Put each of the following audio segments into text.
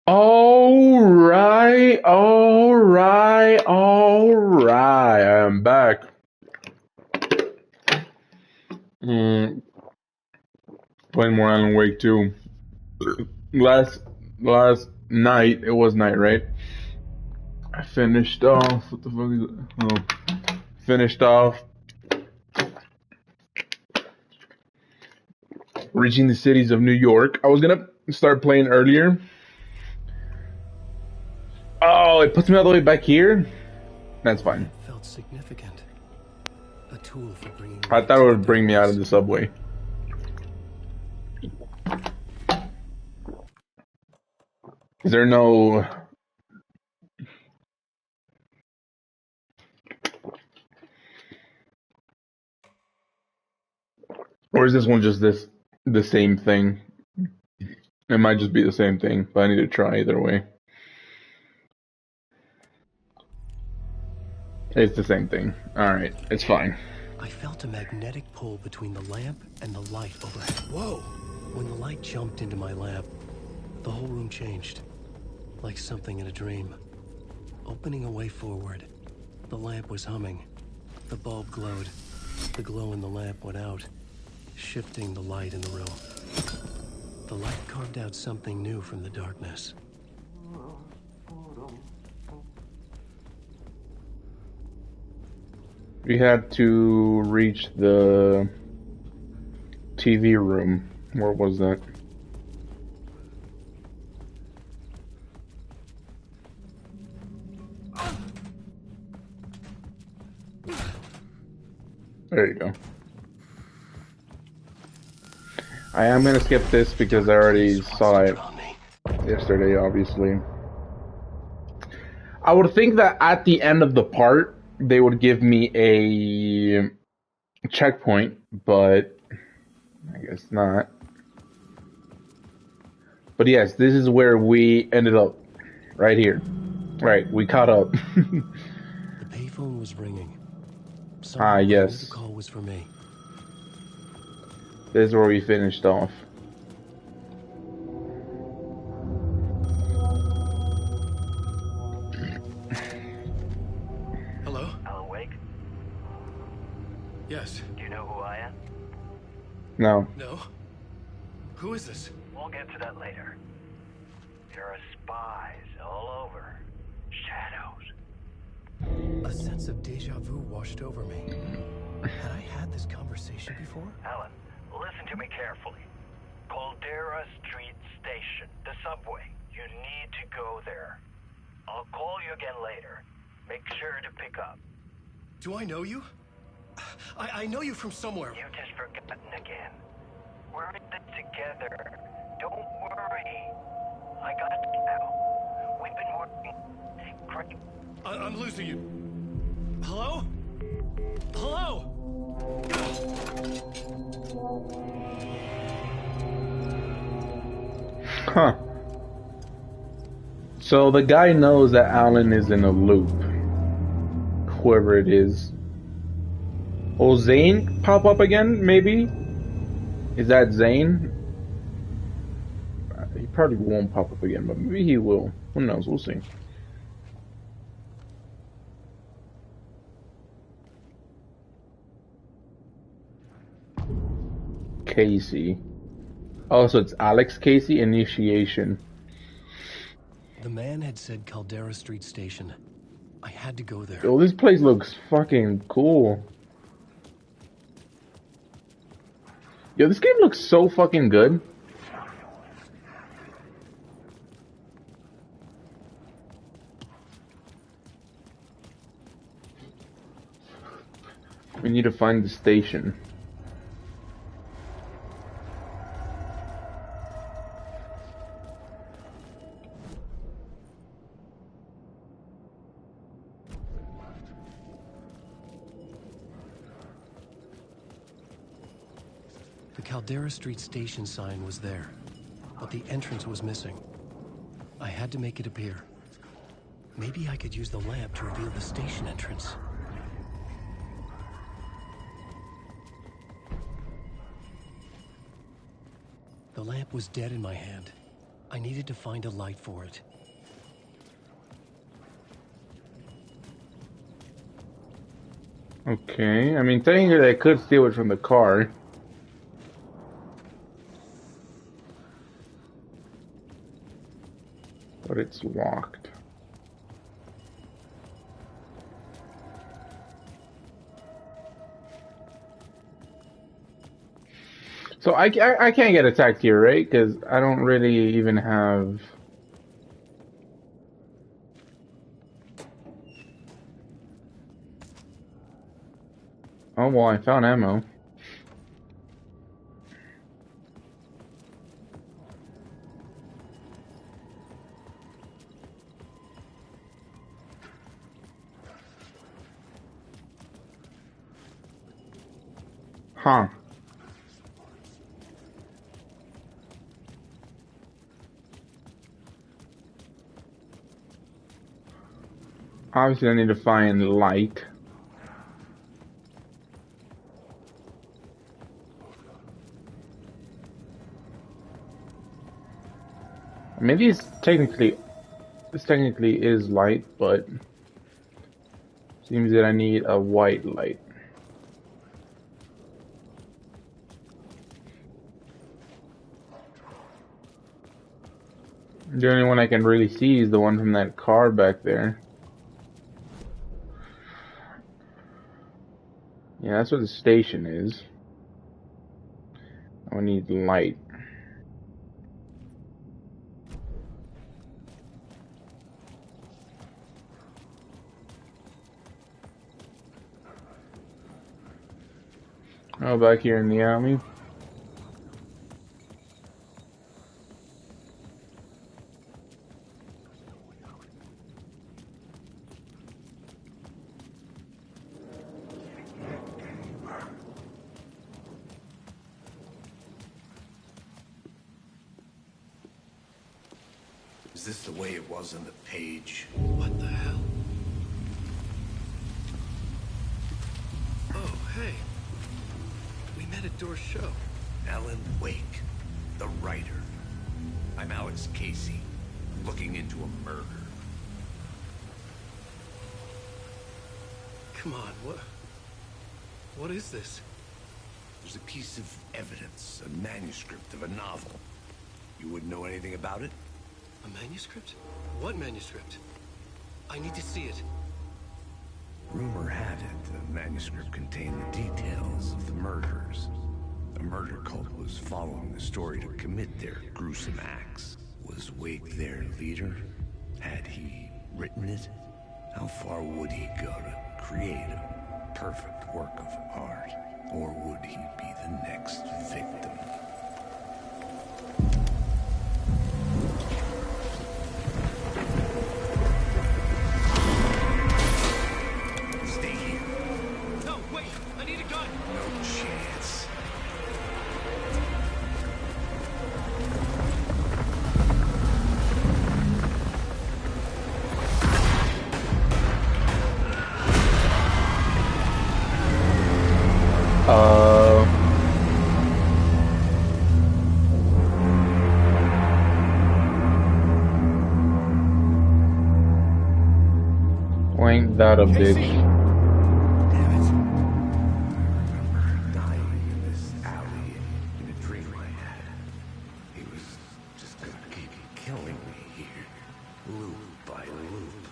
All right, all right, all right. I am back. Mm, Playing more Alan Wake 2. Last last night, it was night, right? I finished off. What the fuck is it? Oh, finished off reaching the cities of New York. I was gonna start playing earlier. Oh, it puts me all the way back here. That's fine. It felt significant. A tool for bringing I light thought it to would the bring me out of darkness. the subway. Is there no? Or is this one just the same thing? It might just be the same thing, but I need to try either way. It's the same thing. Alright, it's fine. I felt a magnetic pull between the lamp and the light overhead. Whoa! When the light jumped into my lamp, the whole room changed. Like something in a dream. Opening a way forward, the lamp was humming. The bulb glowed. The glow in the lamp went out, shifting the light in the room. The light carved out something new from the darkness. We had to reach the TV room. Where was that? There you go. I am gonna skip this because I already saw it yesterday, obviously. I would think that at the end of the part, they would give me a checkpoint, but I guess not. But yes, this is where we ended up. Right here. Right, we caught up. The payphone was ringing. Somehow Yes. the call was for me. This is where we finished off. Hello? Alan Wake? Yes. Do you know who I am? No. No? Who is this? We'll get to that later. There are spies all over. Shadows. A sense of deja vu washed over me. Had I had this conversation before? Alan, listen to me carefully. Caldera Street Station, the subway. You need to go there. I'll call you again later. Make sure to pick up. Do I know you? I know you from somewhere. You've just forgotten again. We're in this together. Don't worry. I got you now. We've been working great. I'm losing you. Hello? Hello? Huh. So the guy knows that Alan is in a loop. Whoever it is. Will Zane pop up again, maybe? Is that Zane? He probably won't pop up again, but maybe he will. Who knows? We'll see. Casey. Oh, so it's Alex Casey, initiation. The man had said Caldera Street Station. I had to go there. Oh, this place looks fucking cool. Yo, this game looks so fucking good. We need to find the station. The Caldera Street Station sign was there, but the entrance was missing. I had to make it appear. Maybe I could use the lamp to reveal the station entrance. The lamp was dead in my hand. I needed to find a light for it. Okay, I mean, technically I could steal it from the car. But it's locked. So I can't get attacked here, right? Because I don't really even have... Oh, well, I found ammo. Huh. Obviously, I need to find light. I mean, this technically is light, but seems that I need a white light. The only one I can really see is the one from that car back there. Yeah, that's what the station is. I need light. Oh, back here in the alley. Is this the way it was on the page? What the hell? Oh, hey. We met at Door's show. Alan Wake, the writer. I'm Alex Casey, looking into a murder. Come on, what is this? There's a piece of evidence, a manuscript of a novel. You wouldn't know anything about it? A manuscript? What manuscript? I need to see it. Rumor had it the manuscript contained the details of the murders. A murder cult was following the story to commit their gruesome acts. Was Wake their leader? Had he written it? How far would he go to create a perfect work of art? Or would he be the next victim? Stay here. No, wait! I need a gun! No chance. Ain't that a bitch? Damn it. I remember dying in this alley in a dream I had. He was just gonna keep killing me here, loop by loop.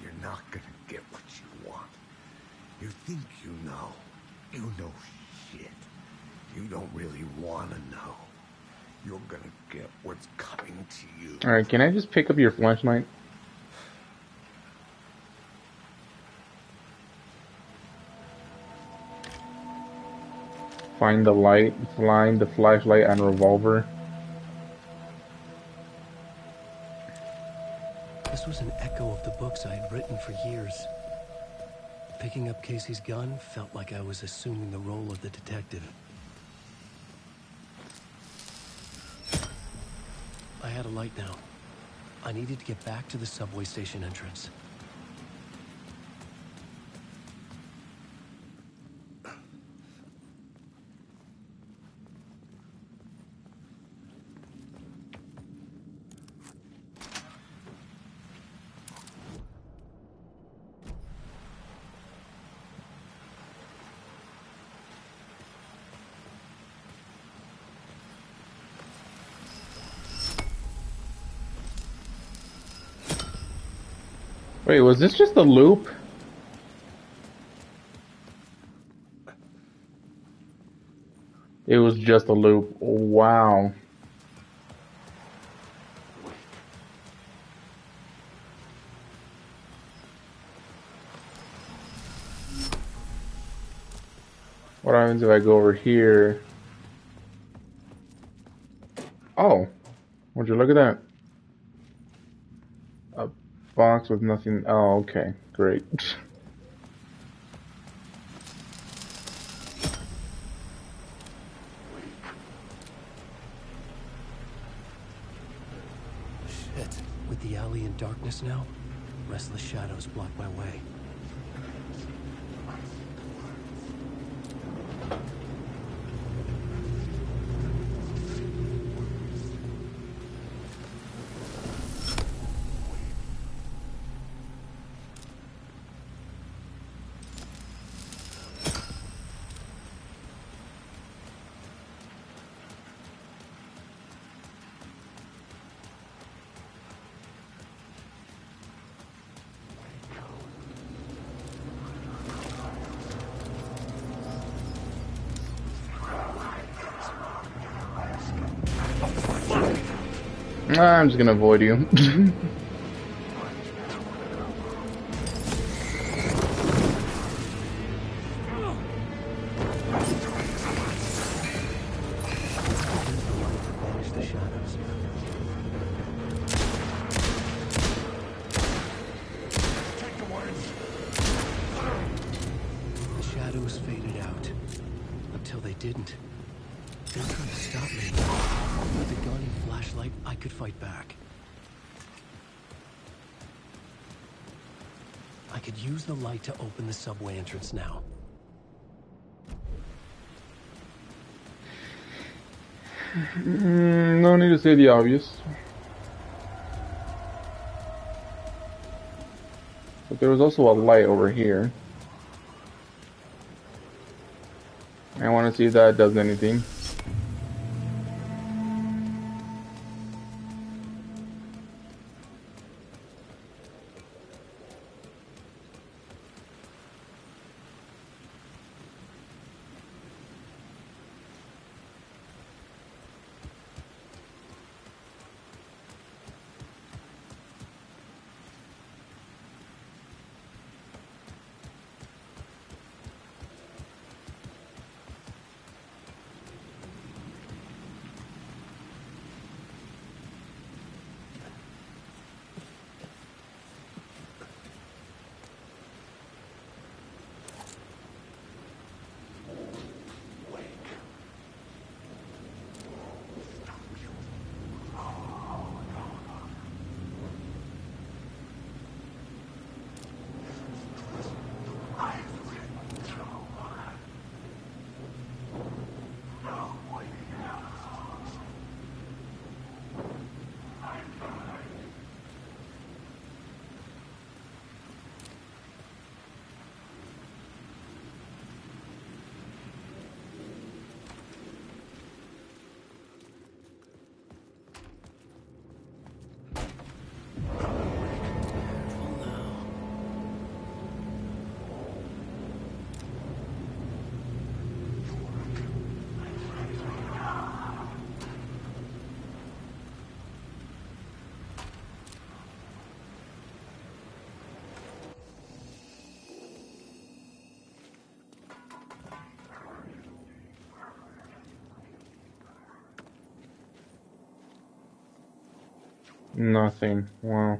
You're not gonna get what you want. You think you know. You know shit. You don't really wanna know. You're gonna get what's coming to you. Alright, can I just pick up your flashlight? Find the light, find the flashlight and revolver. This was an echo of the books I had written for years. Picking up Casey's gun felt like I was assuming the role of the detective. I had a light now. I needed to get back to the subway station entrance. Wait, was this just a loop? It was just a loop. Wow. What happens if I go over here? Oh, would you look at that? A box with nothing. Oh, okay, great. Shit. With the alley in darkness now, restless shadows block my way. I'm just gonna avoid you. Banish the shadows. The shadows faded out. Until they didn't. They were trying to stop me. With a gun and flashlight, I could fight back. I could use the light to open the subway entrance now. No need to say the obvious. But there was also a light over here. I want to see if that does anything. Nothing. Wow.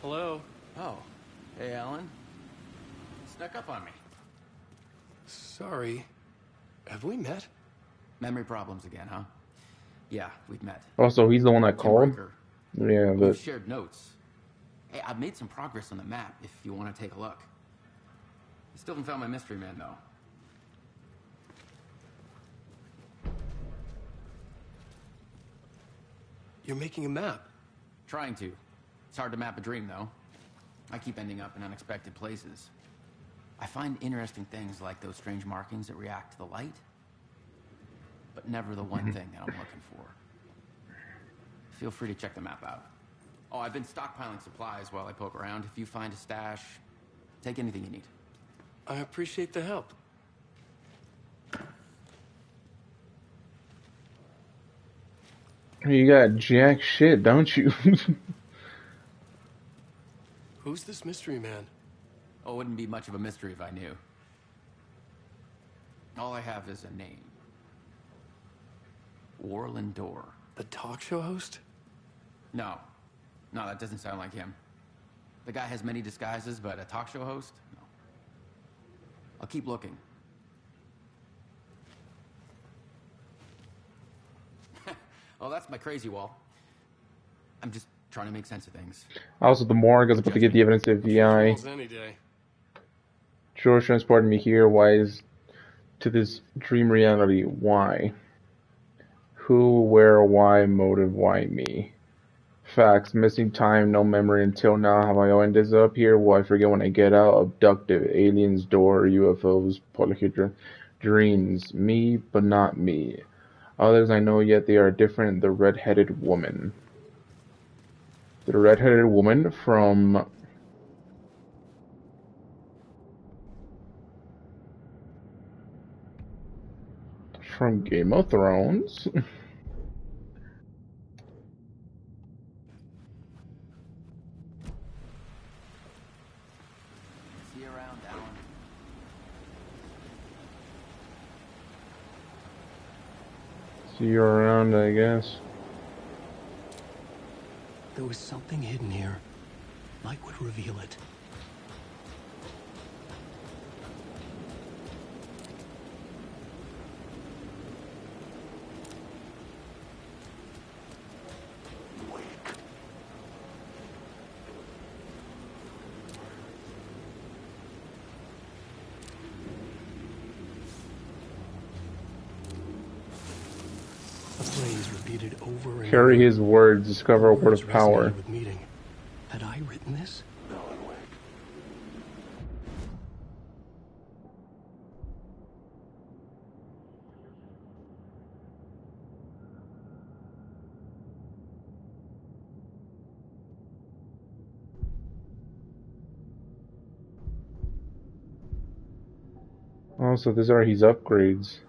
Hello? Oh, hey, Alan. Snuck up on me. Sorry. Have we met? Memory problems again, huh? Yeah, we've met. Also, he's the one that Tim called. Breaker, Yeah, We've but shared notes. Hey, I've made some progress on the map if you want to take a look. I still haven't found my mystery man, though. You're making a map. Trying to. It's hard to map a dream, though. I keep ending up in unexpected places. I find interesting things like those strange markings that react to the light, but never the one thing that I'm looking for. Feel free to check the map out. Oh, I've been stockpiling supplies while I poke around. If you find a stash, take anything you need. I appreciate the help. you got jack shit, don't you? Who's this mystery man? Oh, it wouldn't be much of a mystery if I knew. All I have is a name. Warlin Door. The talk show host? No, that doesn't sound like him. The guy has many disguises, but a talk show host? No. I'll keep looking. Oh, that's my crazy wall. I'm just trying to make sense of things. Also, the morgue is about to get the evidence of VI. Any day. George transported me here. Why is to this dream reality? Why? Who, where, why, motive, why me? Facts, missing time, no memory until now. Have I ended up here? Will I forget when I get out? Abducted, aliens, door, UFOs, polyhedra, dreams. Me, but not me. Others I know, yet they are different. The red-headed woman. The red-headed woman from Game of Thrones. See you around, Alan. See you around, I guess. There was something hidden here. Light would reveal it. The phrase repeated over and Carry over. his words, discover a word Words of power. resonated with meaning. Had I written this? Also, these are his upgrades.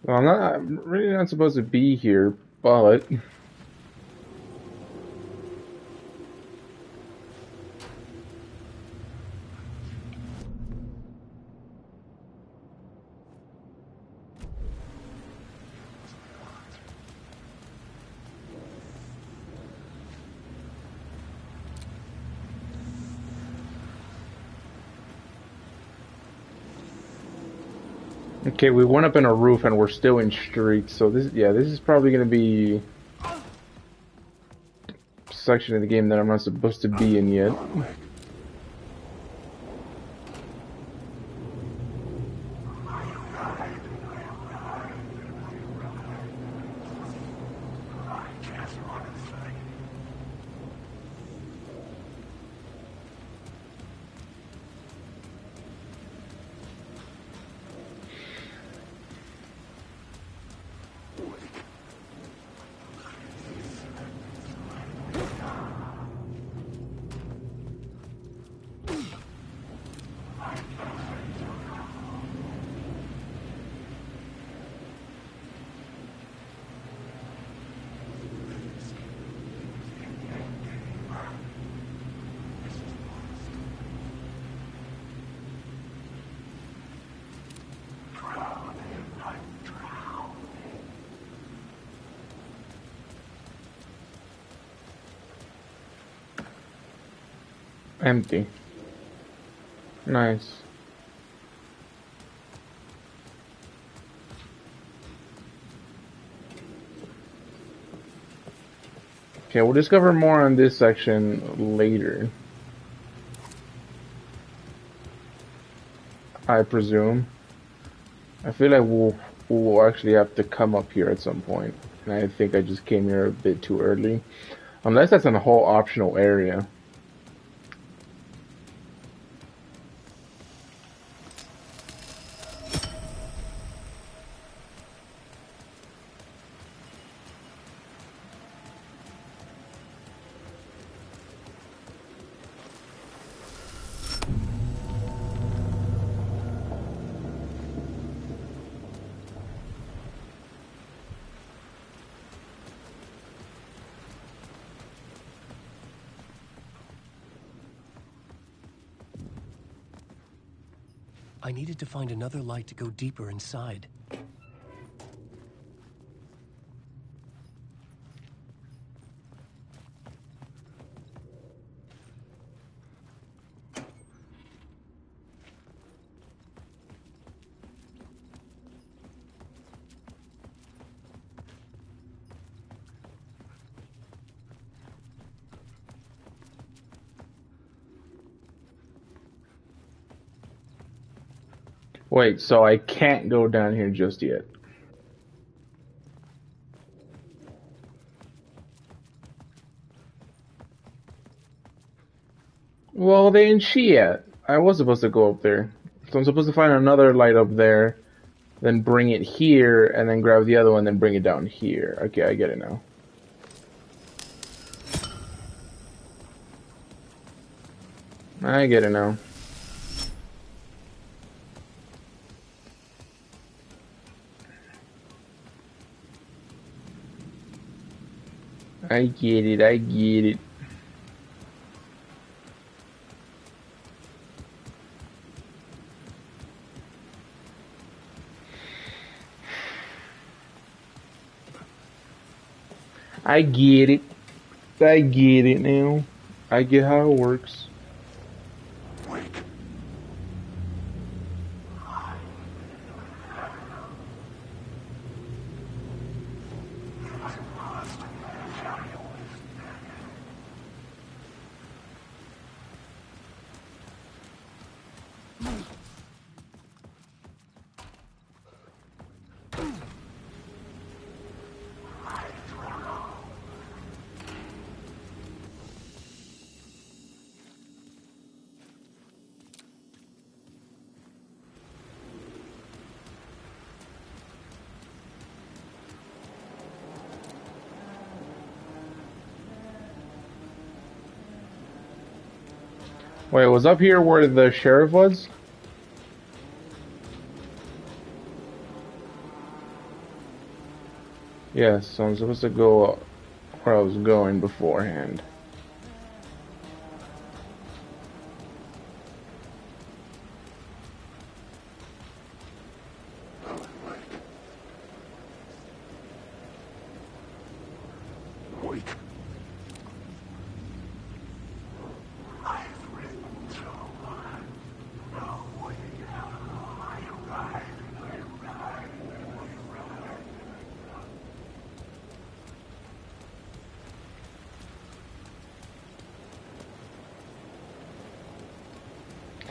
Well, I'm really not supposed to be here, but okay, we went up in a roof and we're still in streets, so this is probably gonna be a section of the game that I'm not supposed to be in yet. Empty. Nice. Okay, we'll discover more on this section later. I presume. I feel like we'll actually have to come up here at some point. And I think I just came here a bit too early. Unless that's in a whole optional area. I needed to find another light to go deeper inside. Wait, so I can't go down here just yet. Well, they ain't she yet. I was supposed to go up there. So I'm supposed to find another light up there, then bring it here, and then grab the other one, then bring it down here. Okay, I get it now. I get it now. I get it, I get it. I get it. I get it now. I get how it works. Wait, was up here where the sheriff was? Yes, so I'm supposed to go where I was going beforehand.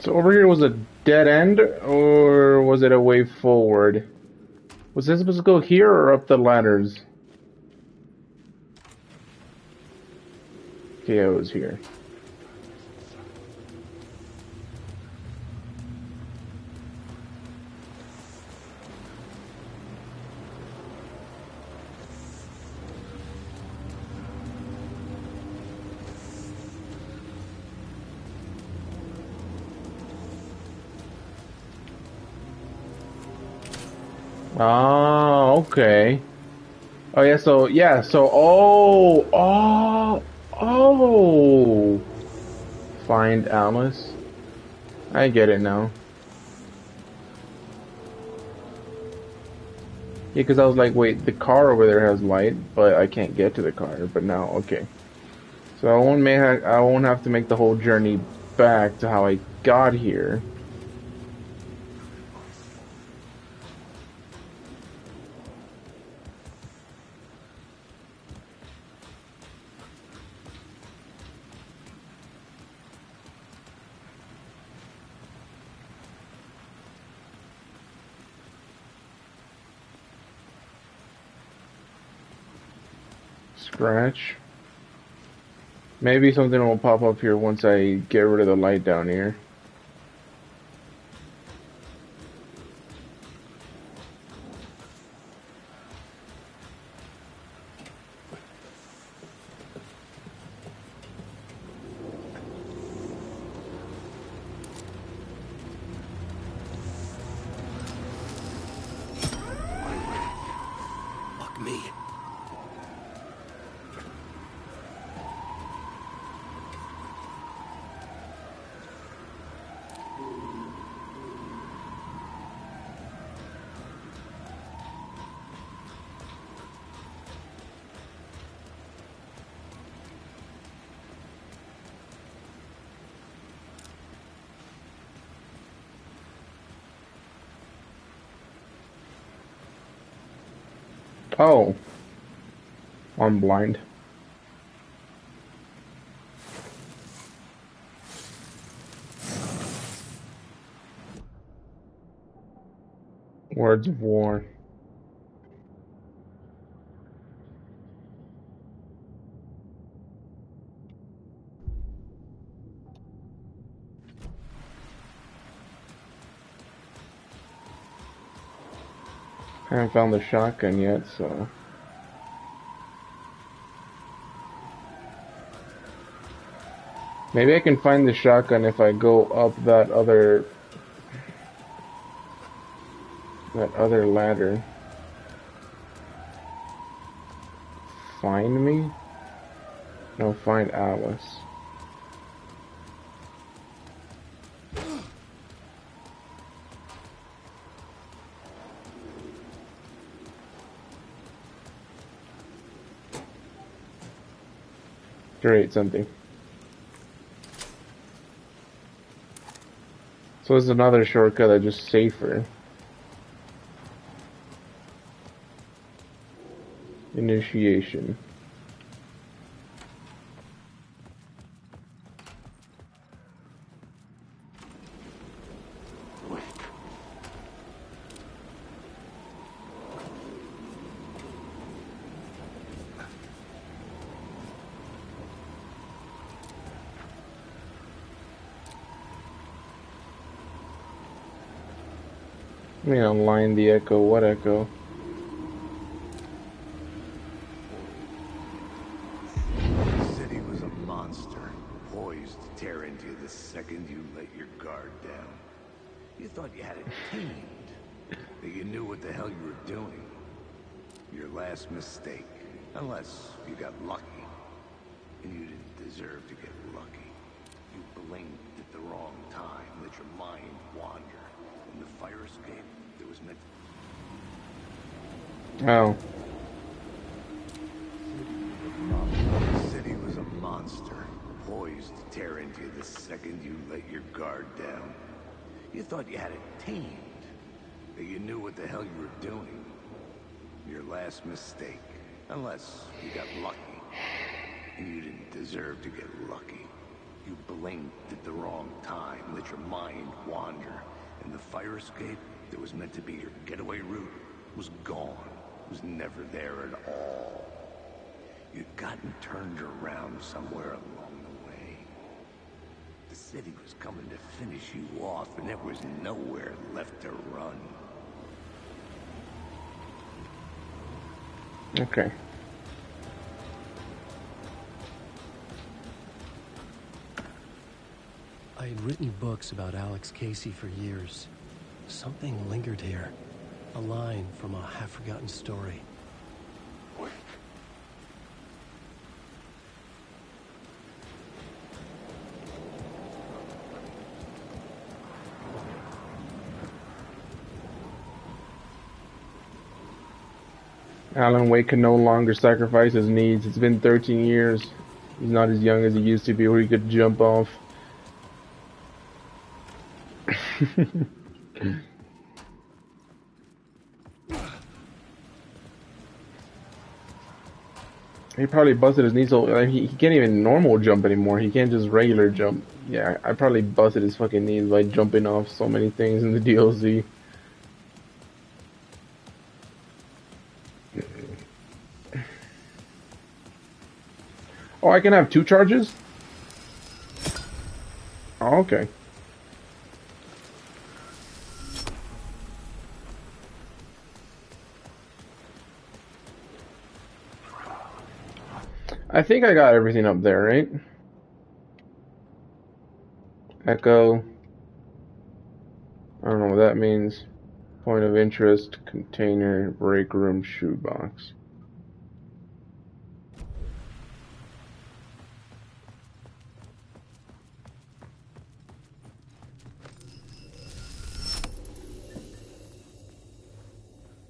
So over here was a dead end, or was it a way forward? Was this supposed to go here or up the ladders? Okay, it was here. Oh, okay. Oh oh. Find Alice. I get it now. Yeah, because I was like, wait, the car over there has light, but I can't get to the car. But now, okay. So I won't have to make the whole journey back to how I got here. Scratch. Maybe something will pop up here once I get rid of the light down here. Fuck me. Oh. I'm blind. Words of war. I haven't found the shotgun yet, so... Maybe I can find the shotgun if I go up that other ladder. Find me? No, find Alice. Create something. So it's another shortcut that's just safer. Initiation. Let me unline the echo. What echo? The city was a monster, poised to tear into you the second you let your guard down. You thought you had it tamed, that you knew what the hell you were doing. Your last mistake, unless you got lucky. And you didn't deserve to get lucky. You blinked at the wrong time, let your mind wander. In the fire escape, there was meant Oh. The city was a monster, poised to tear into you the second you let your guard down. You thought you had it tamed, that you knew what the hell you were doing. Your last mistake, unless you got lucky. And you didn't deserve to get lucky. You blinked at the wrong time, let your mind wander. And the fire escape that was meant to be your getaway route was gone. Was never there at all. You'd gotten turned around somewhere along the way. The city was coming to finish you off, and there was nowhere left to run. Okay. I had written books about Alex Casey for years. Something lingered here. A line from a half-forgotten story. Alan Wake can no longer sacrifice his needs. It's been 13 years. He's not as young as he used to be where he could jump off He probably busted his knees, so he can't even normal jump anymore. He can't just regular jump. Yeah, I probably busted his fucking knees by jumping off so many things in the DLC. Oh, I can have 2 charges? Oh, okay. I think I got everything up there, right? Echo. I don't know what that means. Point of interest, container, break room, shoebox.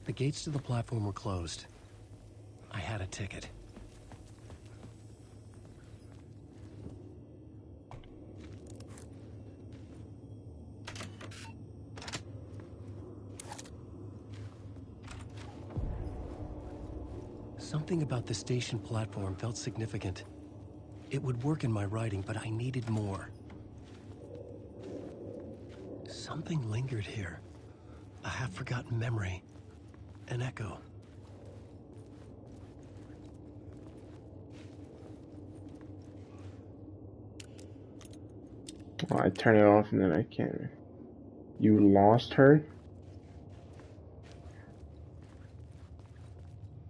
The gates to the platform were closed. I had a ticket. Something about the station platform felt significant. It would work in my writing, but I needed more. Something lingered here. A half-forgotten memory. An echo. Oh, I turn it off and then I can't. You lost her?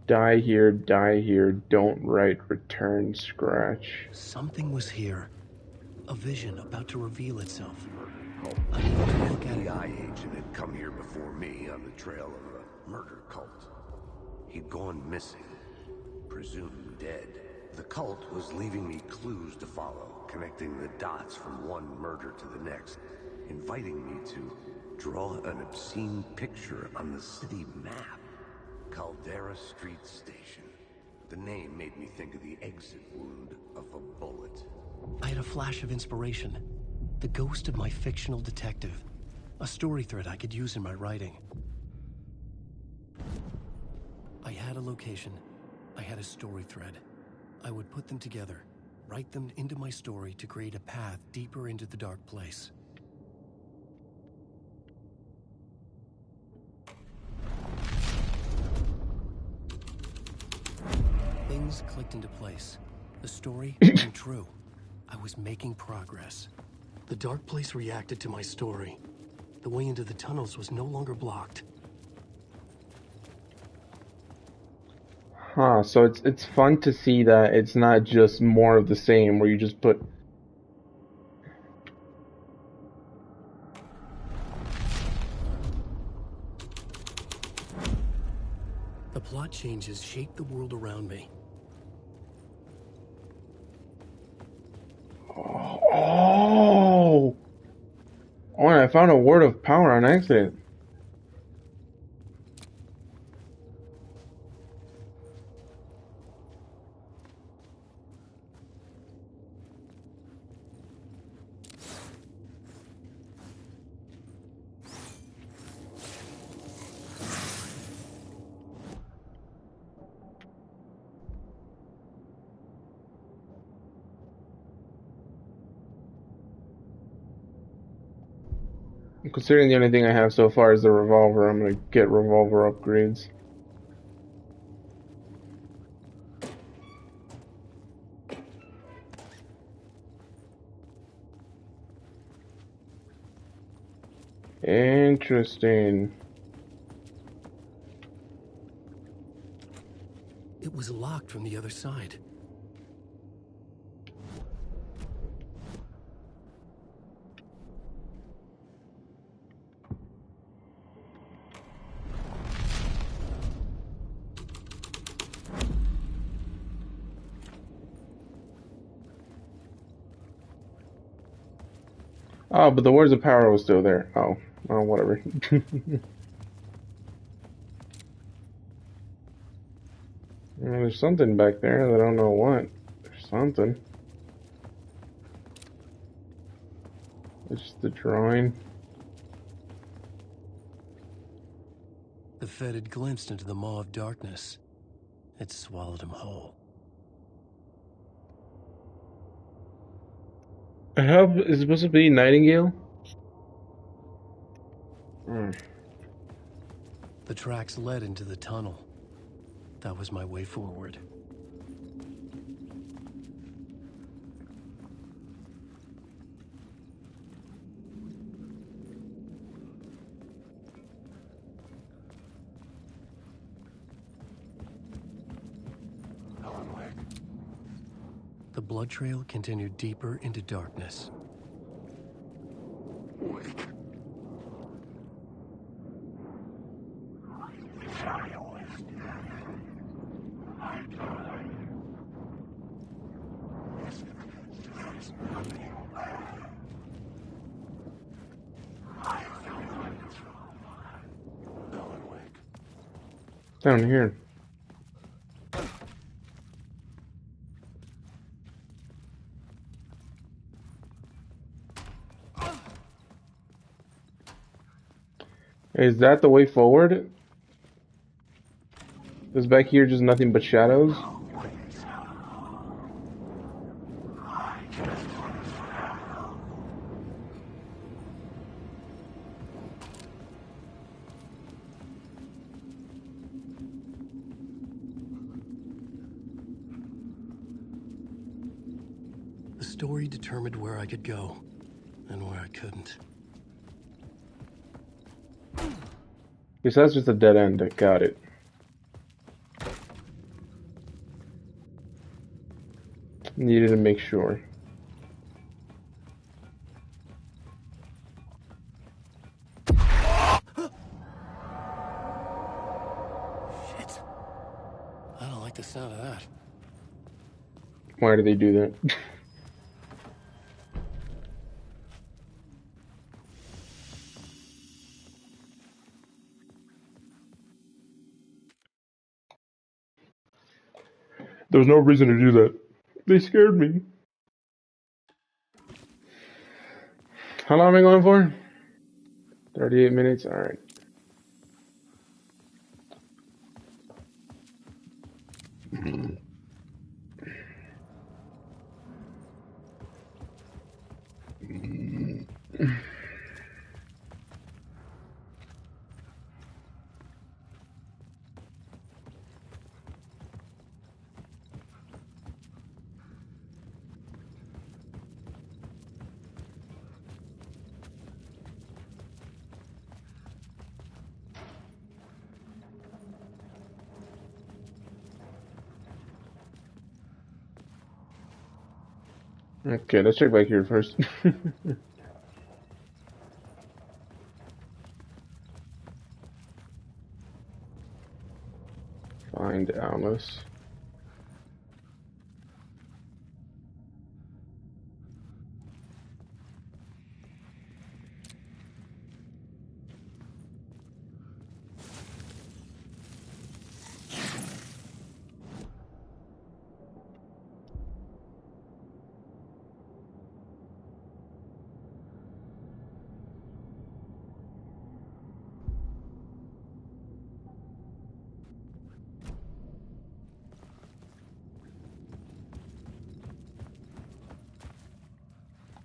Die here, don't write, return, scratch. Something was here. A vision about to reveal itself. Cult. I needed to look at it. FBI agent had come here before me on the trail of a murder cult. He'd gone missing, presumed dead. The cult was leaving me clues to follow, connecting the dots from one murder to the next, inviting me to draw an obscene picture on the city map. Caldera Street Station. The name made me think of the exit wound of a bullet. I had a flash of inspiration. The ghost of my fictional detective. A story thread I could use in my writing. I had a location. I had a story thread. I would put them together, write them into my story to create a path deeper into the dark place. Things clicked into place. The story came true. I was making progress. The dark place reacted to my story. The way into the tunnels was no longer blocked. Huh, so it's fun to see that it's not just more of the same where you just put The plot changes shaped the world around me. Oh, and I found a word of power on accident. Considering the only thing I have so far is the revolver, I'm gonna get revolver upgrades. Interesting. It was locked from the other side. Oh, but the words of power was still there. Oh, oh, whatever. Well, there's something back there that I don't know what. There's something. It's just the drawing. The Fed had glimpsed into the maw of darkness. It swallowed him whole. How is it supposed to be Nightingale? The tracks led into the tunnel. That was my way forward. The blood trail continued deeper into darkness. Down here. Is that the way forward? Is back here just nothing but shadows? The story determined where I could go and where I couldn't. Guess that's just a dead end. I got it. Needed to make sure. Shit. I don't like the sound of that. Why do they do that? There was no reason to do that. They scared me. How long am I going for? 38 minutes? Alright. Okay, let's check back here first. Find Alice.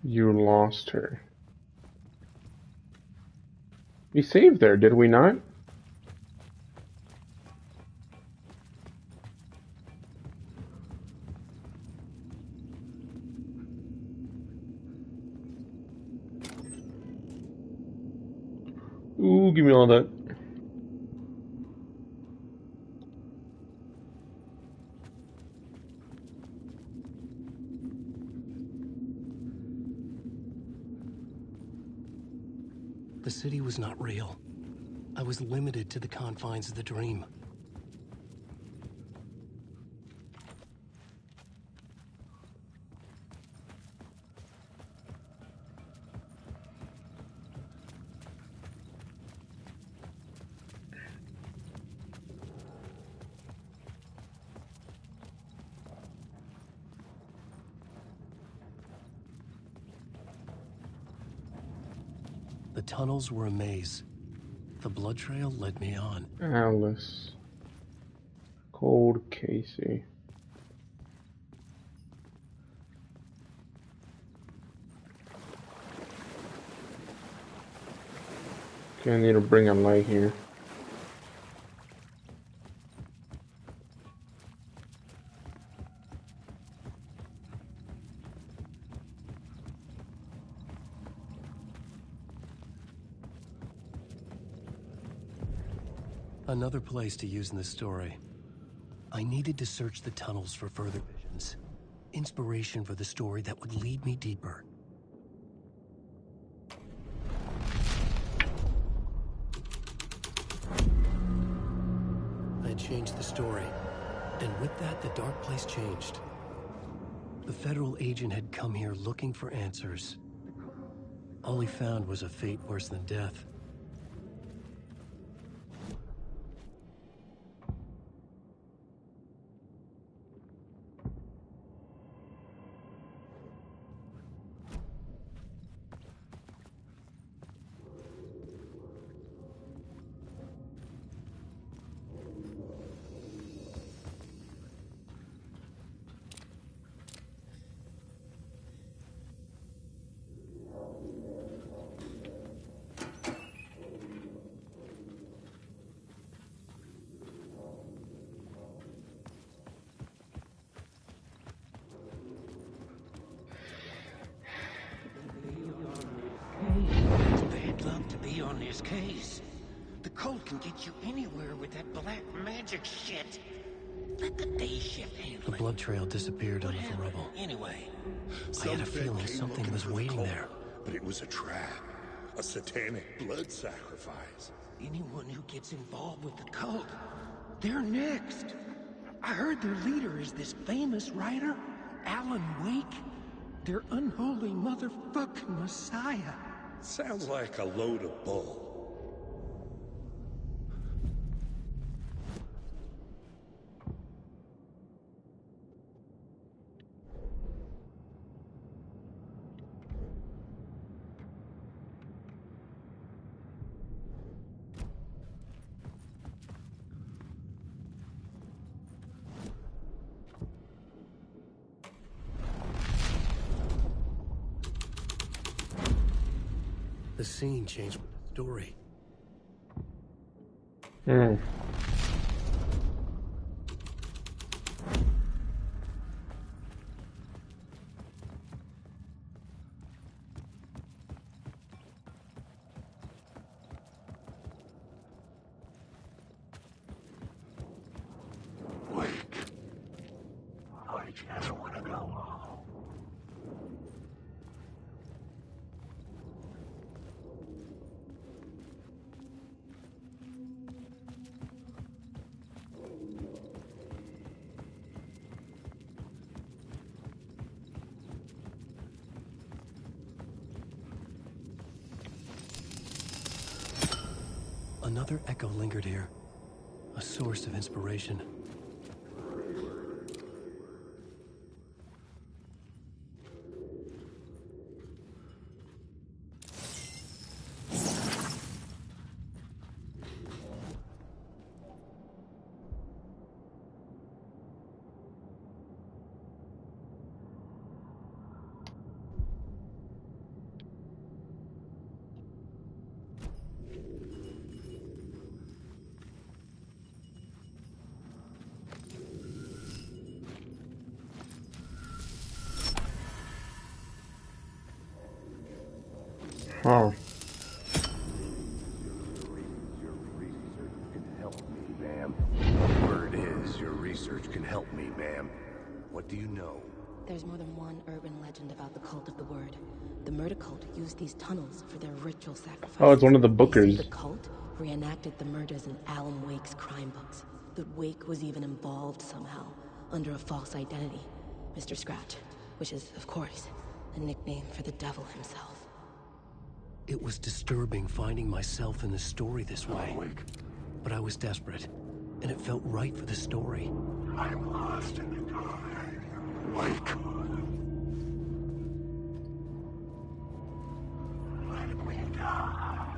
You lost her. We saved her, did we not? Ooh, give me all that. The city was not real. I was limited to the confines of the dream. The tunnels were a maze. The blood trail led me on. Alice. Cold Casey. Okay, I need to bring a light here. Another place to use in the story. I needed to search the tunnels for further visions. Inspiration for the story that would lead me deeper. I had changed the story, and with that, the dark place changed. The federal agent had come here looking for answers. All he found was a fate worse than death. They'd love to be on this case. The cult can get you anywhere with that black magic shit. Let the day shift handle The it. blood trail disappeared What under the happened rubble. anyway? I had a feeling something was waiting there. But it was a trap. A satanic blood sacrifice. Anyone who gets involved with the cult, they're next. I heard their leader is this famous writer, Alan Wake. Their unholy motherfucking messiah. Sounds like a load of bull. The scene changed with the story. Wake. I just want to go home. Another echo lingered here, a source of inspiration. Oh. Your research can help me, ma'am. Word is, your research can help me, ma'am. What do you know? There's more than one urban legend about the Cult of the Word. The murder cult used these tunnels for their ritual sacrifices. Oh, it's one of the They say Bookers. the cult reenacted the murders in Alan Wake's crime books. That Wake was even involved somehow, under a false identity. Mr. Scratch, which is, of course, a nickname for the devil himself. It was disturbing finding myself in the story this way. Wake. But I was desperate, and it felt right for the story. I'm lost in the dark. Wake. Let me die.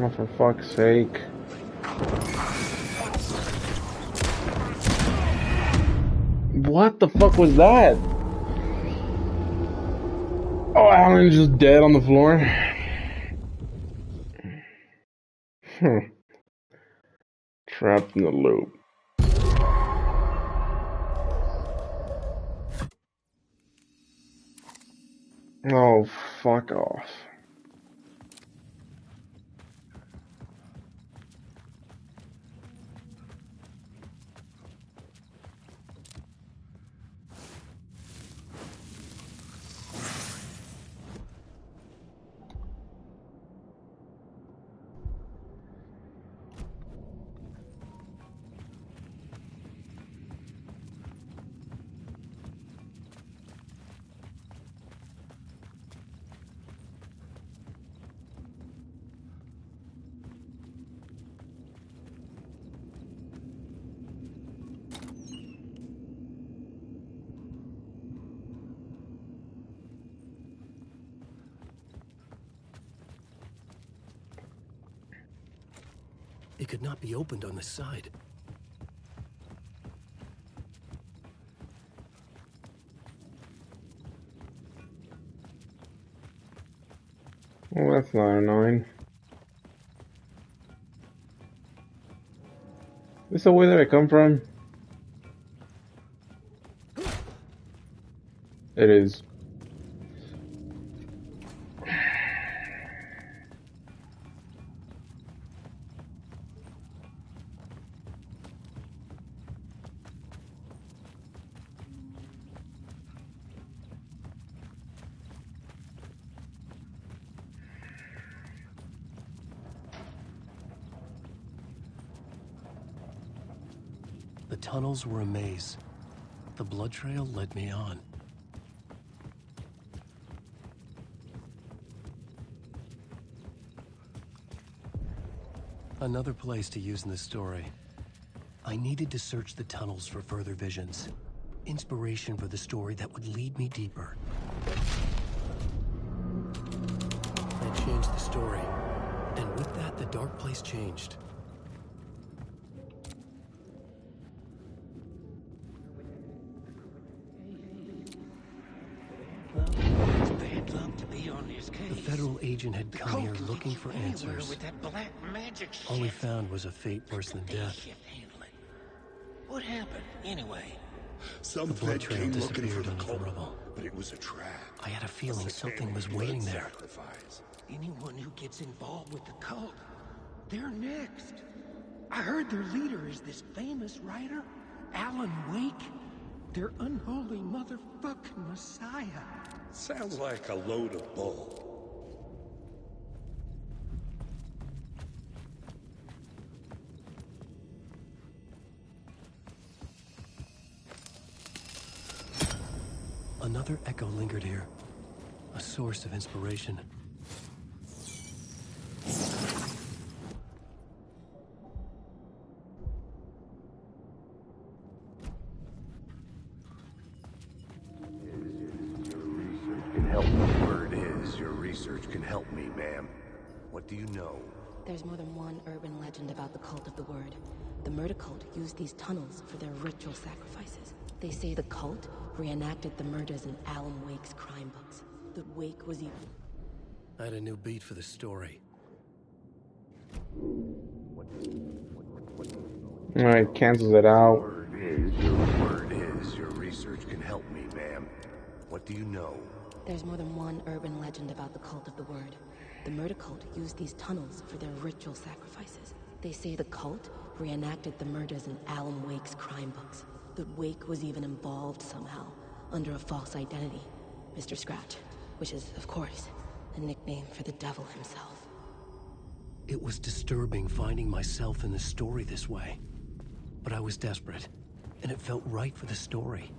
Oh, for fuck's sake. What the fuck was that? Oh, Alan's just dead on the floor. Trapped in the loop. Oh, fuck off. It could not be opened on this side. Well, that's not annoying. This the way that I come from? It is. The tunnels were a maze. The blood trail led me on. Another place to use in the story. I needed to search the tunnels for further visions. Inspiration for the story that would lead me deeper. I changed the story. And with that, the dark place changed. The federal agent had come here looking for answers. All he found was a fate worse than death. What happened, anyway? Some The blood vet trail came looking disappeared for the under the cult, rubble. but it was a trap. I had a feeling something was waiting there. Sacrifice. Anyone who gets involved with the cult, they're next. I heard their leader is this famous writer, Alan Wake. Their unholy motherfucking messiah. Sounds like a load of bull. Another echo lingered here. A source of inspiration. Can help me. Word is, your research can help me, ma'am. What do you know? There's more than one urban legend about the Cult of the Word. The murder cult used these tunnels for their ritual sacrifices. They say the cult reenacted the murders in Alan Wake's crime books. That Wake was even... I had a new beat for the story. Alright, cancels it out. Word is, your research can help me, ma'am. What do you know? There's more than one urban legend about the Cult of the Word. The murder cult used these tunnels for their ritual sacrifices. They say the cult reenacted the murders in Alan Wake's crime books. That Wake was even involved somehow, under a false identity. Mr. Scratch, which is, of course, a nickname for the devil himself. It was disturbing finding myself in the story this way. But I was desperate, and it felt right for the story.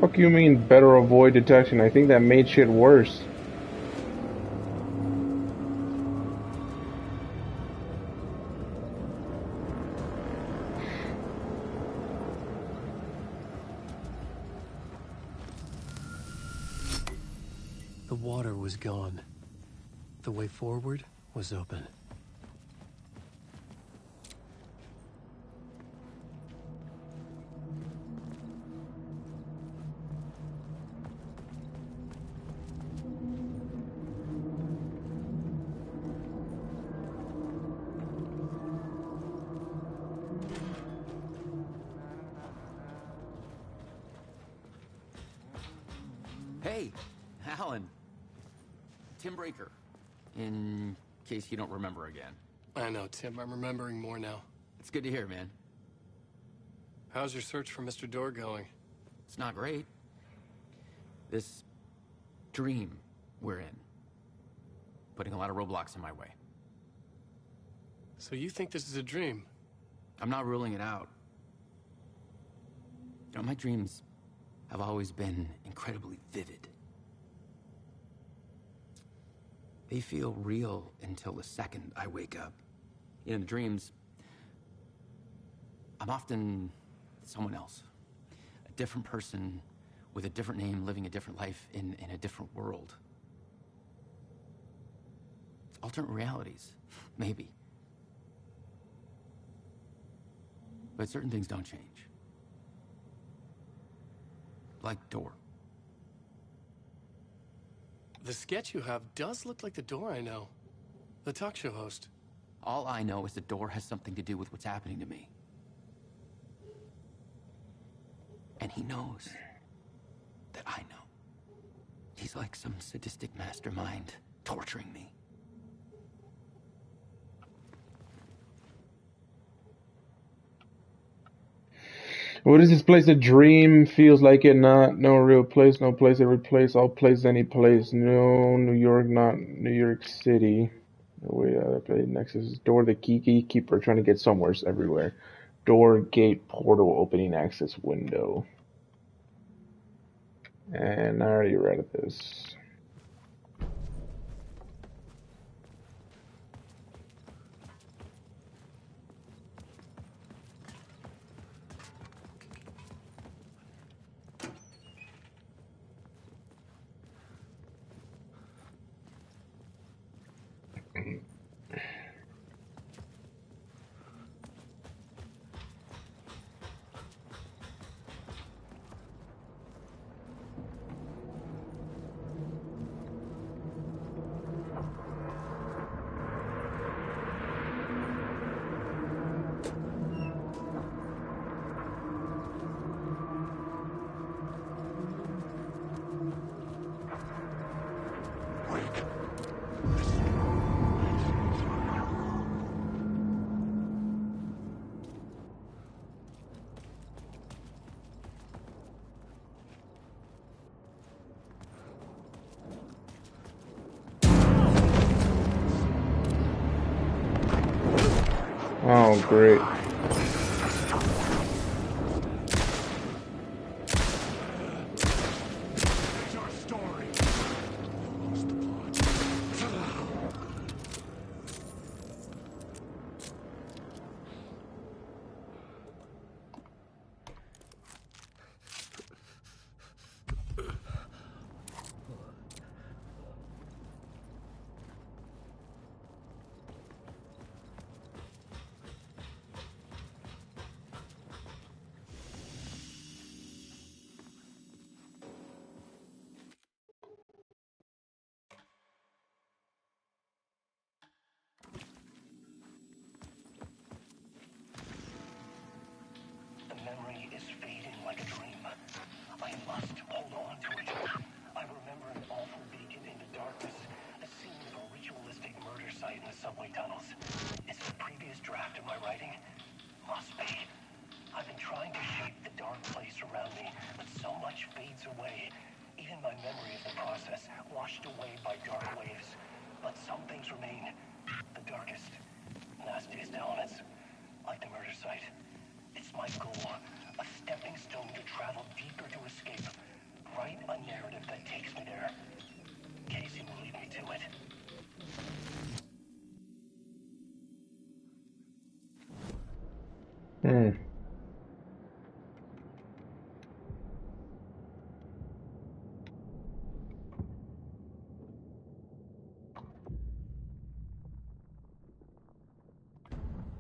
Fuck you mean better avoid detection? I think that made shit worse. was gone. The way forward was open. Hey, Alan. Tim Breaker. In case you don't remember again. I know, Tim. I'm remembering more now. It's good to hear, man. How's your search for Mr. Door going? It's not great. This dream we're in. Putting a lot of roadblocks in my way. So you think this is a dream? I'm not ruling it out. You know, my dreams have always been incredibly vivid. They feel real until the second I wake up. In the dreams, I'm often someone else. A different person with a different name, living a different life in a different world. Alternate realities, maybe. But certain things don't change. Like Door. The sketch you have does look like the Door I know. The talk show host. All I know is the Door has something to do with what's happening to me. And he knows that I know. He's like some sadistic mastermind torturing me. What is this place? A dream? Feels like it, not. No real place, no place, every place, all place, any place. No, New York, not New York City. No way, other place. Next is Door, the key keeper, trying to get somewhere, everywhere. Door, gate, portal, opening access window. And I already read this. Oh, great. The memory is fading like a dream. I must hold on to it. I remember an awful beacon in the darkness, a scene of a ritualistic murder site in the subway tunnels. Is it a previous draft of my writing? Must be. I've been trying to shape the dark place around me, but so much fades away. Even my memory of the process, washed away by dark waves. But some things remain. The darkest, nastiest elements, like the murder site. It's my goal, a stepping stone to travel deeper to escape. Write a narrative that takes me there. Casey will lead me to it.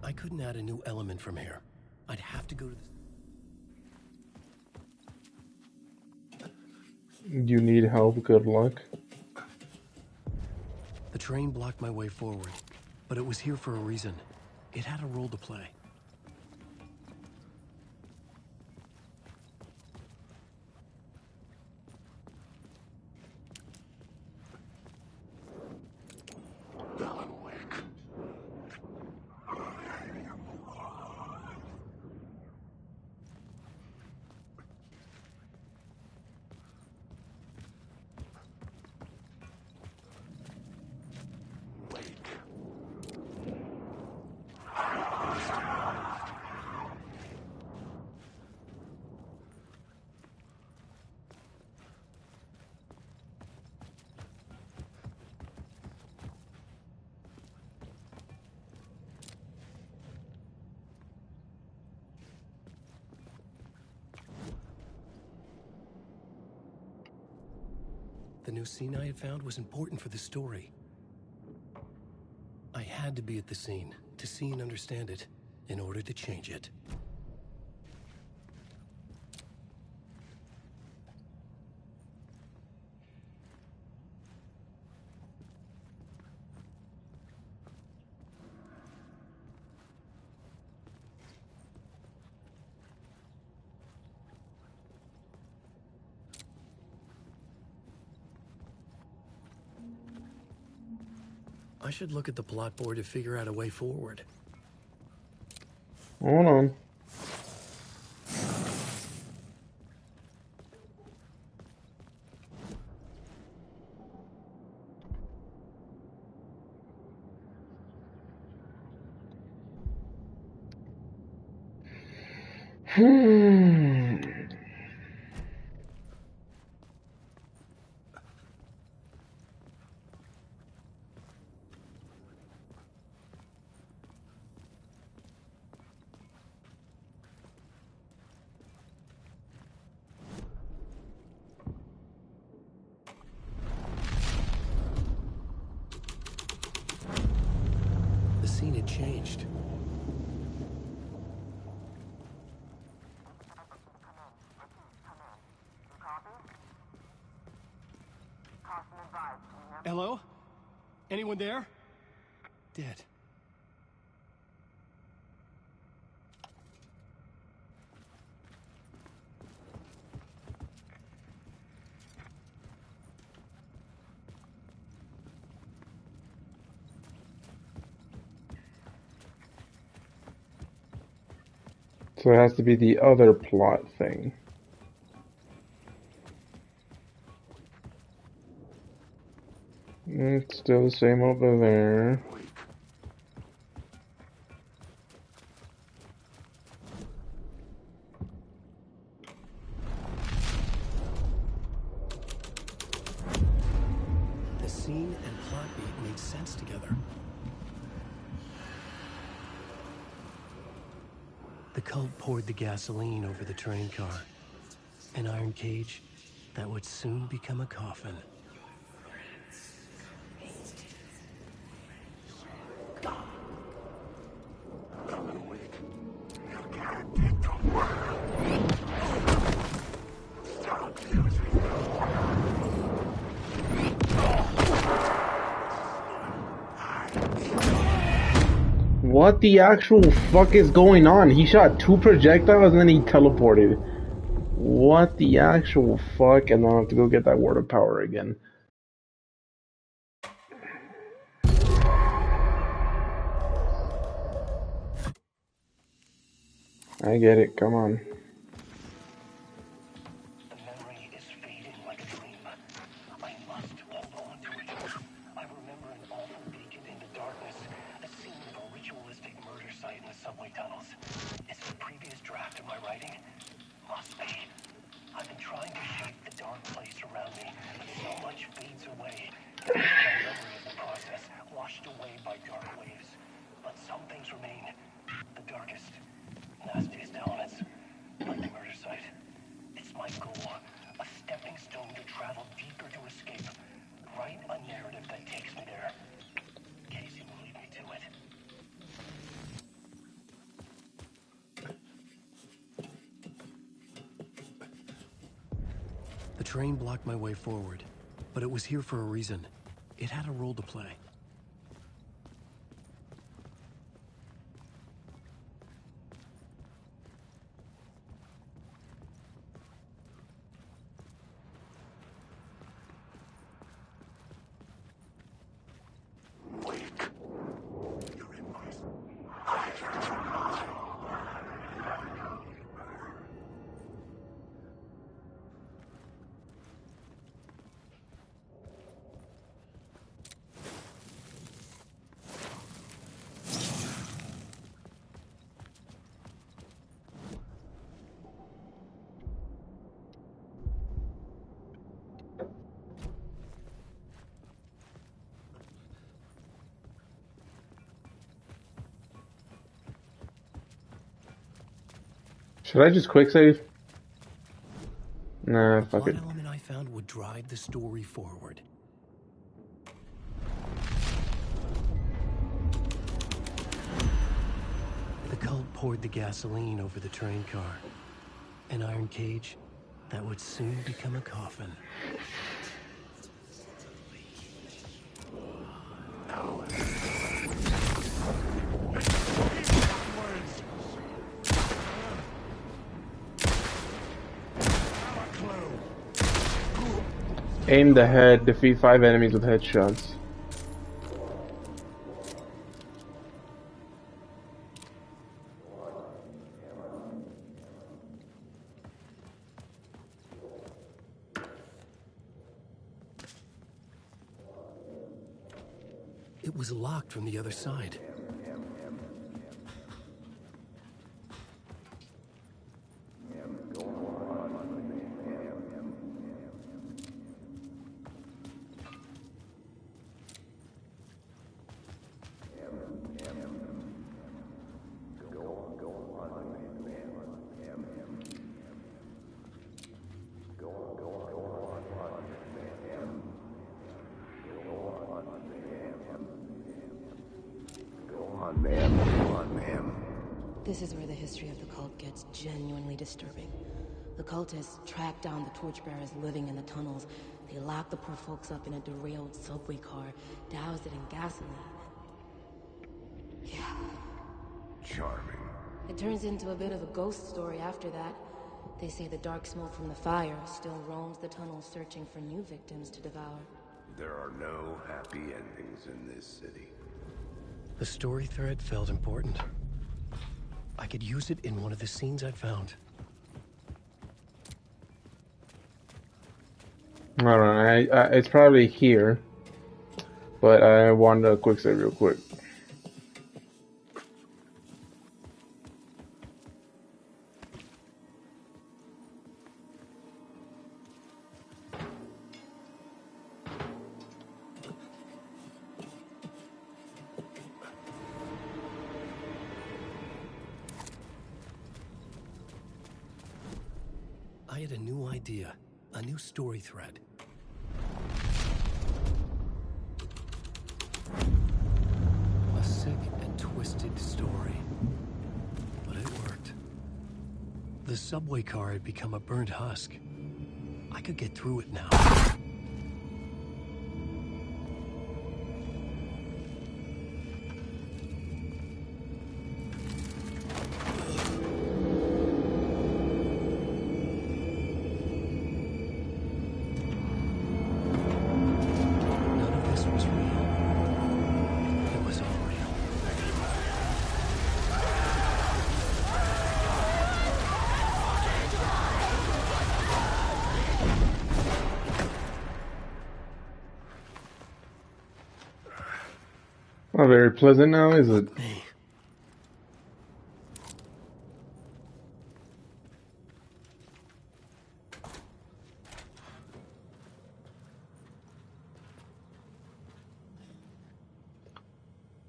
I couldn't add a new element from here. I'd have to go to the... You need help, good luck. The train blocked my way forward, but it was here for a reason. It had a role to play. The new scene I had found was important for the story. I had to be at the scene to see and understand it in order to change it. I should look at the plot board to figure out a way forward. Hold on. The scene had changed. Hello? Anyone there? Dead. So it has to be the other plot thing. It's still the same over there. The scene and plot beat made sense together. The cult poured the gasoline over the train car. An iron cage that would soon become a coffin. What the actual fuck is going on? He shot 2 projectiles and then he teleported. What the actual fuck? And then I have to go get that word of power again. I get it, come on. The memory is fading like a dream. I must hold on to it. I remember an awful beacon in the darkness, a scene of a ritualistic murder site in the subway tunnels. Is it a previous draft of my writing? Must be. I've been trying to shape the dark place around me, but so much fades away. My memory of the process, washed away by dark waves. But some things remain. The darkest, nastiest elements. train blocked my way forward, but it was here for a reason. It had a role to play. Should I just quick save? Nah, fuck What it. element I found would drive the story forward? The cult poured the gasoline over the train car. An iron cage that would soon become a coffin. Aim the head, defeat 5 enemies with headshots. It was locked from the other side. This is where the history of the cult gets genuinely disturbing. The cultists tracked down the torchbearers living in the tunnels. They locked the poor folks up in a derailed subway car, doused it in gasoline. Yeah. Charming. It turns into a bit of a ghost story after that. They say the dark smoke from the fire still roams the tunnels searching for new victims to devour. There are no happy endings in this city. The story thread felt important. I could use it in one of the scenes I found. I don't know. It's probably here, but I wanted a quick save real quick. I had a new idea, a new story thread. A sick and twisted story. But it worked. The subway car had become a burnt husk. I could get through it now. Not very pleasant now, is it?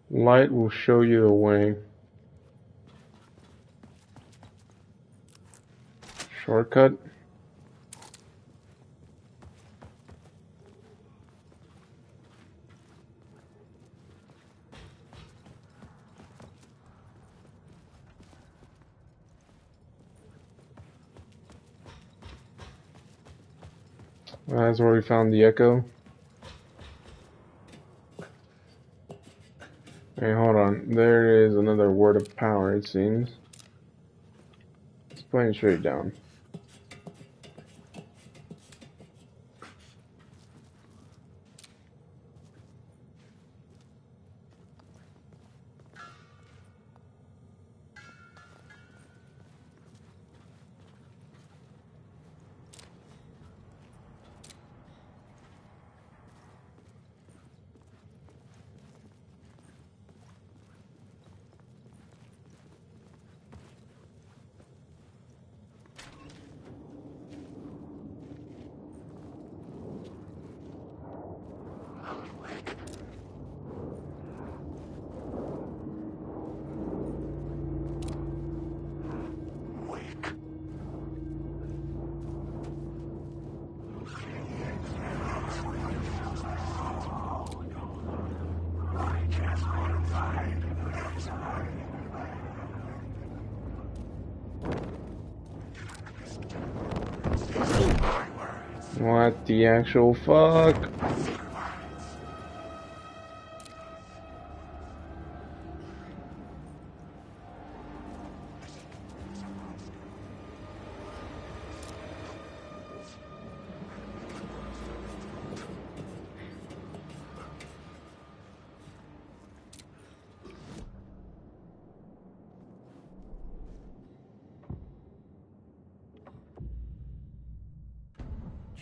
Light will show you the way. Shortcut. That's where we found the echo. Hey, hold on. There is another word of power, it seems. It's pointing straight down. What the actual fuck?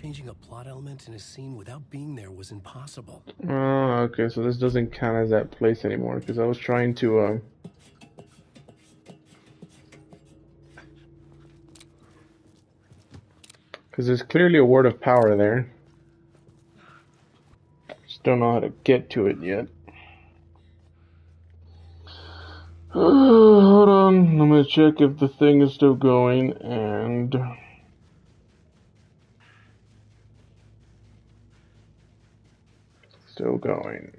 Changing a plot element in a scene without being there was impossible. Oh, okay, so this doesn't count as that place anymore, because I was trying to, because there's clearly a word of power there. Just don't know how to get to it yet. Hold on, I'm gonna check if the thing is still going, and... Still going.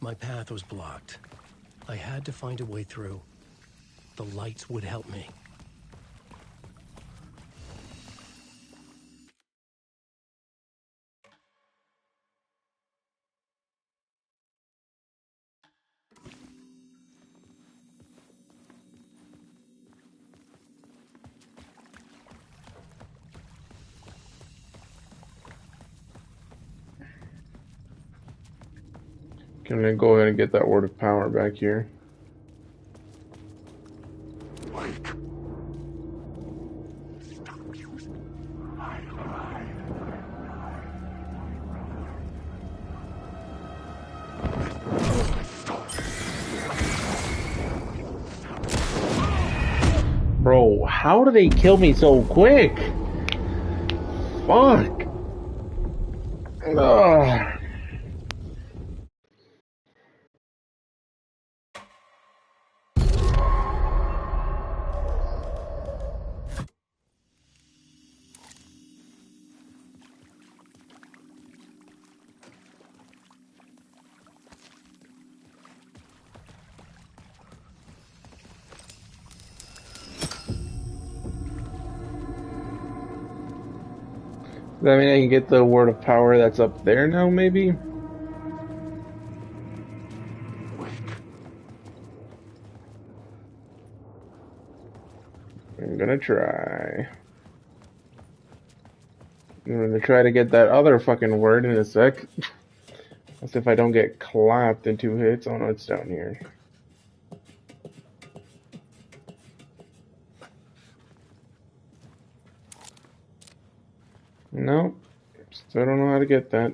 My path was blocked. I had to find a way through. The lights would help me. Can I go ahead and get that word of power back here? Bro, how do they kill me so quick? Fuck. Ugh. Does that mean I can get the word of power that's up there now, maybe? I'm gonna try. I'm gonna try to get that other fucking word in a sec. As if I don't get clapped in 2 hits. Oh no, it's down here. Nope. Still don't know how to get that.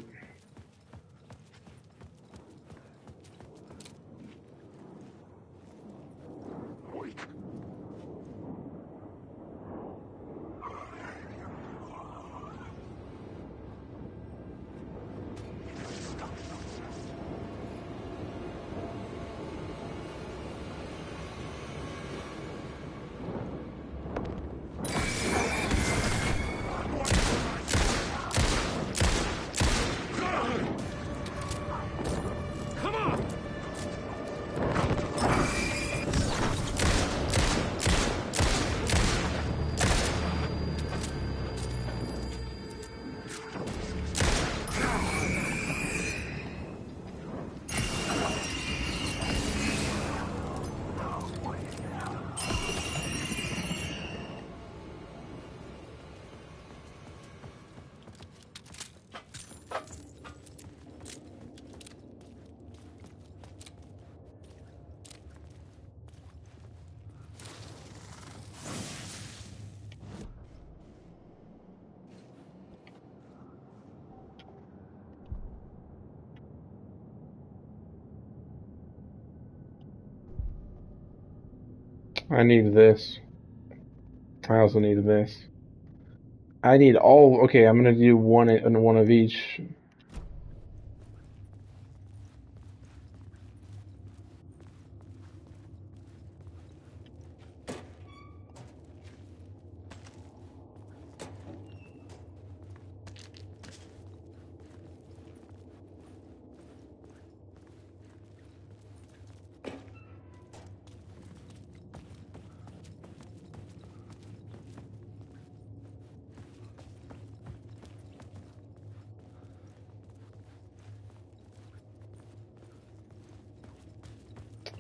I need this. I also need this. I need all. Okay, I'm gonna do one of each.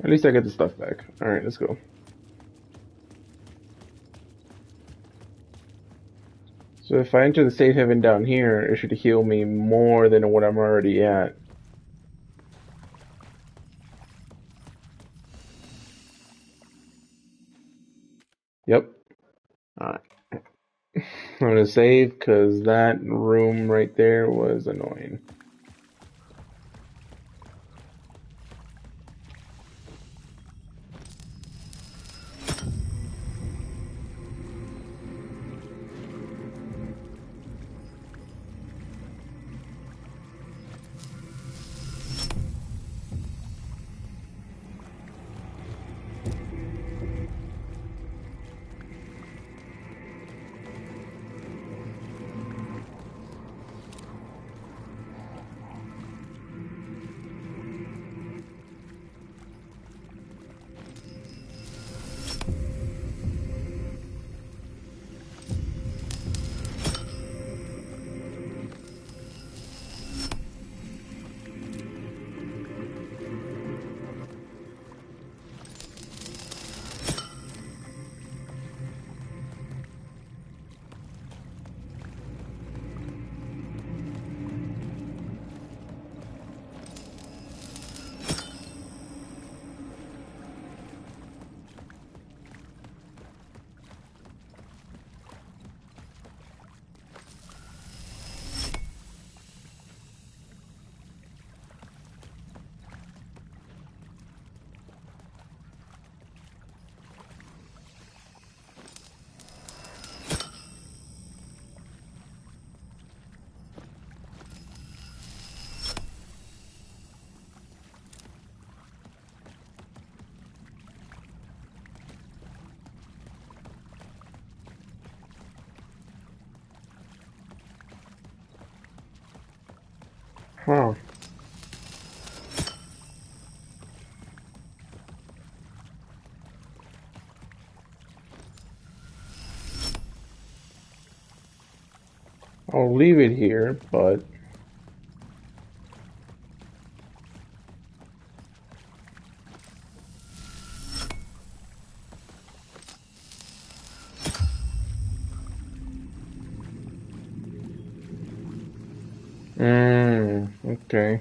At least I get the stuff back. Alright, let's go. So if I enter the safe haven down here, it should heal me more than what I'm already at. Yep. Alright. I'm gonna save because that room right there was annoying. Huh. I'll leave it here, but okay.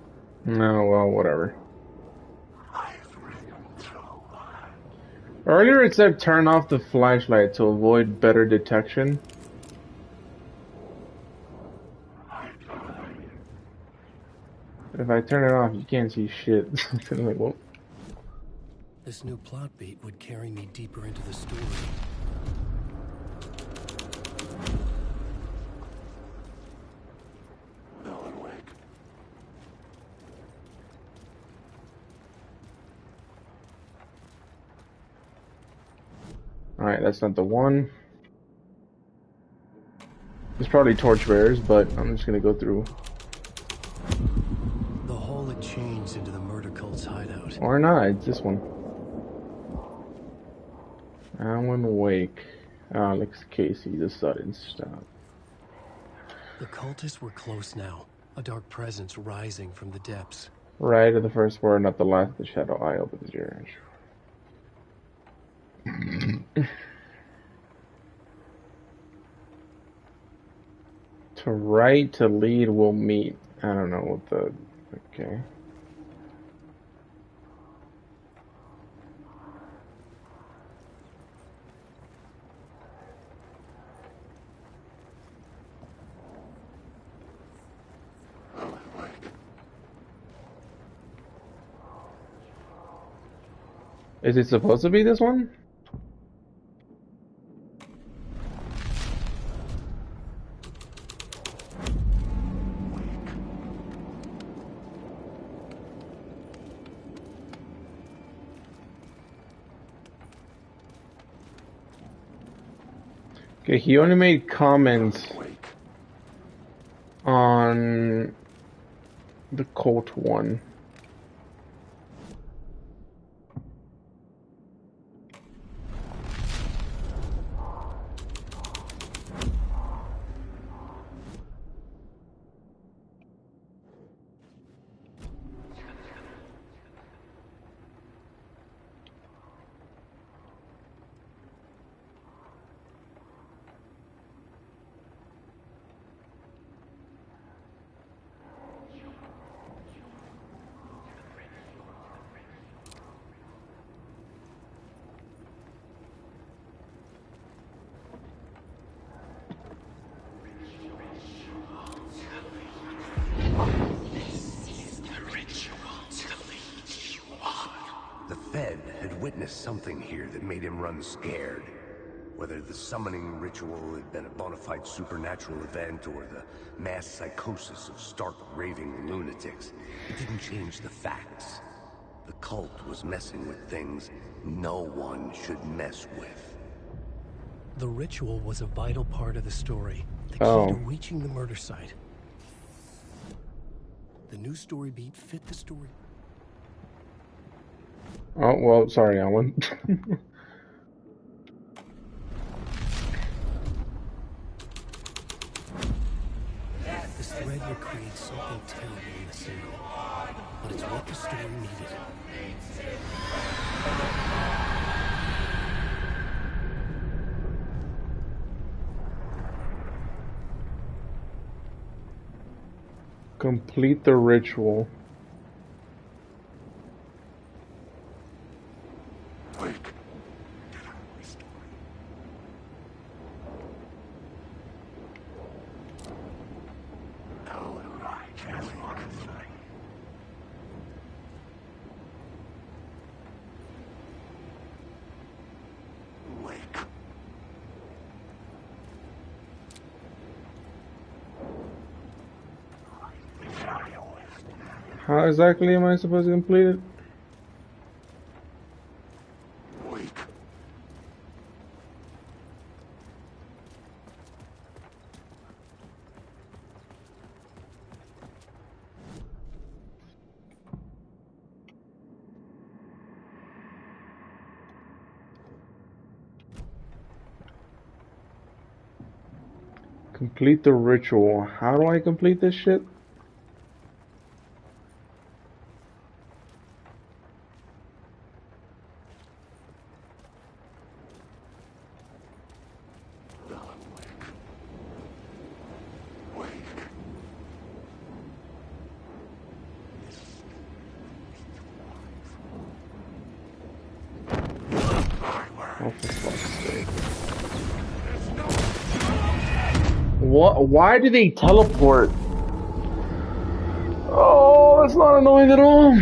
No, well, whatever. Earlier it said turn off the flashlight to avoid better detection. If I turn it off, you can't see shit. I'm like, well. This new plot beat would carry me deeper into the story. Alan Wake. Alright, that's not the one. It's probably torchbearers, but I'm just gonna go through. The hall had changed into the murder cult's hideout. Or not, it's this one. Alan Wake. Alex Casey, the sudden stop. The cultists were close now, a dark presence rising from the depths. Right at the first word, not the last. The shadow eye opens your eyes. To right, to lead, we'll meet. I don't know what the... Okay. Is it supposed to be this one? Okay, he only made comments on the cult one. Something here that made him run scared. Whether the summoning ritual had been a bona fide supernatural event or the mass psychosis of stark raving lunatics, it didn't change the facts. The cult was messing with things no one should mess with. The ritual was a vital part of the story, the key to reaching the murder site. The new story beat fit the story. Oh, well, sorry, Alan. This thread recreates something terrible in the city, but it's what the story needed. Complete the ritual. How exactly am I supposed to complete it? Complete the ritual. How do I complete this shit? Oh, for fuck's sake. What? Why do they teleport? Oh, that's not annoying at all.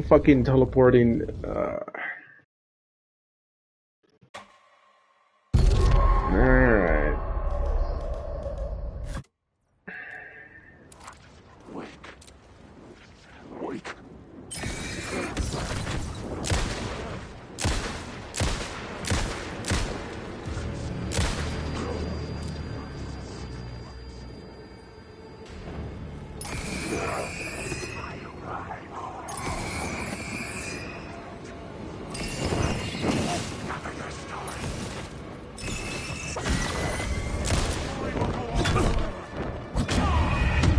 Fucking teleporting. Alright. Wake. Wake.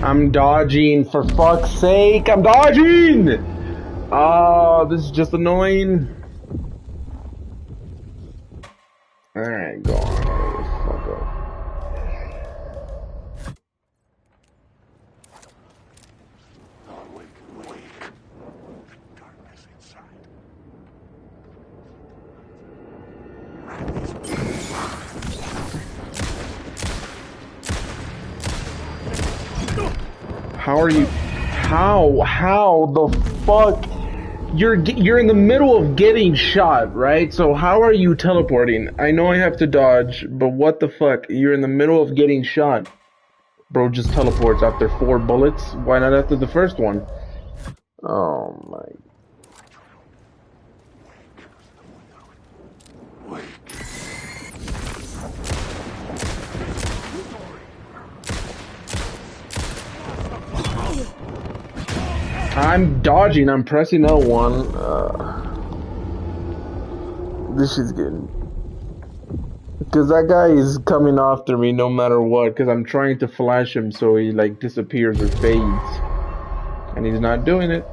I'm dodging, for fuck's sake! I'm dodging! Oh, this is just annoying. Alright, go on. Hurry the fuck up. Wake. Darkness inside. How are you? How the fuck? You're in the middle of getting shot, right? So how are you teleporting? I know I have to dodge, but what the fuck? You're in the middle of getting shot. Bro just teleports after 4 bullets. Why not after the first one? Oh my. I'm dodging, I'm pressing L1. This is getting... Because that guy is coming after me no matter what, because I'm trying to flash him so he like disappears or fades. And he's not doing it.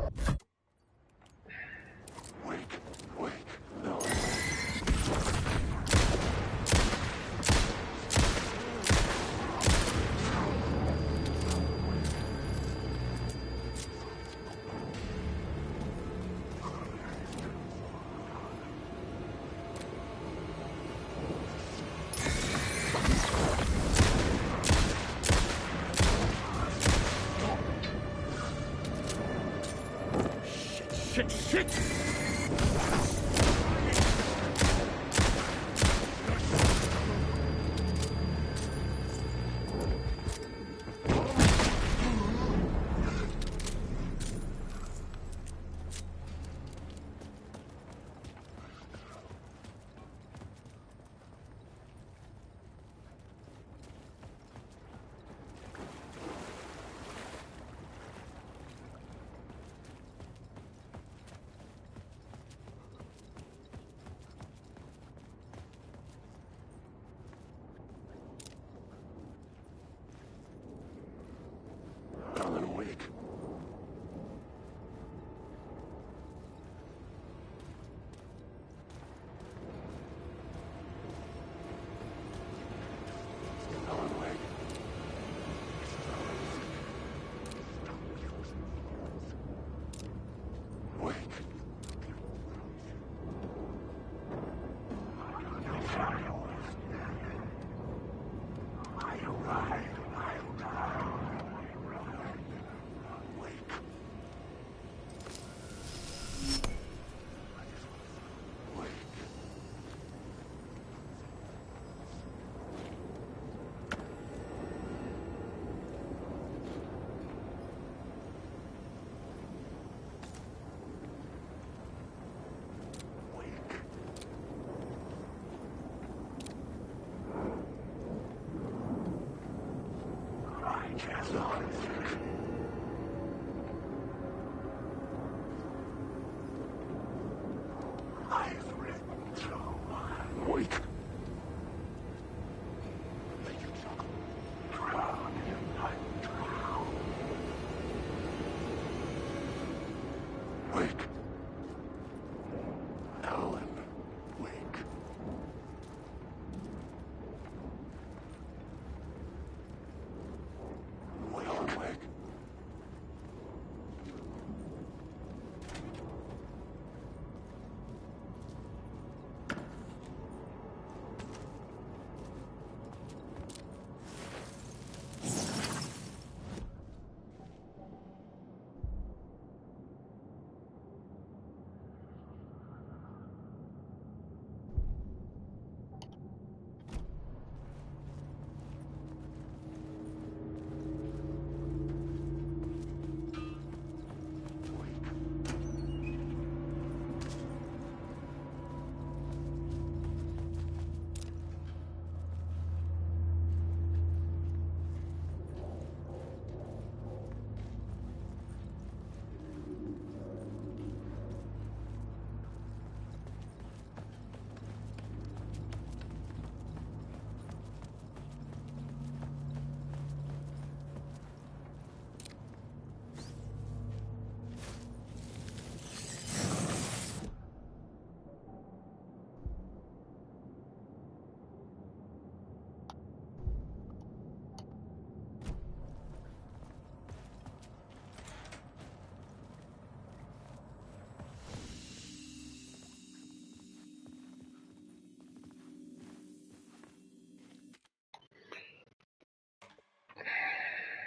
Shit! Alan Wake. Alan Wake. Wake. Wake. Wake. Alan Wake. Alan Wake.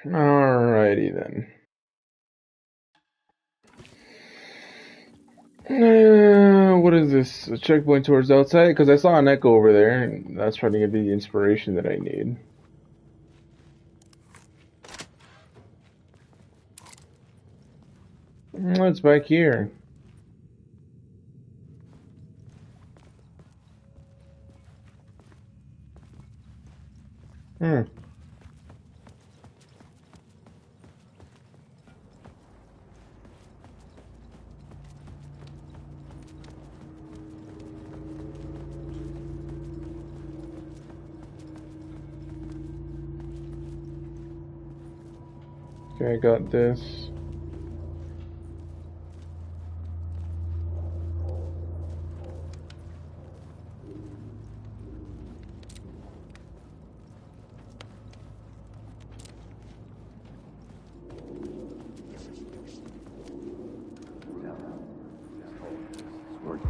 Alrighty then. What is this? A checkpoint towards outside? Because I saw an echo over there, and that's probably gonna be the inspiration that I need. What's back here? Hmm. Okay, I got this.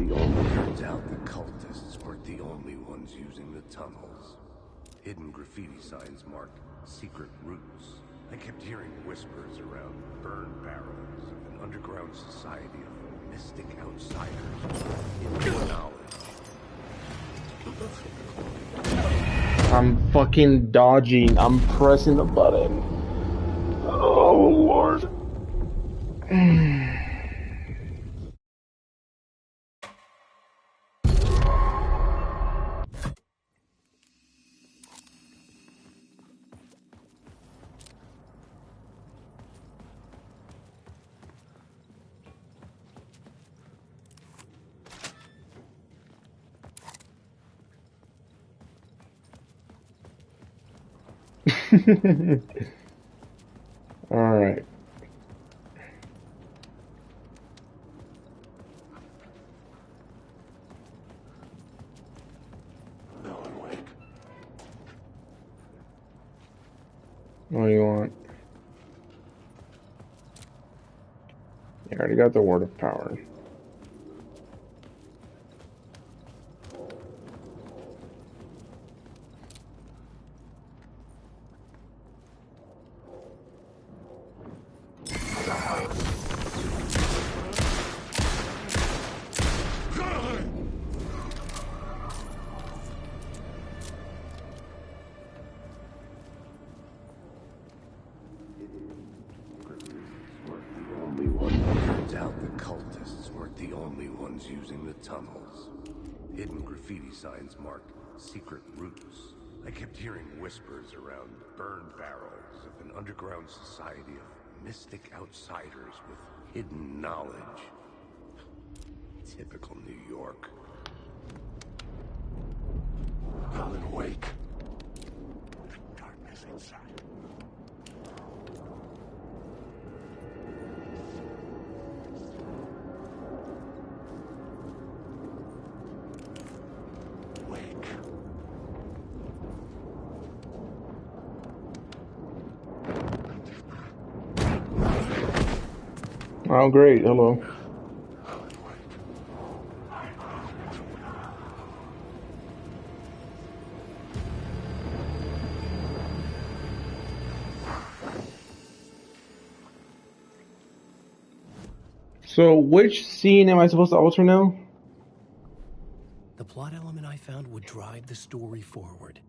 Turns out the cultists weren't the only ones using the tunnels. Hidden graffiti signs marked secret routes. I kept hearing whispers around burned barrels of an underground society of mystic outsiders in knowledge. I'm fucking dodging. I'm pressing the button. Oh, Lord. Alright. Alan Wake. What do you want? You already got the word of power. Turns out the cultists weren't the only ones using the tunnels. Hidden graffiti signs marked secret routes. I kept hearing whispers around burned barrels of an underground society of mystic outsiders with hidden knowledge. Typical New York. Alan Wake. Darkness inside. Wake. Oh, great. Hello. So, which scene am I supposed to alter now? The plot element I found would drive the story forward.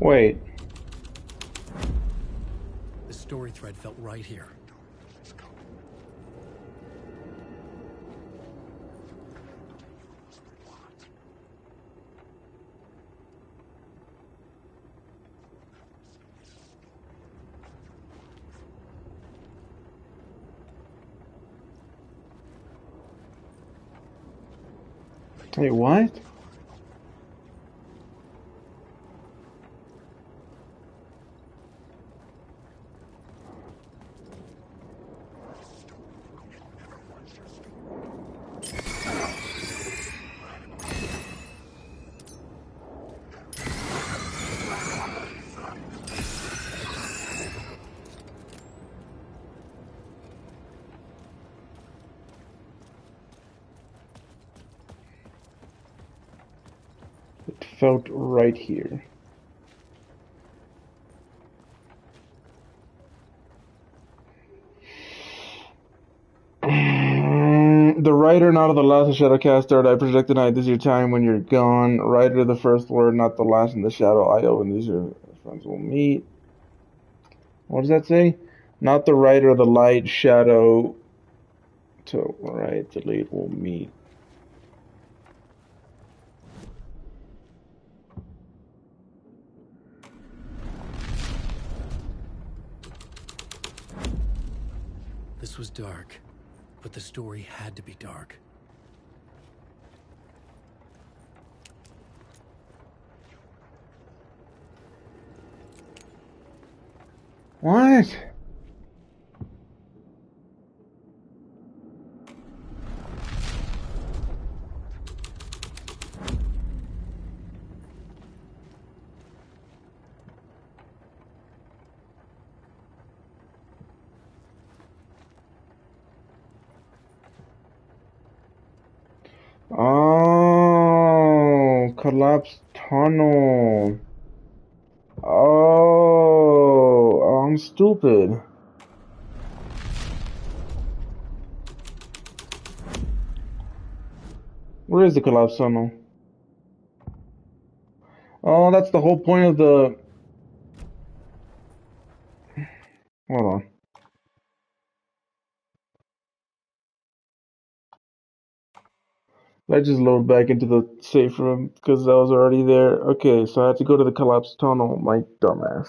Wait. The story thread felt right here. Wait, what? It felt right here. The writer, not of the last of Shadowcast art. I project the night. This is your time when you're gone. Writer, the first word, not the last in the shadow. I open. These are friends will meet. What does that say? Not the writer, the light, shadow. To right, delete will meet. This was dark, but the story had to be dark. What? Oh, collapsed tunnel. Oh, I'm stupid. Where is the collapsed tunnel? Oh, that's the whole point of the... Hold on. Let's just load back into the safe room because I was already there. Okay, so I had to go to the collapsed tunnel, my dumbass.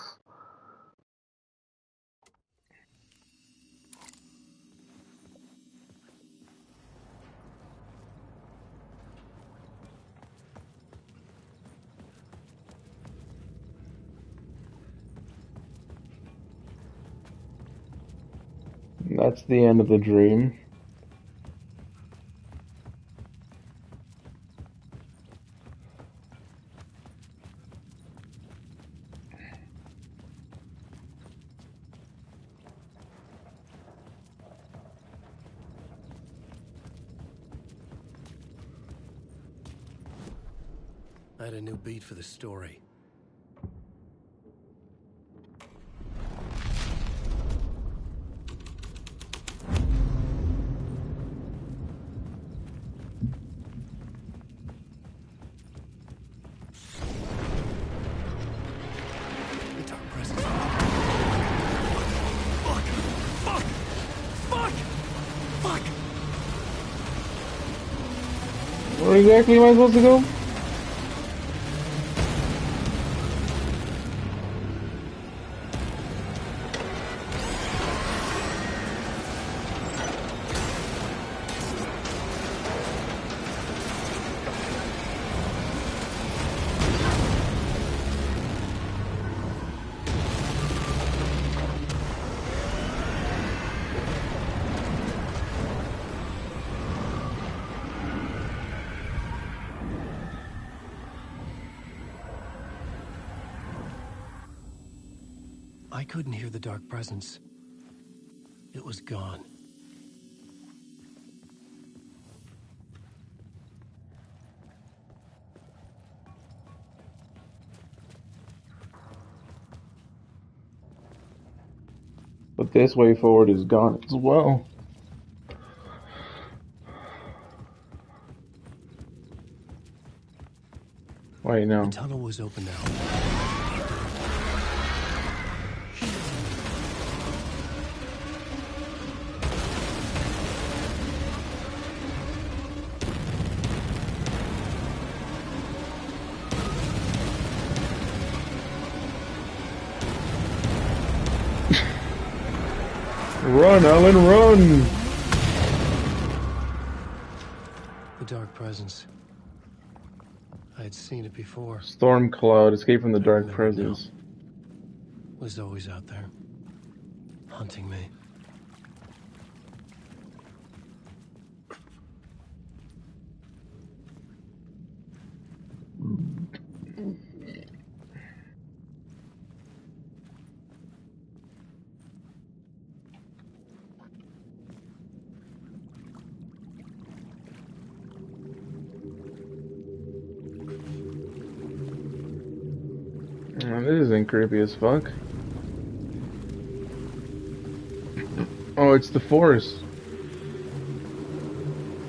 That's the end of the dream. I had a new beat for the story. The dark presence. Fuck! Fuck! Fuck! Fuck! Where exactly am I supposed to go? I couldn't hear the dark presence. It was gone. But this way forward is gone as well. Wait, no. The tunnel was open now. Run, Alan, run! The dark presence. I had seen it before. Storm Cloud, escape from the I dark remembered now. presence. Was always out there, hunting me. Oh, this isn't creepy as fuck. Oh, it's the force.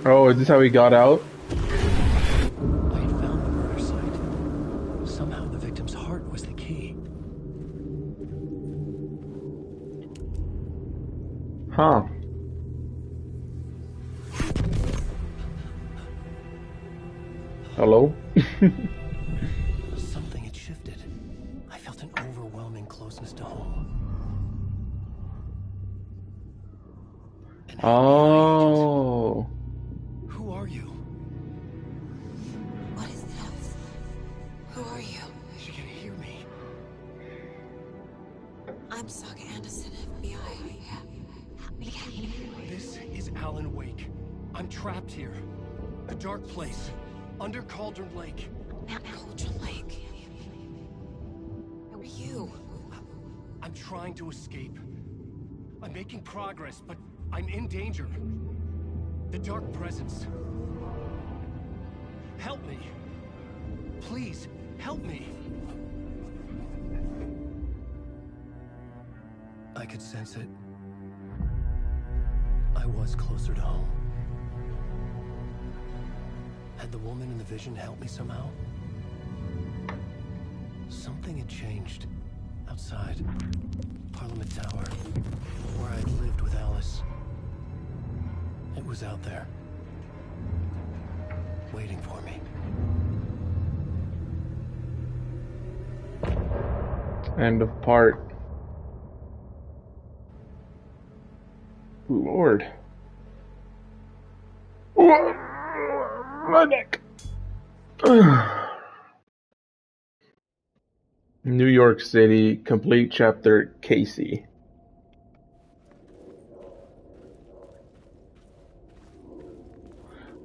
Oh, is this how he got out? I had found the murder site. Somehow the victim's heart was the key. Huh. Hello? Something had shifted. I felt an overwhelming closeness to home. An Oh. Who are you? What is this? Who are you? She can hear me. I'm Saga Anderson, FBI. This is Alan Wake. I'm trapped here. A dark place. Under Cauldron Lake. Cauldron Lake. Who are you? I'm trying to escape. I'm making progress, but I'm in danger. The dark presence. Help me. Please, help me. I could sense it. I was closer to home. Had the woman in the vision helped me somehow? Something had changed. Outside. Parliament Tower. Where I'd lived with Alice. It was out there. Waiting for me. End of part. Lord. My neck. New York City, complete chapter, Casey.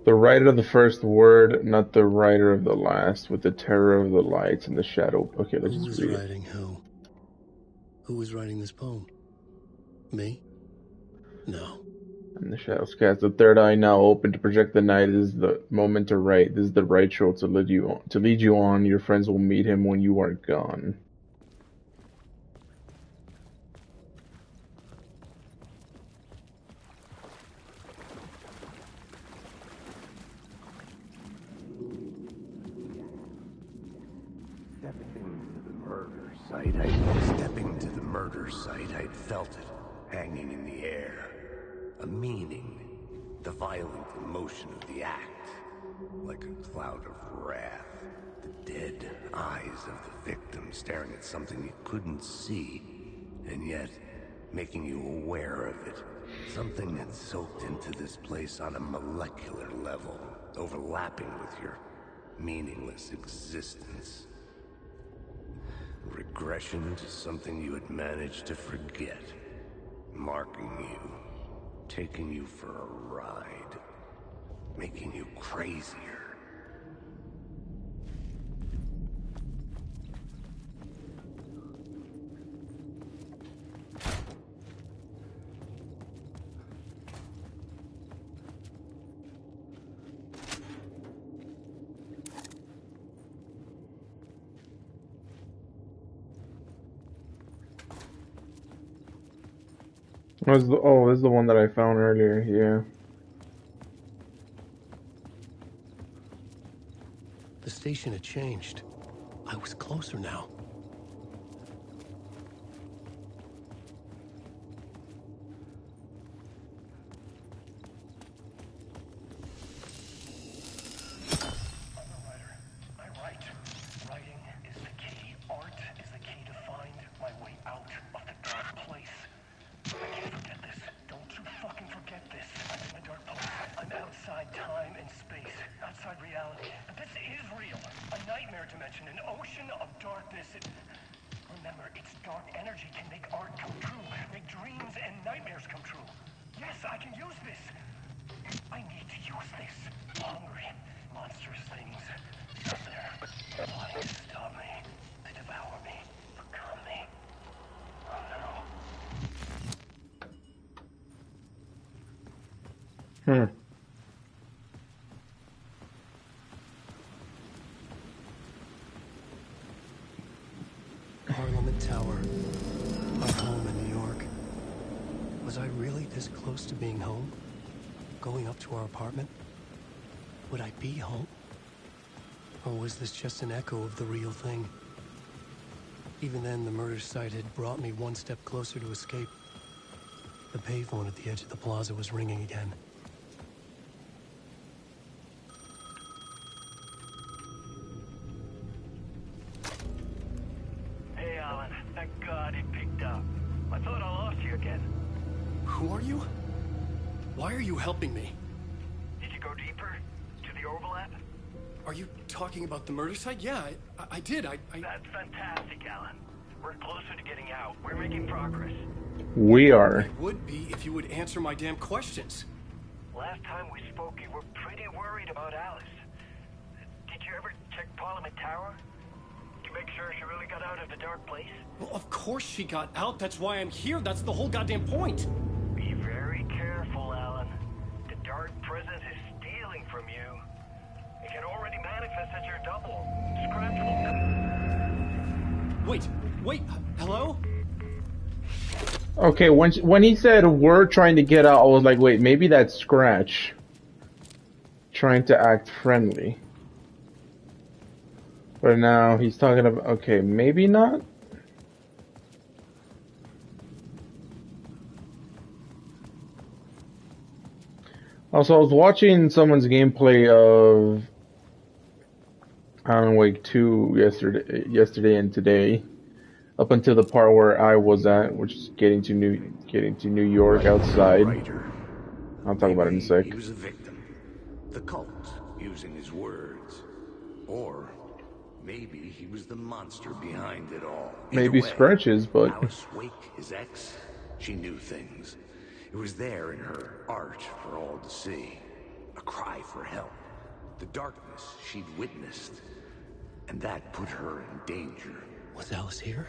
The writer of the first word, not the writer of the last, with the terror of the lights and the shadow. Okay, let's Who just was read it. writing who? Who was writing this poem? Me? No. And the shadows cast. The third eye now open to project the night. This is the moment to write. This is the right show to lead you on. To lead you on. Your friends will meet him when you are gone. Stepping to the murder site, I'd felt it, hanging in the air. A meaning, the violent emotion of the act, like a cloud of wrath. The dead eyes of the victim staring at something you couldn't see, and yet making you aware of it. Something that soaked into this place on a molecular level, overlapping with your meaningless existence. Regression to something you had managed to forget. Marking you. Taking you for a ride. Making you crazier. This is the one that I found earlier. Yeah. The station had changed. I was closer now. I write. Writing is the key. Art is the key to find my way out of the dark place. I can't forget this. reality. This is real. A nightmare dimension, an ocean of darkness. Remember, its dark energy can make art come true, make dreams and nightmares come true. Yes, I can use this. I need to use this. Hungry, monstrous things out there, plotting to stop me, to devour me, become me. Oh no. Parliament Tower, our home in New York. Was I really this close to being home? Going up to our apartment? Would I be home? Or was this just an echo of the real thing? Even then, the murder site had brought me one step closer to escape. The payphone at the edge of the plaza was ringing again. Hey, Alan. Thank God it picked up. I thought I lost you again. Who are you? Why are you helping me? Did you go deeper? To the overlap? Are you talking about the murder site? Yeah, I did. That's fantastic, Alan. We're closer to getting out. We're making progress. We are. It would be if you would answer my damn questions. Last time we spoke, you were pretty worried about Alice. Did you ever check Parliament Tower? To make sure she really got out of the dark place? Well, of course she got out. That's why I'm here. That's the whole goddamn point. Be very careful, Alan. The dark presence is stealing from you. It can already manifest as your double. Scratch will come. Wait, hello? Okay, when he said we're trying to get out, I was like, wait, maybe that's Scratch trying to act friendly. But now he's talking about, okay, maybe not? Also, I was watching someone's gameplay of Alan Wake 2 yesterday and today, up until the part where I was at, which is getting to New York outside. I'll talk about it in a sec. He was a victim. The cult, using his words. Or maybe he was the monster behind it all. Maybe Scratches, but Alice Wake, his ex, she knew things. It was there in her art for all to see. A cry for help. The darkness she'd witnessed. And that put her in danger. Was Alice here?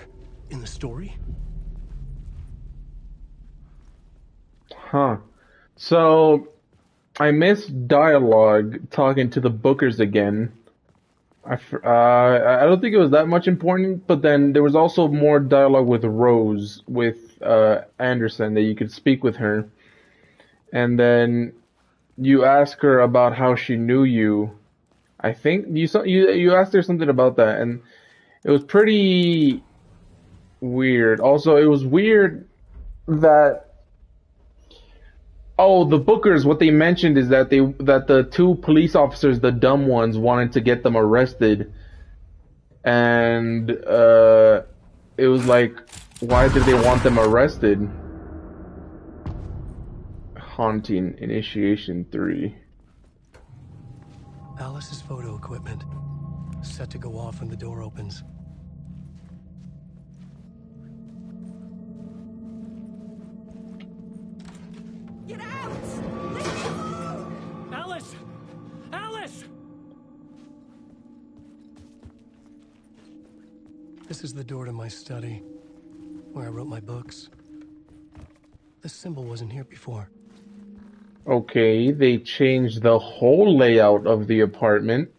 In the story? Huh. So, I missed dialogue talking to the Bookers again. I don't think it was that much important, but then there was also more dialogue with Rose, with Anderson, that you could speak with her. And then you ask her about how she knew you. I think you asked her something about that, and it was pretty weird. Also, it was weird that the Bookers, what they mentioned is that the two police officers, the dumb ones, wanted to get them arrested, and it was like, why did they want them arrested? Haunting Initiation 3. Alice's photo equipment, set to go off when the door opens. Get out! Alice! Alice! This is the door to my study, where I wrote my books. This symbol wasn't here before. Okay, they changed the whole layout of the apartment.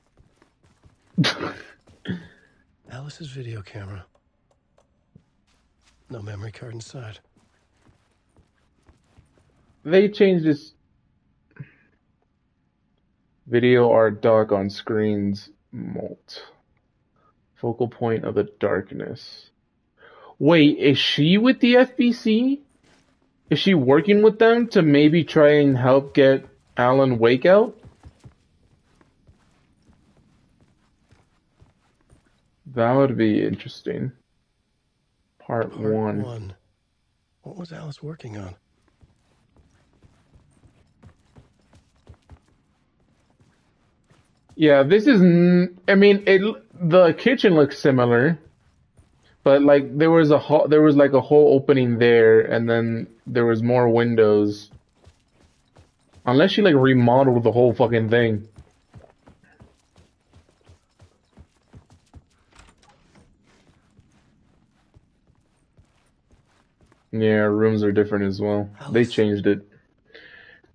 Alice's video camera. No memory card inside. They changed this video art dark on screens. Molt. Focal point of the darkness. Wait, is she with the FBC? Is she working with them to maybe try and help get Alan Wake out? That would be interesting. Part 1. What was Alice working on? Yeah, this is. I mean, the kitchen looks similar, but like there was like a whole opening there, and then there was more windows. Unless she like remodeled the whole fucking thing. Yeah, rooms are different as well. They changed it.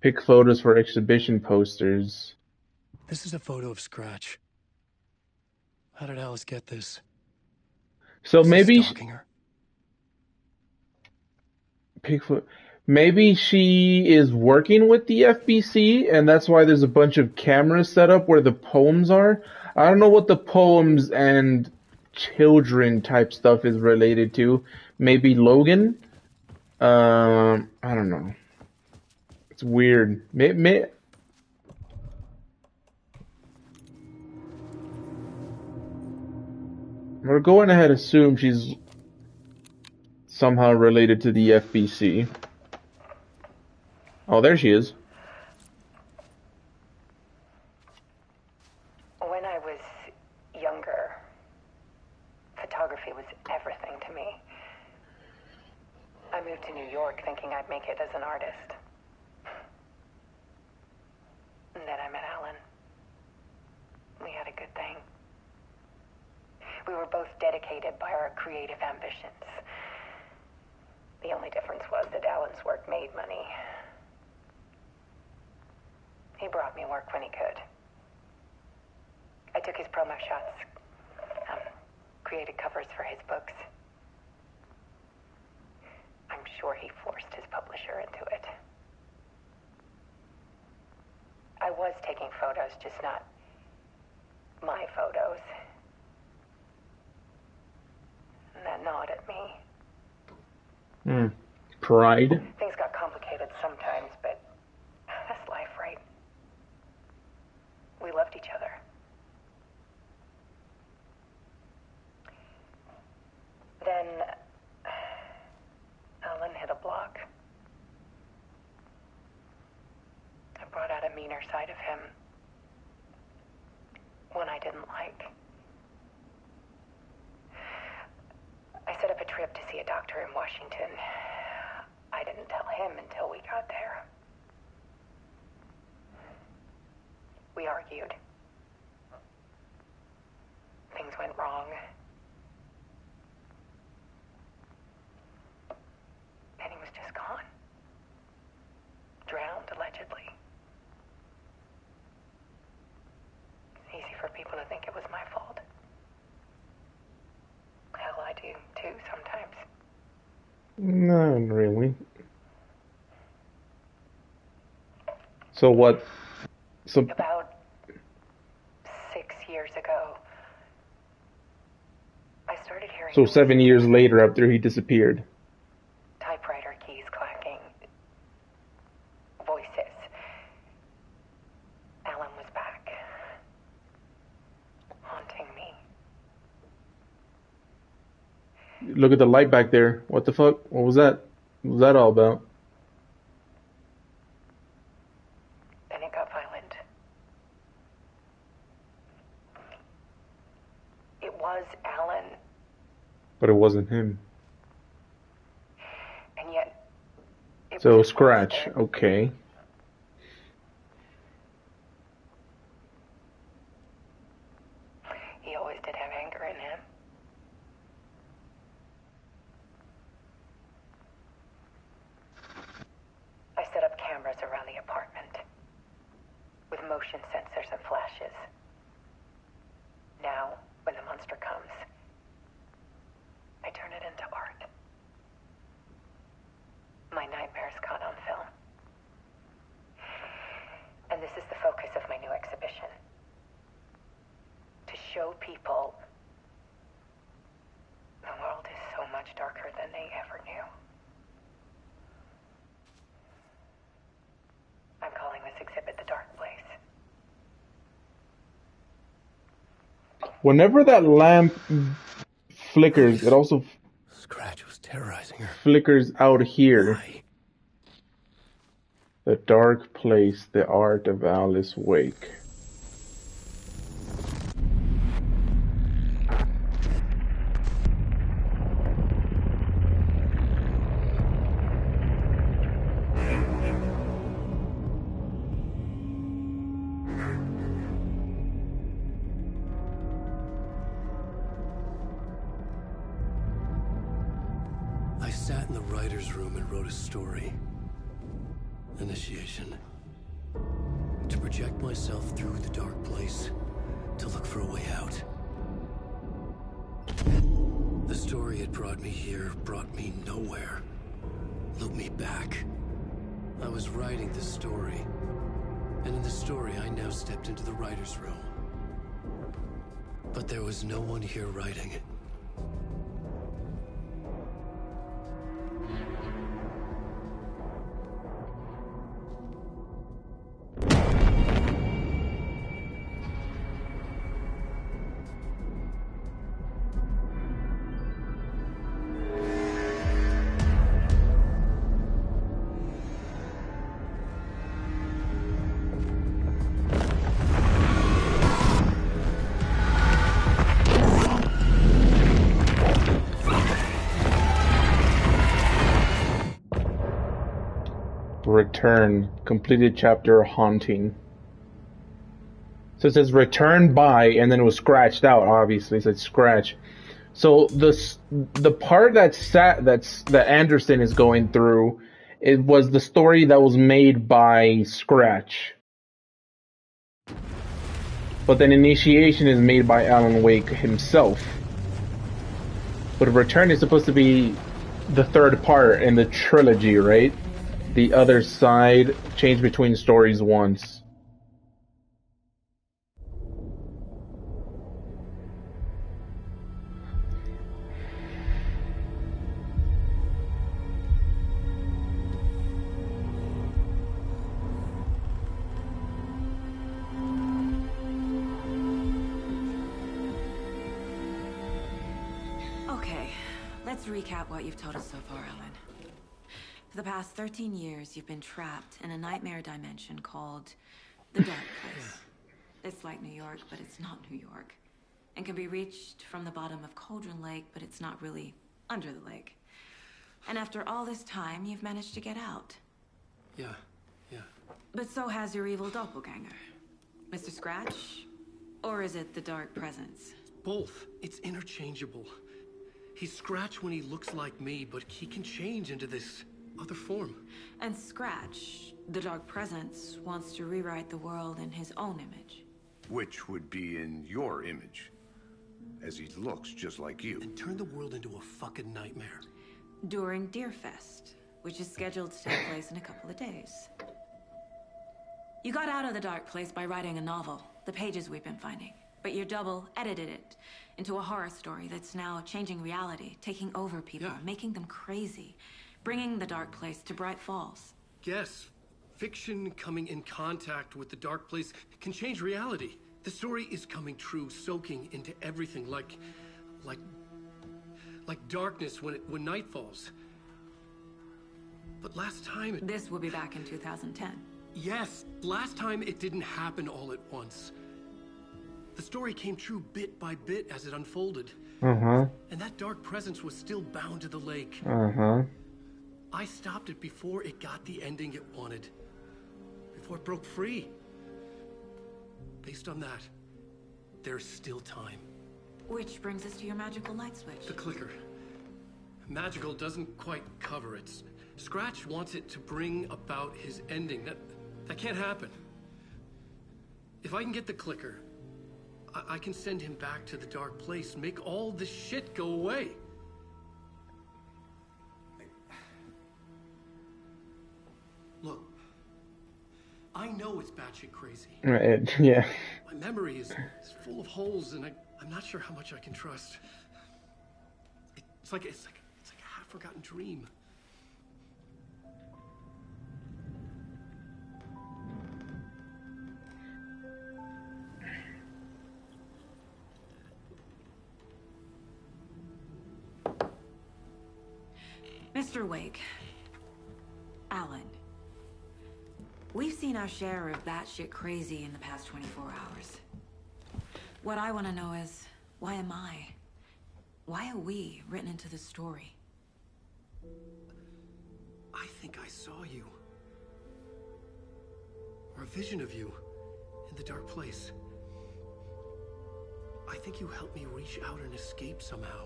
Pick photos for exhibition posters. This is a photo of Scratch. How did Alice get this? So Was he maybe stalking her? maybe she is working with the FBC, and that's why there's a bunch of cameras set up where the poems are. I don't know what the poems and children type stuff is related to. Maybe Logan. I don't know. It's weird. We're going ahead to assume she's somehow related to the FBC. Oh, there she is. When I was younger, photography was everything to me. I moved to New York thinking I'd make it as an artist. And then I met Alan. We had a good thing. We were both dedicated by our creative ambitions. The only difference was that Alan's work made money. He brought me work when he could. I took his promo shots, created covers for his books. I'm sure he forced his publisher into it. I was taking photos, just not my photos. And that gnawed at me. Pride. Things got complicated sometimes, but that's life, right? We loved each other. Then Alan hit a block. I brought out a meaner side of him. One I didn't like. I set up a trip to see a doctor in Washington. I didn't tell him until we got there. We argued. Things went wrong. And he was just gone. Drowned, allegedly. It's easy for people to think it was my fault. Hell, I do, too, sometimes. Not really. So what? So About 6 years ago, I started hearing... So 7 years later, after he disappeared. Typewriter keys clacking. Voices. Alan was back. Haunting me. Look at the light back there. What the fuck? What was that? What was that all about? Then it got violent. It was Alan, But it wasn't him. and yet... It So was Scratch. Okay. He always did have anger in him. I set up cameras around the apartment with motion sensors and flashes. Now, when the monster comes, I turn it into art. My nightmares caught on film. And this is the focus of my new exhibition. To show people the world is so much darker than they ever knew. I'm calling this exhibit The Dark Place. Whenever that lamp flickers, it also Scratch was terrorizing her. flickers out here. Why? The Dark Place, the art of Alice Wake. sat in the writer's room and wrote a story. Initiation. To project myself through the dark place, to look for a way out. The story had brought me here, brought me nowhere. Looped me back. I was writing the story. And in the story, I now stepped into the writer's room. But there was no one here writing it. Return. Completed chapter Haunting. So it says return by, and then it was scratched out, obviously. It said scratch. So the part that Anderson is going through, it was the story that was made by Scratch. But then Initiation is made by Alan Wake himself. But Return is supposed to be the third part in the trilogy, right? The other side changed between stories once. Okay, let's recap what you've told us so far, Alan. For the past 13 years, you've been trapped in a nightmare dimension called the Dark Place. It's like New York, but it's not New York. And can be reached from the bottom of Cauldron Lake, but it's not really under the lake. And after all this time, you've managed to get out. Yeah. But so has your evil doppelganger. Mr. Scratch? Or is it the Dark Presence? Both. It's interchangeable. He's Scratch when he looks like me, but he can change into this other form. And Scratch, the Dark Presence, wants to rewrite the world in his own image. Which would be in your image, as he looks just like you. And turn the world into a fucking nightmare. During Deerfest, which is scheduled to take place in a couple of days. You got out of the Dark Place by writing a novel, the pages we've been finding. But your double edited it into a horror story that's now changing reality, taking over people, making them crazy, bringing the Dark Place to Bright Falls. Yes, fiction coming in contact with the Dark Place can change reality. The story is coming true, soaking into everything like darkness when night falls. But last time This will be back in 2010. Yes, last time it didn't happen all at once. The story came true bit by bit as it unfolded. And that Dark Presence was still bound to the lake. I stopped it before it got the ending it wanted. Before it broke free. Based on that, there's still time. Which brings us to your magical light switch. The clicker. Magical doesn't quite cover it. Scratch wants it to bring about his ending. That can't happen. If I can get the clicker, I can send him back to the Dark Place, make all this shit go away. Look, I know it's batshit crazy. Yeah. My memory is full of holes, and I'm not sure how much I can trust. It's like a half-forgotten dream. Mr. Wake, Alan, we've seen our share of batshit crazy in the past 24 hours. What I want to know is, why am I? Why are we written into the story? I think I saw you. Or a vision of you in the Dark Place. I think you helped me reach out and escape somehow.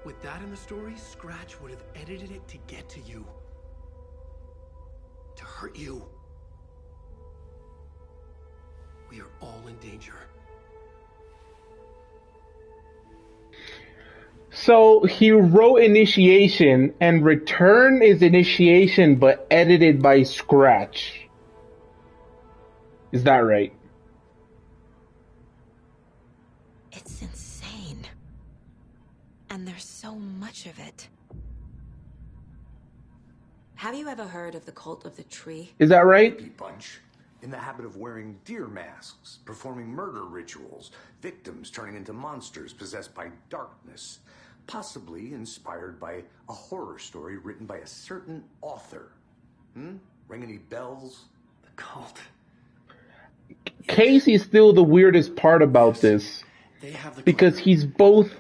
With that in the story, Scratch would have edited it to get to you. To hurt you. We are all in danger. So he wrote Initiation, and Return is Initiation, but edited by Scratch. Is that right? It's insane. And there's so much of it. Have you ever heard of the Cult of the Tree? Is that right? Hippie bunch. In the habit of wearing deer masks, performing murder rituals, victims turning into monsters possessed by darkness, possibly inspired by a horror story written by a certain author. Ring any bells? The cult. Casey's still the weirdest part about this. They have the because he's both.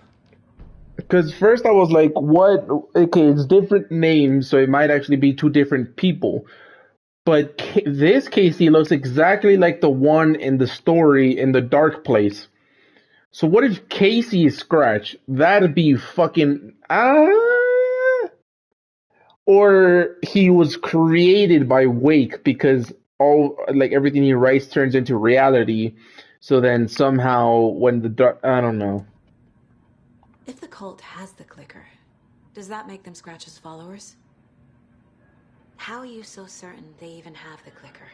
Because first I was like, what? Okay, it's different names, so it might actually be two different people. But this Casey looks exactly like the one in the story in the Dark Place. So what if Casey is Scratch? That'd be fucking or he was created by Wake because all like everything he writes turns into reality. So then somehow when the dark, I don't know. If the cult has the clicker, does that make them Scratch's followers? How are you so certain they even have the clicker?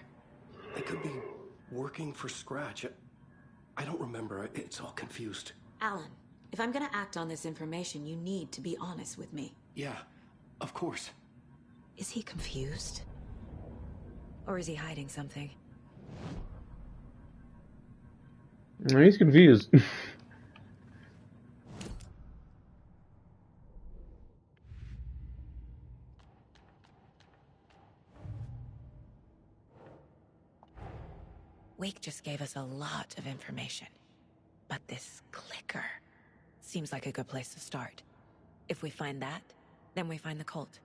They could be working for Scratch. I don't remember. It's all confused. Alan, if I'm gonna act on this information, you need to be honest with me. Yeah, of course. Is he confused? Or is he hiding something? He's confused. Wake just gave us a lot of information. But this clicker seems like a good place to start. If we find that, then we find the cult.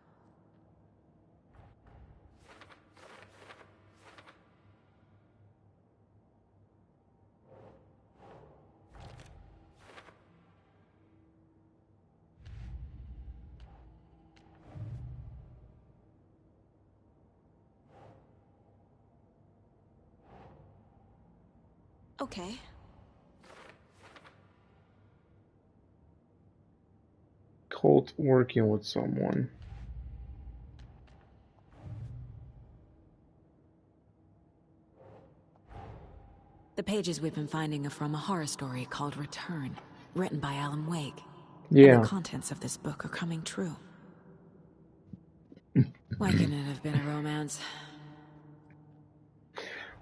Okay. Cult working with someone. The pages we've been finding are from a horror story called Return, written by Alan Wake. Yeah. And the contents of this book are coming true. Why couldn't it have been a romance?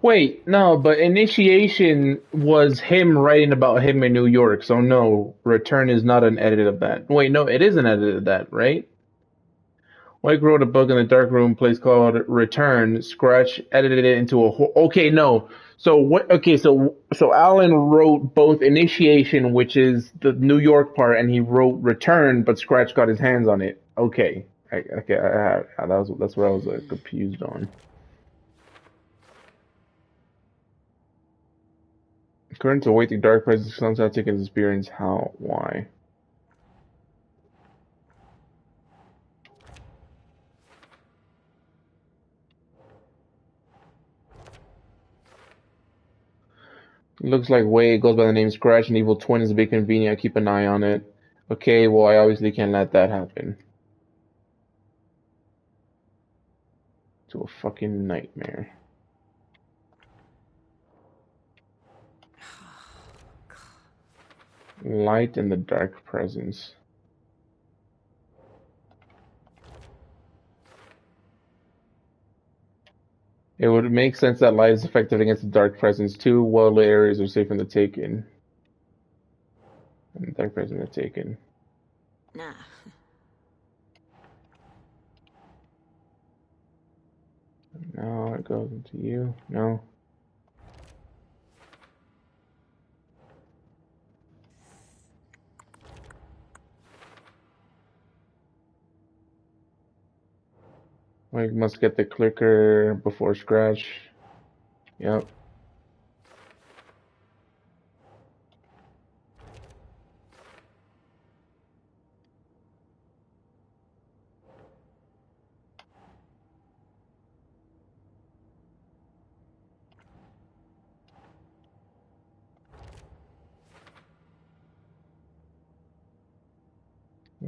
Wait, no, but Initiation was him writing about him in New York, so no, Return is not an edit of that. Wait, no, it is an edit of that, right? Wake wrote a book in the dark room place called Return. Scratch edited it into a okay, no. So what? Okay, so Alan wrote both Initiation, which is the New York part, and he wrote Return, but Scratch got his hands on it. Okay, that's where I was confused on. According to Wake, the Dark Presence comes out taking his experience. How? Why? Looks like Wade goes by the name Scratch and Evil Twin is a bit convenient. I keep an eye on it. Okay, well, I obviously can't let that happen. To a fucking nightmare. Light and the Dark Presence. It would make sense that light is effective against the Dark Presence too. Wildly areas are safe from the Taken. And the Dark Presence are taken. Nah. No, it goes into you. No. We must get the clicker before Scratch. Yep.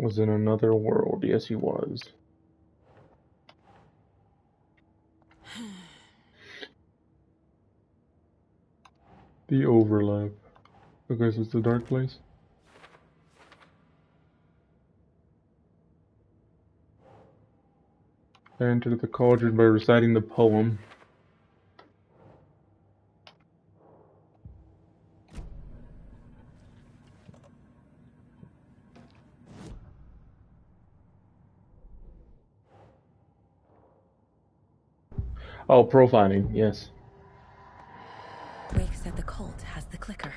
Was in another world. Yes, he was. The overlap. Okay, so it's the dark place. I entered the cauldron by reciting the poem. Oh, profiling, yes. Wake said the cult has the clicker.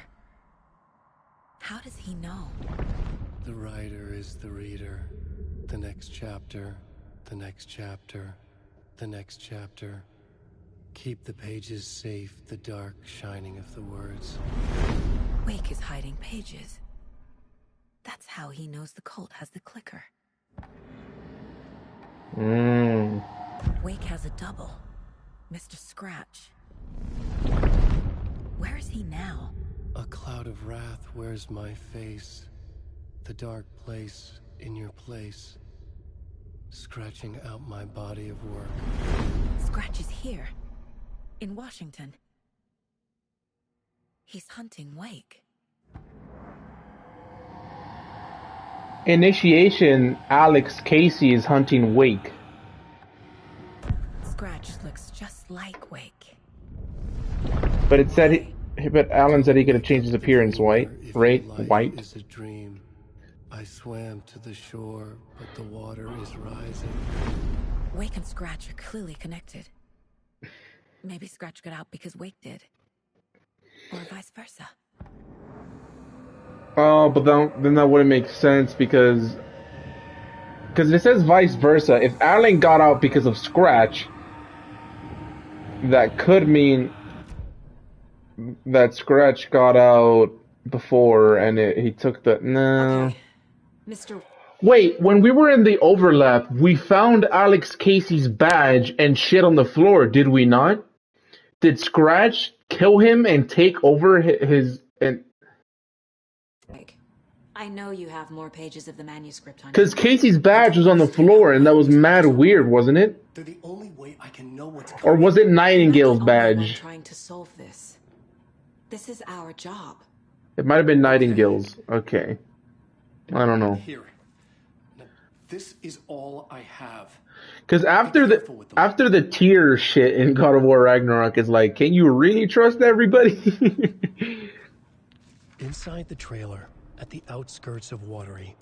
How does he know? The writer is the reader. The next chapter, the next chapter, the next chapter. Keep the pages safe, the dark shining of the words. Wake is hiding pages. That's how he knows the cult has the clicker. Wake has a double. Mr. Scratch. Where is he now? A cloud of wrath wears my face. The dark place in your place. Scratching out my body of work. Scratch is here. In Washington. He's hunting Wake. Initiation, Alex Casey is hunting Wake. Scratch looks just like Wake. But it said but Alan said he could have changed his appearance, right? Right? White. Is a dream. I swam to the shore, but the water is rising. Wake and Scratch are clearly connected. Maybe Scratch got out because Wake did. Or vice versa. Oh, but then that wouldn't make sense because it says vice versa. If Alan got out because of Scratch, that could mean that Scratch got out before and he took the... No. Okay. Mr. Wait, when we were in the overlap, we found Alex Casey's badge and shit on the floor, did we not? Did Scratch kill him and take over his... I know you have more pages of the manuscript on. Because Casey's badge was on the floor, and that was mad weird, wasn't it? They're the only way I can know what's Or was it Nightingale's I'm badge? trying to solve this. This is our job. It might have been Nightingale's. Okay. I don't know. Here. Now, this is all I have. Because after the tear shit in God of War Ragnarok, it's like, can you really trust everybody? Inside the trailer, at the outskirts of Watery,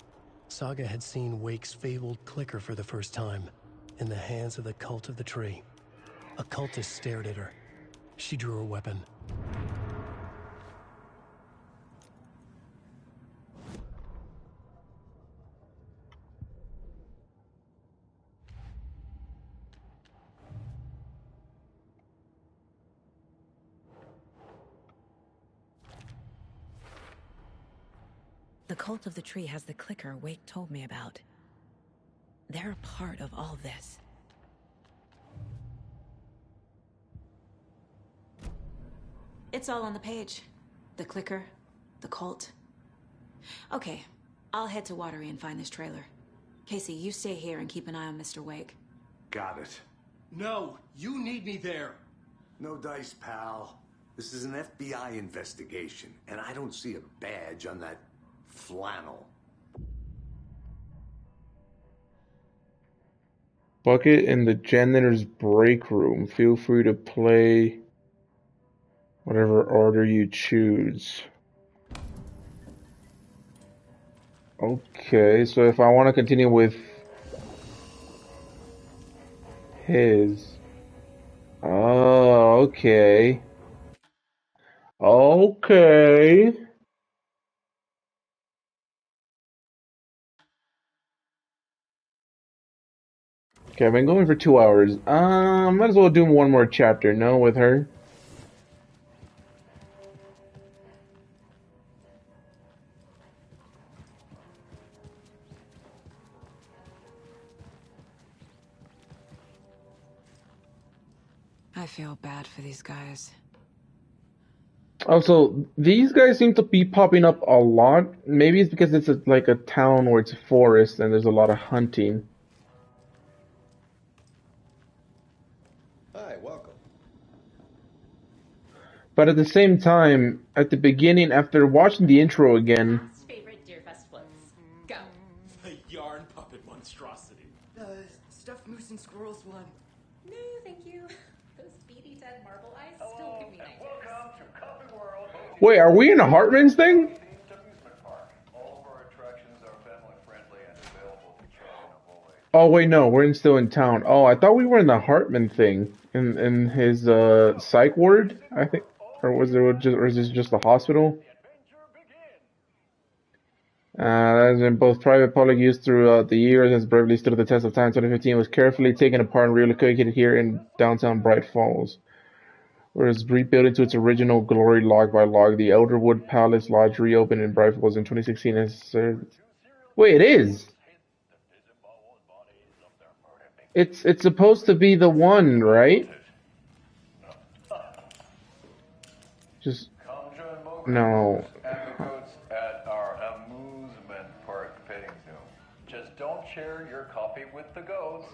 Saga had seen Wake's fabled clicker for the first time, in the hands of the Cult of the Tree. A cultist stared at her. She drew her weapon. The Cult of the Tree has the clicker Wake told me about. They're a part of all this. It's all on the page. The clicker, the cult. Okay, I'll head to Watery and find this trailer. Casey, you stay here and keep an eye on Mr. Wake. Got it. No, you need me there. No dice, pal. This is an FBI investigation, and I don't see a badge on that flannel. Bucket in the janitor's break room. Feel free to play whatever order you choose. Okay, so if I want to continue with his... Oh, okay. Okay. Okay, I've been going for 2 hours. Might as well do one more chapter, no, with her. I feel bad for these guys. Also, these guys seem to be popping up a lot. Maybe it's because it's like a town where it's a forest and there's a lot of hunting. Hi, welcome. But at the same time, at the beginning, after watching the intro again, Favorite Deerfest floats. Go. The yarn puppet monstrosity. Stuffed moose and squirrels one. No, thank you. Those beady dead marble eyes still give me nightmares. Welcome to Coffee World. wait, are we in a Hartman's thing? Amusement Park. All of our attractions are family friendly and available for children of all ages. Oh wait, no, we're still in town. Oh, I thought we were in the Hartman thing in his psych ward, I think, or is this just the hospital? That has been both private and public use throughout the years and has bravely stood the test of time. 2015 was carefully taken apart and relocated here in downtown Bright Falls, where it's rebuilt into its original glory log by log. The Elderwood Palace Lodge reopened in Bright Falls in 2016 as wait, it is. It's supposed to be the one, right? Just no. At our amusement park petting zoo. Just don't share your copy with the goats.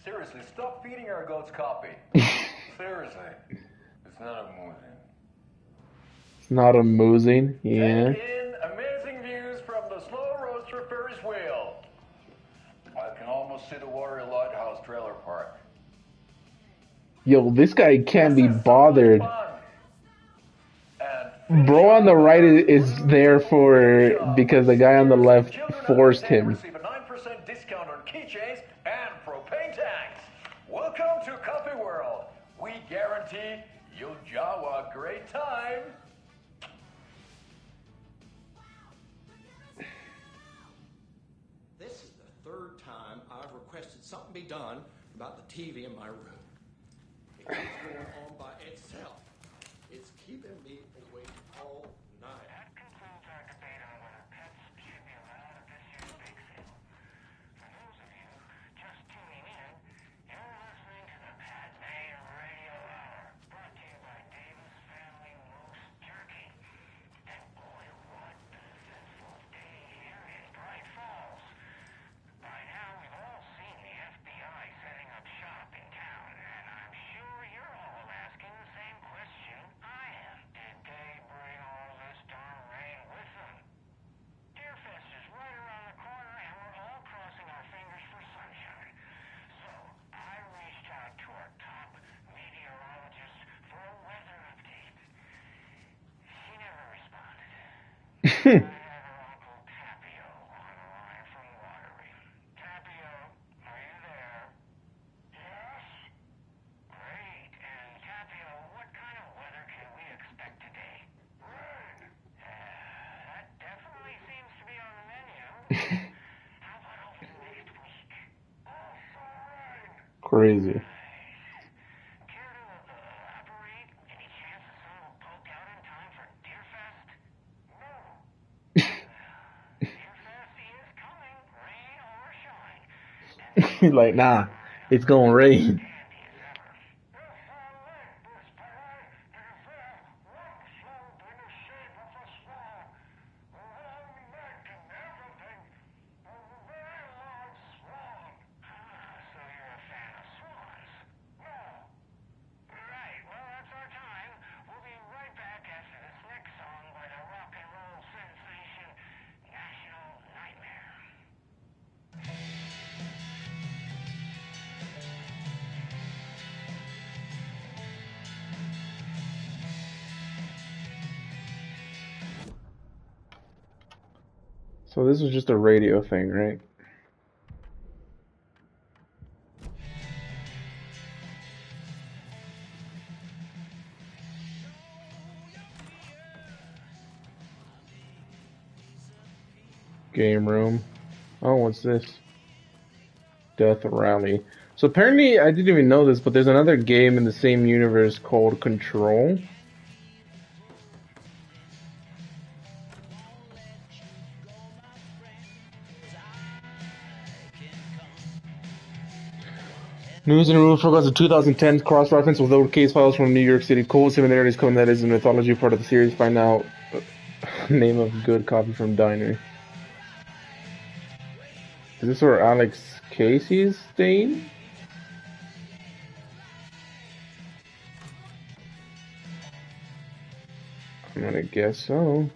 Seriously, stop feeding our goats copy. Seriously, it's not amusing. It's not amusing, yeah. Take in amazing views from the slow roaster Ferris wheel. I can almost see the Warrior Lighthouse trailer park. Yo, this guy can't be bothered. Bro on the right is there because the guy on the left forced him. Receive a 9% discount on keychains and propane tanks. Welcome to Coffee World. We guarantee you'll jaw a great time. This is the third time I've requested something be done about the TV in my room. It keeps going on by itself. It's keeping me awake all night. That concludes our debate on whether pets should be allowed at this year's bake sale. For those of you just tuning in, you're listening to the Padme Radio Hour, brought to you by Davis Family Moose Jerky. And boy, what a sensible day here in Bright Falls. By now, we've all seen the FBI setting up shop in town, and I'm sure you're all asking the same question I am. Did they bring all this darn rain with them? Deerfest is right around the corner, and we're all crossing our fingers for sunshine. So, I reached out to our top meteorologist for a weather update. She never responded. I have her uncle Tapio on the line from Watery. Tapio, are you there? Yes? Great. And Tapio, what kind of weather can we expect today? Rain. That definitely seems to be on the menu. How about over the next week? Also rain. Crazy. Care to elaborate? Any chance the sun will poke out in time for Deerfest? No. Deerfest is coming, rain or shine. He's like, nah, it's gonna rain. So this was just a radio thing, right? Game room. Oh, what's this? Death Rally. So apparently, I didn't even know this, but there's another game in the same universe called Control. News and rules forgot the 2010 cross-reference with old case files from New York City. Cold similarities coming that is in mythology part of the series. Find out name of good coffee from diner. Is this where Alex Casey's staying? I'm gonna guess so.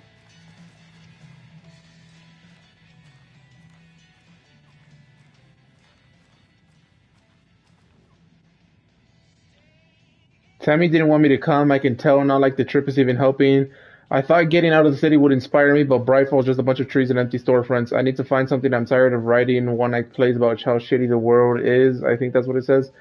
Tammy didn't want me to come. I can tell, not like the trip is even helping. I thought getting out of the city would inspire me, but Bright Falls just a bunch of trees and empty storefronts. I need to find something. I'm tired of writing one-night plays about how shitty the world is. I think that's what it says.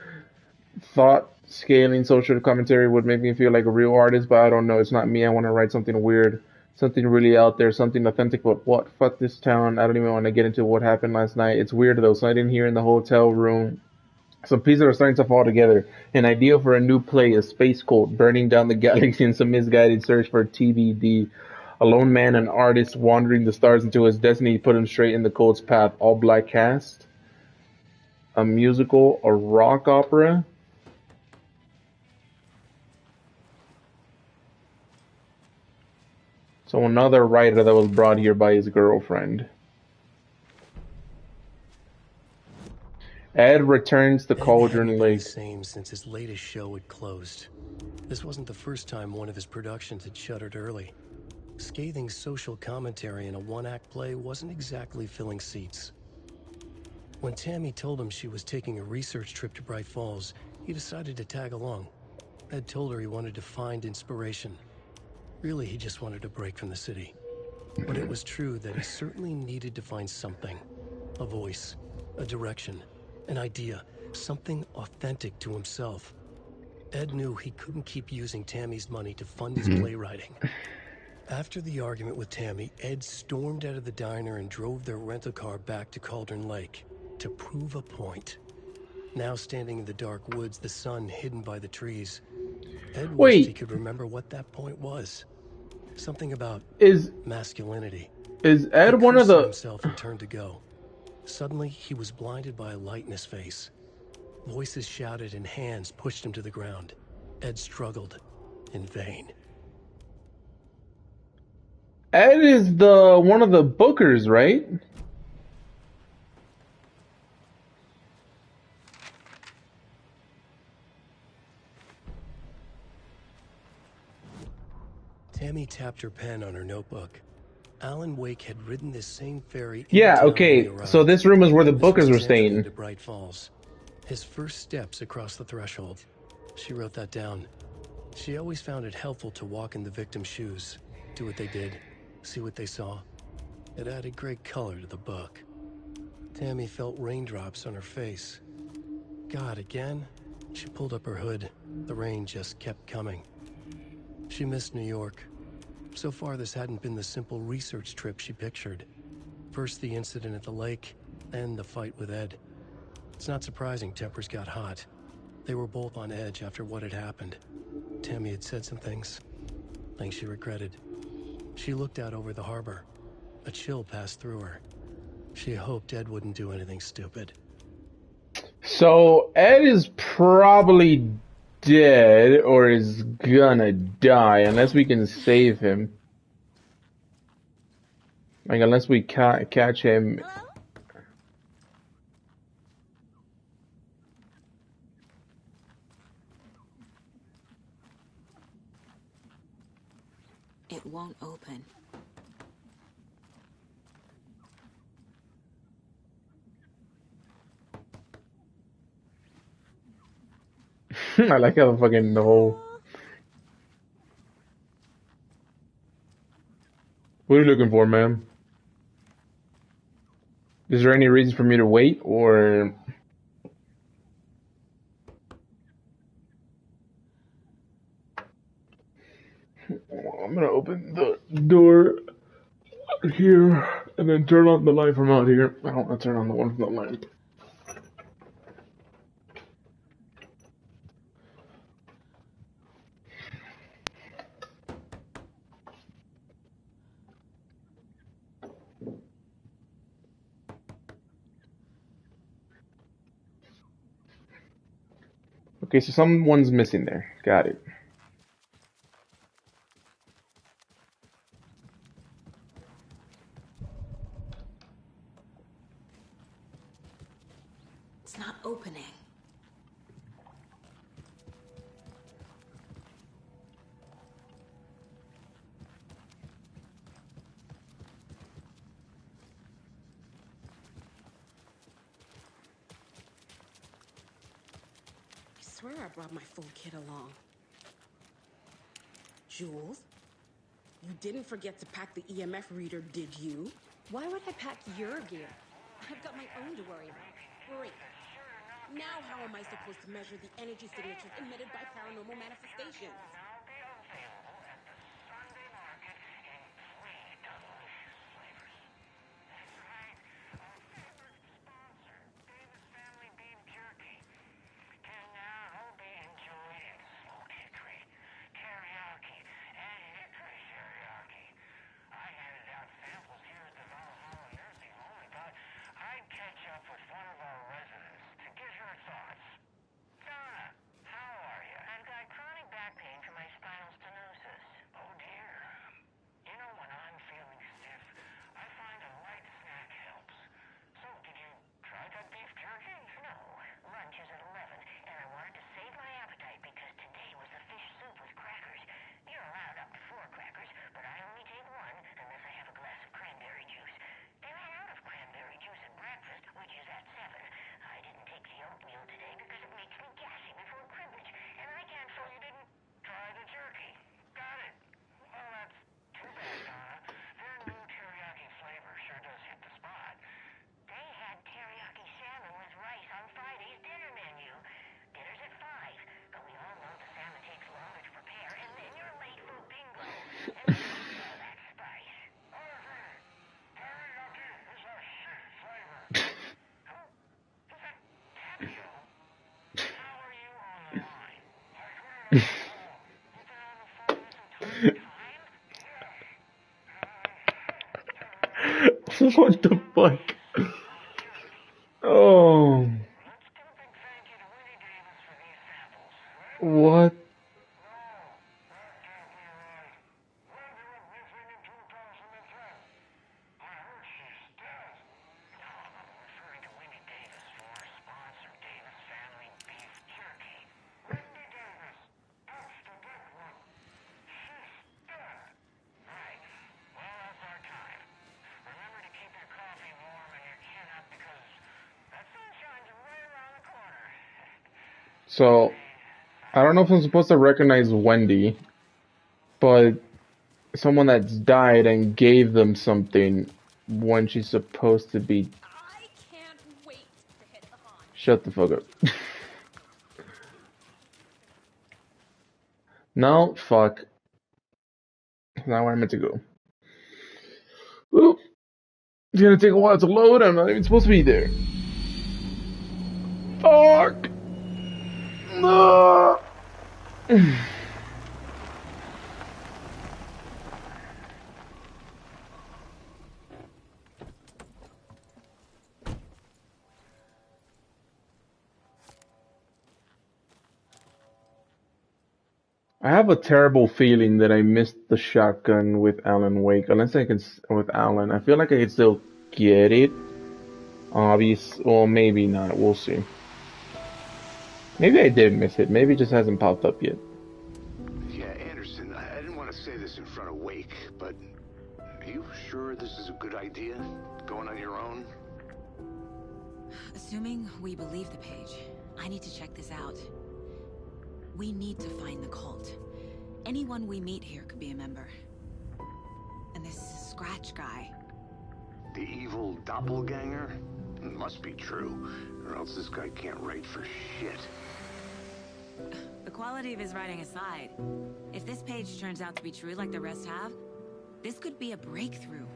Thought scaling social commentary would make me feel like a real artist, but I don't know. It's not me. I want to write something weird, something really out there, something authentic. But what? Fuck this town. I don't even want to get into what happened last night. It's weird though. So I didn't hear in the hotel room. Some pieces are starting to fall together. An idea for a new play, a space cult burning down the galaxy in some misguided search for TBD. A lone man, an artist, wandering the stars into his destiny, put him straight in the cult's path. All black cast. A musical, a rock opera. So another writer that was brought here by his girlfriend. Ed returns to Cauldron Lake. The same since his latest show had closed. This wasn't the first time one of his productions had shuttered early. Scathing social commentary in a one-act play wasn't exactly filling seats. When Tammy told him she was taking a research trip to Bright Falls, he decided to tag along. Ed told her he wanted to find inspiration. Really, he just wanted a break from the city. But it was true that he certainly needed to find something. A voice, a direction, an idea, something authentic to himself. Ed knew he couldn't keep using Tammy's money to fund his playwriting. After the argument with Tammy, Ed stormed out of the diner and drove their rental car back to Cauldron Lake to prove a point. Now standing in the dark woods, the sun hidden by the trees, Ed wished he could remember what that point was. Something about masculinity. Is Ed one of the... himself and turned to go. Suddenly, he was blinded by a light in his face. Voices shouted and hands pushed him to the ground. Ed struggled in vain. Ed is the one of the bookers, right? Tammy tapped her pen on her notebook. Alan Wake had ridden this same ferry. Yeah, okay. So this room is where the bookers were staying. To Bright Falls. His first steps across the threshold. She wrote that down. She always found it helpful to walk in the victim's shoes, do what they did, see what they saw. It added great color to the book. Tammy felt raindrops on her face. God, again? She pulled up her hood. The rain just kept coming. She missed New York. So far, this hadn't been the simple research trip she pictured. First the incident at the lake, then the fight with Ed. It's not surprising tempers got hot. They were both on edge after what had happened. Tammy had said some things she regretted. She looked out over the harbor. A chill passed through her. She hoped Ed wouldn't do anything stupid. So Ed is probably dead or is gonna die unless we can save him. Like, unless we catch him. It won't open. I like how the fucking whole... What are you looking for, ma'am? Is there any reason for me to wait, or... I'm gonna open the door here and then turn on the light from out here. I don't want to turn on the one from the lamp. Okay, so someone's missing there. Got it. It's not opening. I swear I brought my full kit along. Jules, you didn't forget to pack the EMF reader, did you? Why would I pack your gear? I've got my own to worry about. Great. Now how am I supposed to measure the energy signatures emitted by paranormal manifestations? What the fuck? Oh. What? So, I don't know if I'm supposed to recognize Wendy, but someone that's died and gave them something when she's supposed to be. I can't wait to hit the haunt. Shut the fuck up. No, fuck. That's not where I meant to go. Oop. It's gonna take a while to load. I'm not even supposed to be there. Fuck. No. I have a terrible feeling that I missed the shotgun with Alan Wake. Unless I can with Alan, I feel like I can still get it. Obvious, well, maybe not. We'll see. Maybe I did miss it. Maybe it just hasn't popped up yet. Yeah, Anderson, I didn't want to say this in front of Wake, but are you sure this is a good idea? Going on your own? Assuming we believe the page, I need to check this out. We need to find the cult. Anyone we meet here could be a member. And this Scratch guy. The evil doppelganger? It must be true, or else this guy can't write for shit. The quality of his writing aside, if this page turns out to be true like the rest have, this could be a breakthrough.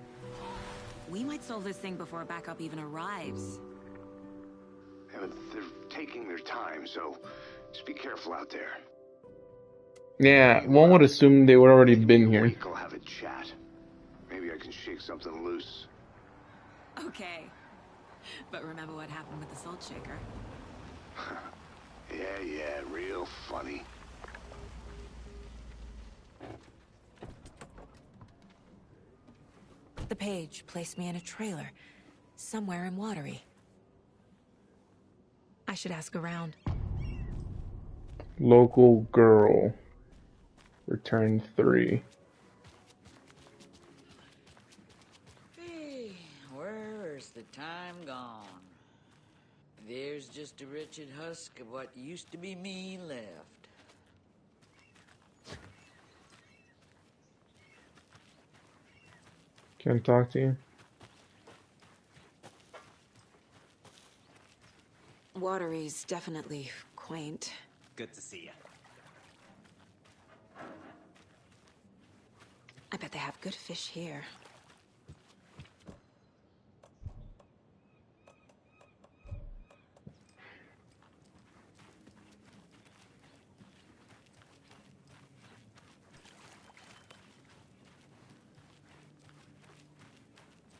We might solve this thing before backup even arrives. Yeah, but they're taking their time, so just be careful out there. Yeah, one would assume they would already been here. We'll have a chat. Maybe I can shake something loose. Okay. But remember what happened with the Salt Shaker? Yeah, real funny. The page placed me in a trailer, somewhere in Watery. I should ask around. Local girl. Return 3. Hey, where's the time gone? There's just a wretched husk of what used to be me left. Can I talk to you? Watery's definitely quaint. Good to see you. I bet they have good fish here.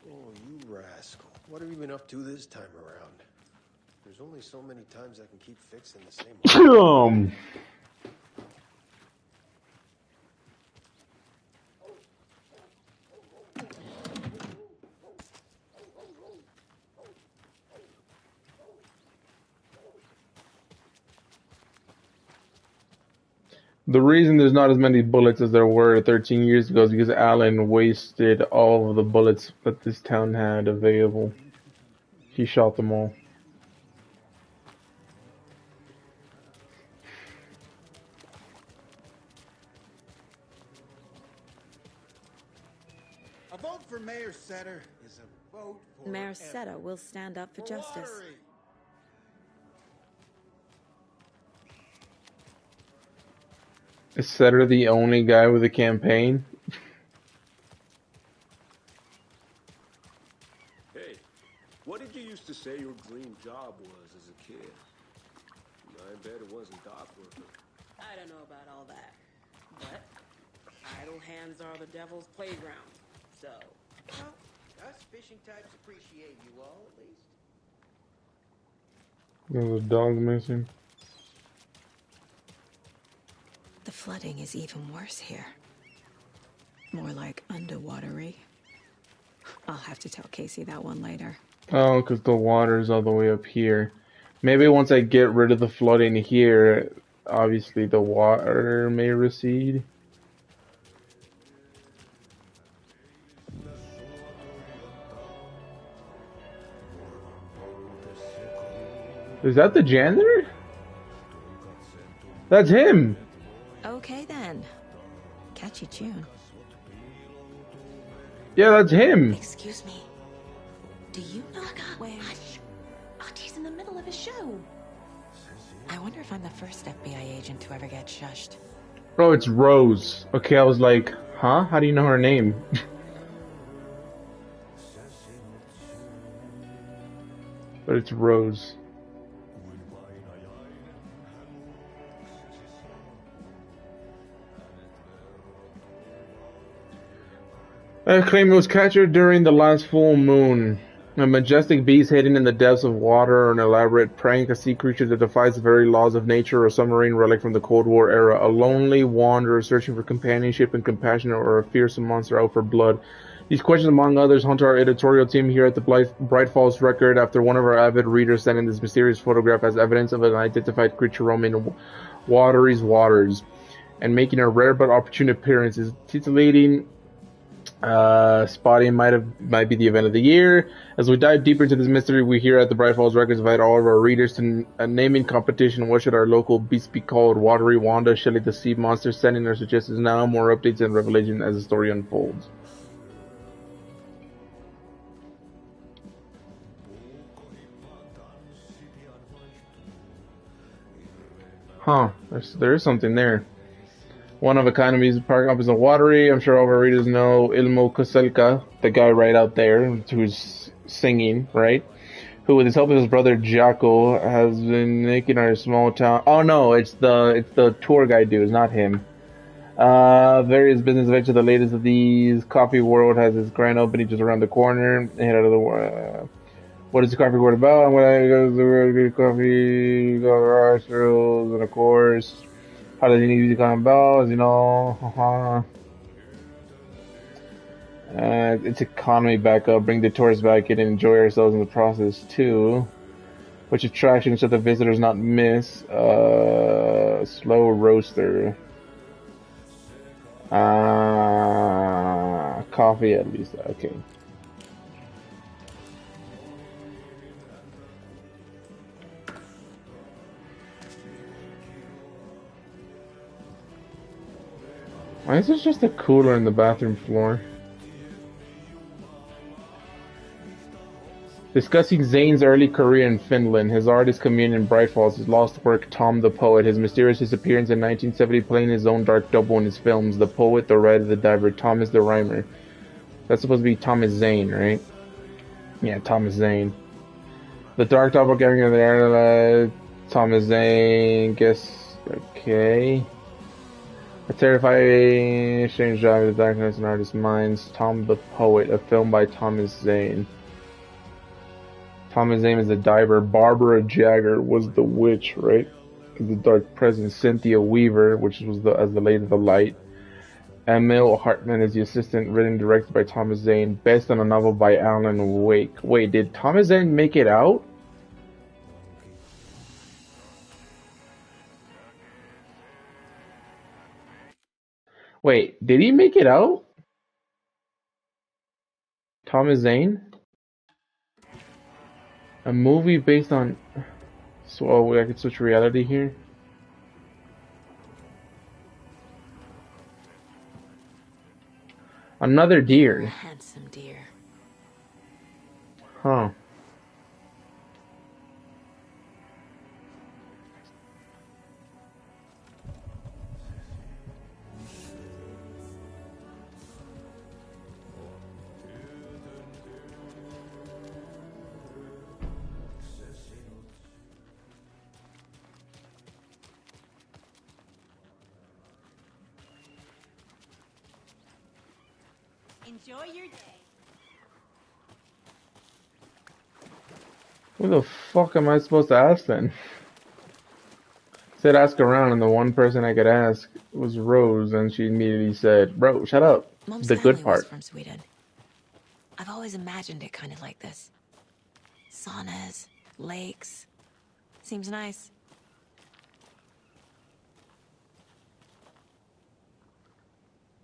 Oh, you rascal. What have you been up to this time around? There's only so many times I can keep fixing the same one. The reason there's not as many bullets as there were 13 years ago is because Alan wasted all of the bullets that this town had available. He shot them all. A vote for Mayor Setter is a vote for Mayor Seta will stand up for justice. Watery. Is Setter the only guy with a campaign? Hey, what did you used to say your dream job was as a kid? I bet it wasn't dock worker. I don't know about all that, but idle hands are the devil's playground. So, Well, us fishing types appreciate you all, at least. There's a dog missing. The flooding is even worse here. More like underwatery. I'll have to tell Casey that one later. Oh, because the water's all the way up here. Maybe once I get rid of the flooding here, obviously the water may recede. Is that the janitor? That's him! Okay then. Catchy tune. Yeah, that's him! Excuse me. Do you know where... Hush! Archie's in the middle of a show. I wonder if I'm the first FBI agent to ever get shushed. Bro, it's Rose. Okay, I was like, huh? How do you know her name? But it's Rose. I claim it was captured during the last full moon. A majestic beast hidden in the depths of water, or an elaborate prank, a sea creature that defies the very laws of nature, or a submarine relic from the Cold War era, a lonely wanderer searching for companionship and compassion, or a fearsome monster out for blood. These questions, among others, haunt our editorial team here at the Bright Falls Record after one of our avid readers sent in this mysterious photograph as evidence of an identified creature roaming Watery's waters and making a rare but opportune appearance. Is titillating. Spotting might be the event of the year. As we dive deeper into this mystery, we here at the Bright Falls Records invite all of our readers to a naming competition. What should our local beast be called? Watery, Wanda, Shelly the Sea Monster? Send in their suggestions now. More updates and revelation as the story unfolds. Huh, there is something there. One of a kind amusement park up is a Watery. I'm sure all of our readers know Ilmo Koselka, the guy right out there who's singing, right? Who, with the help of his brother Jaco, has been making our small town. Oh no, it's the tour guide dude, it's not him. Various business ventures. The latest of these, Coffee World has its grand opening just around the corner. Head out of the What is the coffee court about? I'm gonna go to the good coffee, go to the rice rules, and of course, how does he need to come about? You know, it's economy back up, bring the tourists back in and enjoy ourselves in the process too. Which attraction should the visitors not miss? Slow roaster. Coffee at least, okay. Why is there just a cooler in the bathroom floor? Discussing Zane's early career in Finland, his artist communion in Bright Falls, his lost work Tom the Poet, his mysterious disappearance in 1970 playing his own dark double in his films, The Poet, The Writer, The Diver, Thomas the Rhymer. That's supposed to be Thomas Zane, right? Yeah, Thomas Zane. The Dark Doppelganger, there, Thomas Zane, guess, okay. A terrifying, strange drive of the darkness and artist's minds, Tom the Poet, a film by Thomas Zane. Thomas Zane is the diver. Barbara Jagger was the witch, right? The Dark Presence. Cynthia Weaver, which was as the Lady of the Light. Emil Hartman is the assistant, written and directed by Thomas Zane, based on a novel by Alan Wake. Wait, did Thomas Zane make it out? Wait, did he make it out? Thomas Zane? A movie based on... So, oh, wait, I can switch reality here? Another deer. A handsome deer. Huh. Enjoy your day. Who the fuck am I supposed to ask then? Said ask around, and the one person I could ask was Rose, and she immediately said, "Bro, shut up." Mom's The good family part. was from Sweden. I've always imagined it kind of like this. Saunas, lakes. Seems nice.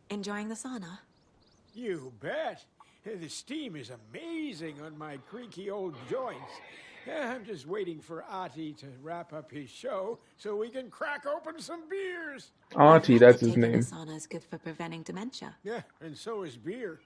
Enjoying the sauna? You bet. The steam is amazing on my creaky old joints. I'm just waiting for Ati to wrap up his show so we can crack open some beers. Auntie, that's his Taking name. the sauna is good for preventing dementia. Yeah, and so is beer.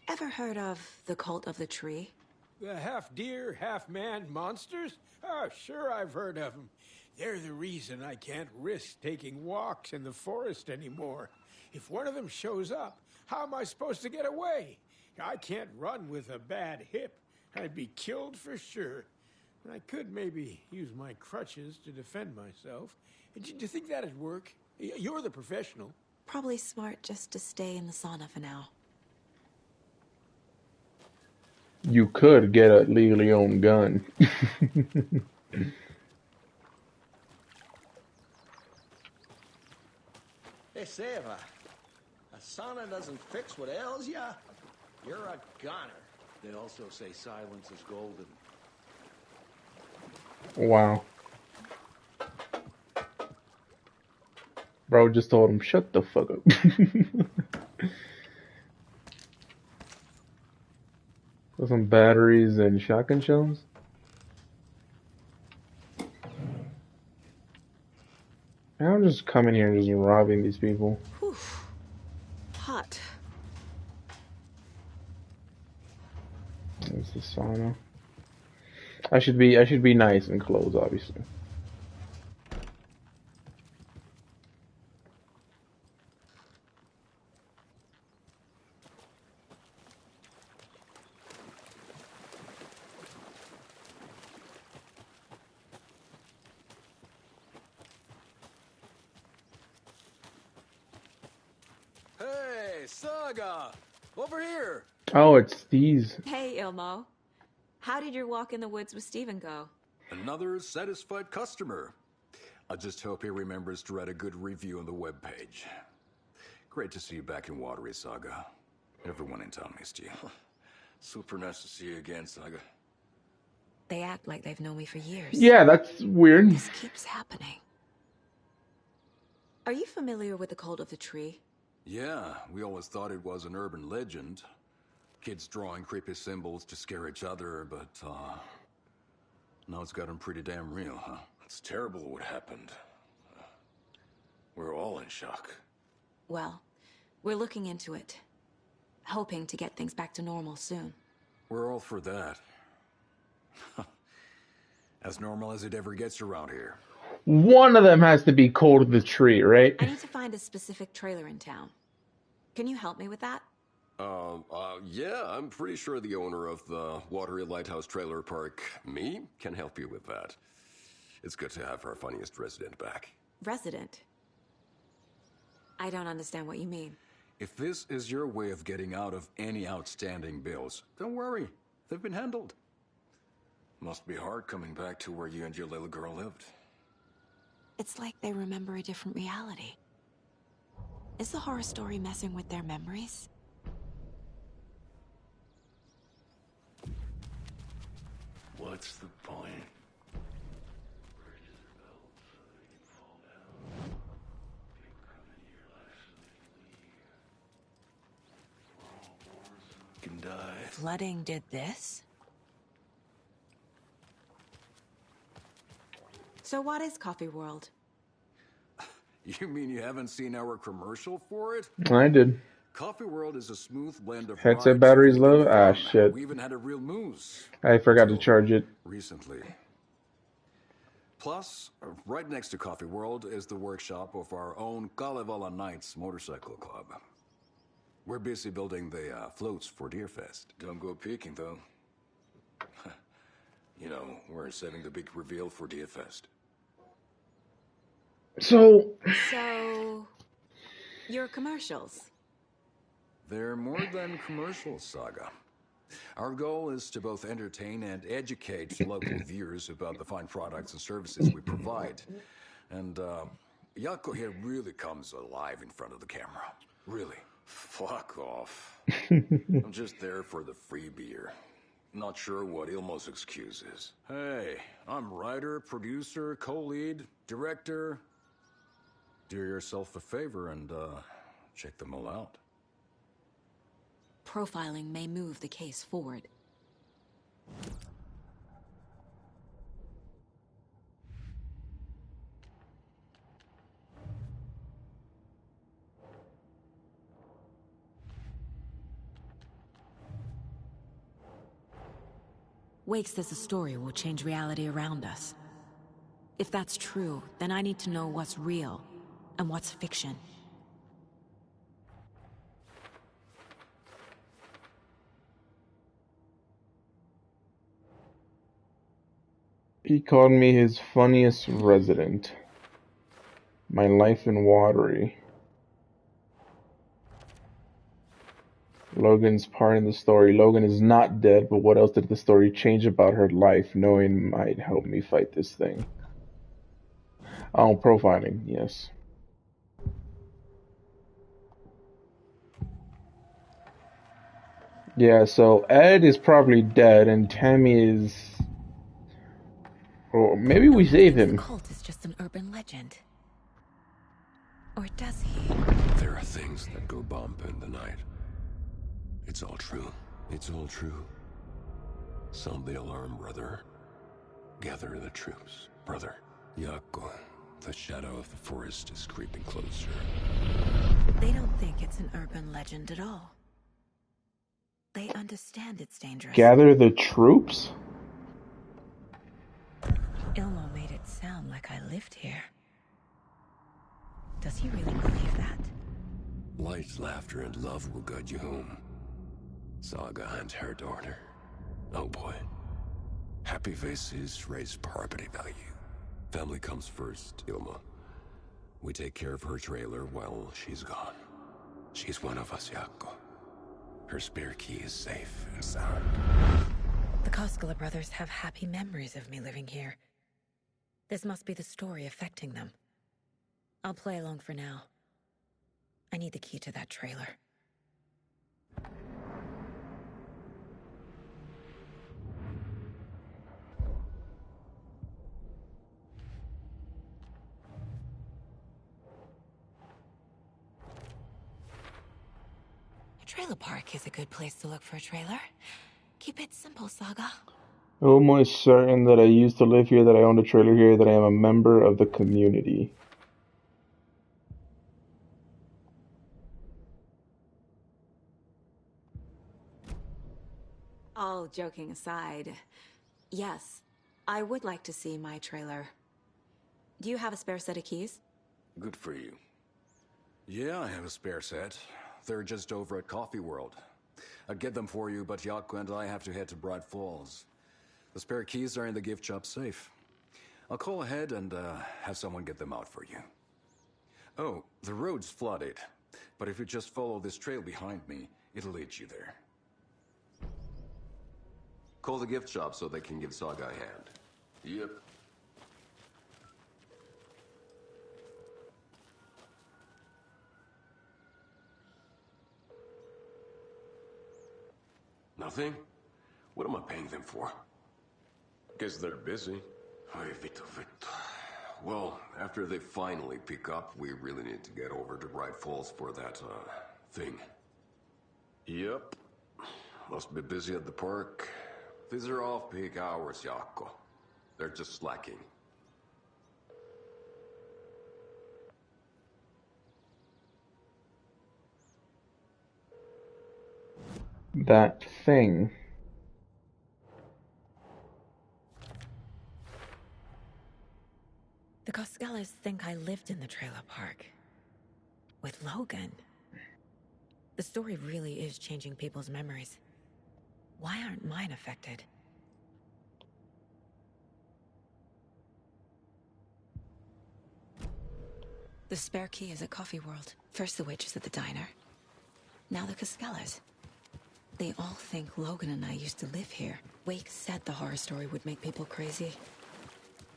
Ever heard of the Cult of the Tree? The half-deer, half-man monsters? Oh, sure I've heard of them. They're the reason I can't risk taking walks in the forest anymore. If one of them shows up, how am I supposed to get away? I can't run with a bad hip. I'd be killed for sure. I could maybe use my crutches to defend myself. Do you think that'd work? You're the professional. Probably smart just to stay in the sauna for now. You could get a legally owned gun. Hey, Seva, a sauna doesn't fix what ails ya? You're a goner. They also say silence is golden. Wow. Bro just told him, shut the fuck up. Got some batteries and shotgun shells? I'm just coming here and just robbing these people. Whew. Hot. There's the sauna. I should be nice and clothes, obviously. Hey, Saga! Over here! Oh, it's these. Hey, Ilmo. How did your walk in the woods with Steven go? Another satisfied customer. I just hope he remembers to write a good review on the webpage. Great to see you back in Watery, Saga. Everyone in town missed you. Super nice to see you again, Saga. They act like they've known me for years. Yeah, that's weird. This keeps happening. Are you familiar with the Cult of the Tree? Yeah, we always thought it was an urban legend. Kids drawing creepy symbols to scare each other, but, now it's gotten pretty damn real, huh? It's terrible what happened. We're all in shock. Well, we're looking into it. Hoping to get things back to normal soon. We're all for that. As normal as it ever gets around here. One of them has to be Cult of the Tree, right? I need to find a specific trailer in town. Can you help me with that? Yeah, I'm pretty sure the owner of the Watery Lighthouse Trailer Park, me, can help you with that. It's good to have our funniest resident back. Resident? I don't understand what you mean. If this is your way of getting out of any outstanding bills, don't worry. They've been handled. Must be hard coming back to where you and your little girl lived. It's like they remember a different reality. Is the horror story messing with their memories? What's the point? Can die. Flooding did this? So what is Coffee World? You mean you haven't seen our commercial for it? I did. Coffee World is a smooth blend of Headset batteries low? Ah, shit. We even had a real moose. I forgot to charge it. Recently. Plus, right next to Coffee World is the workshop of our own Kalevala Knights Motorcycle Club. We're busy building the floats for Deerfest. Don't go peeking, though. You know, we're saving the big reveal for Deerfest. So, your commercials. They're more than commercials, Saga. Our goal is to both entertain and educate local viewers about the fine products and services we provide. And, Jaakko here really comes alive in front of the camera. Really. Fuck off. I'm just there for the free beer. Not sure what Ilmo's excuse is. Hey, I'm writer, producer, co-lead, director. Do yourself a favor and, check them all out. Profiling may move the case forward. Wake says the story will change reality around us. If that's true, then I need to know what's real and what's fiction. He called me his funniest resident. My life in Watery. Logan's part in the story. Logan is not dead, but what else did the story change about her life? Knowing might help me fight this thing. Oh, profiling, yes. Yeah, so Ed is probably dead, and Tammy is... Or maybe we save him. The cult is just an urban legend. Or does he? There are things that go bump in the night. It's all true. It's all true. Sound the alarm, brother. Gather the troops, brother. Jaakko, the shadow of the forest is creeping closer. They don't think it's an urban legend at all. They understand it's dangerous. Gather the troops? Ilmo made it sound like I lived here. Does he really believe that? Light, laughter, and love will guide you home. Saga and her daughter. Oh boy. Happy faces raise property value. Family comes first, Ilma. We take care of her trailer while she's gone. She's one of us, Jaakko. Her spare key is safe and sound. The Koskela brothers have happy memories of me living here. This must be the story affecting them. I'll play along for now. I need the key to that trailer. A trailer park is a good place to look for a trailer. Keep it simple, Saga. Almost certain that I used to live here, that I owned a trailer here, that I am a member of the community. All joking aside, yes, I would like to see my trailer. Do you have a spare set of keys? Good for you. Yeah, I have a spare set. They're just over at Coffee World. I'd get them for you, but Jaakko and I have to head to Bright Falls. The spare keys are in the gift shop safe. I'll call ahead and have someone get them out for you. Oh, the road's flooded, but if you just follow this trail behind me, it'll lead you there. Call the gift shop so they can give Saga a hand. Yep. Nothing? What am I paying them for? Guess they're busy. Ay, Vito. Well, after they finally pick up, we really need to get over to Bright Falls for that, thing. Yep. Must be busy at the park. These are off-peak hours, Jaakko. They're just slacking. That thing. The Koskelas think I lived in the trailer park. With Logan. The story really is changing people's memories. Why aren't mine affected? The spare key is at Coffee World. First the waitress at the diner. Now the Koskelas. They all think Logan and I used to live here. Wake said the horror story would make people crazy.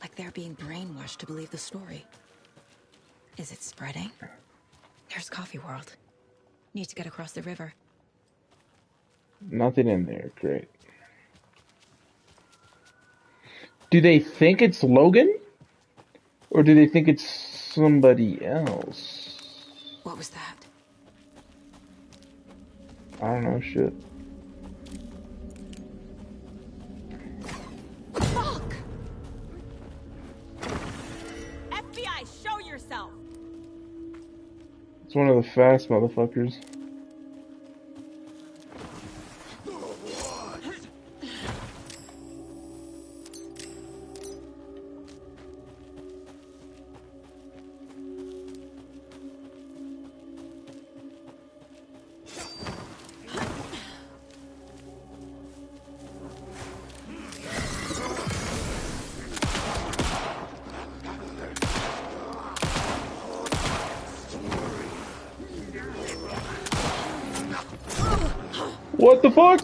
Like they're being brainwashed to believe the story. Is it spreading? There's Coffee World. Need to get across the river. Nothing in there. Great. Do they think it's Logan? Or do they think it's somebody else? What was that? I don't know, shit. Fuck! FBI, show yourself! It's one of the fast motherfuckers. What the fuck?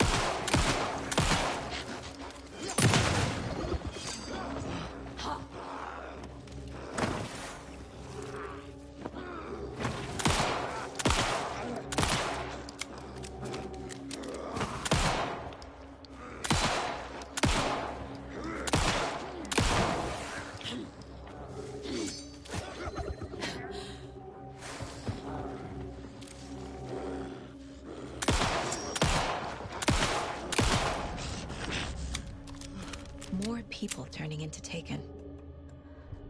More people turning into Taken.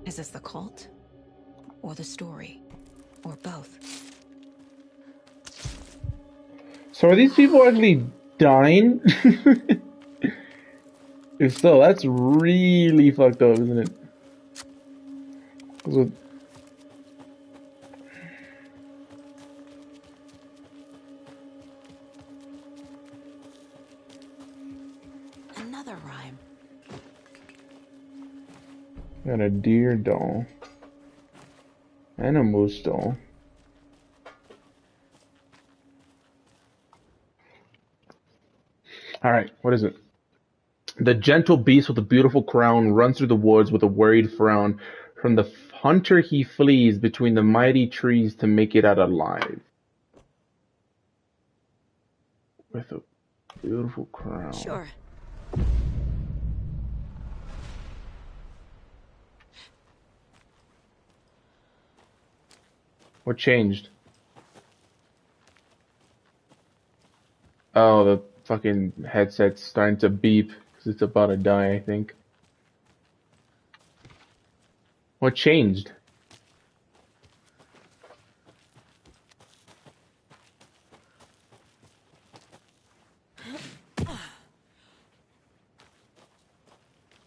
Is this the cult? Or the story? Or both? So are these people actually dying? If so, that's really fucked up, isn't it? 'Cause with Another rhyme. got a deer doll. And a moose doll. Alright, what is it? The gentle beast with a beautiful crown runs through the woods with a worried frown. From the hunter he flees between the mighty trees to make it out alive. With a beautiful crown. Sure. What changed? Oh, the fucking headset's starting to beep because it's about to die, I think. What changed?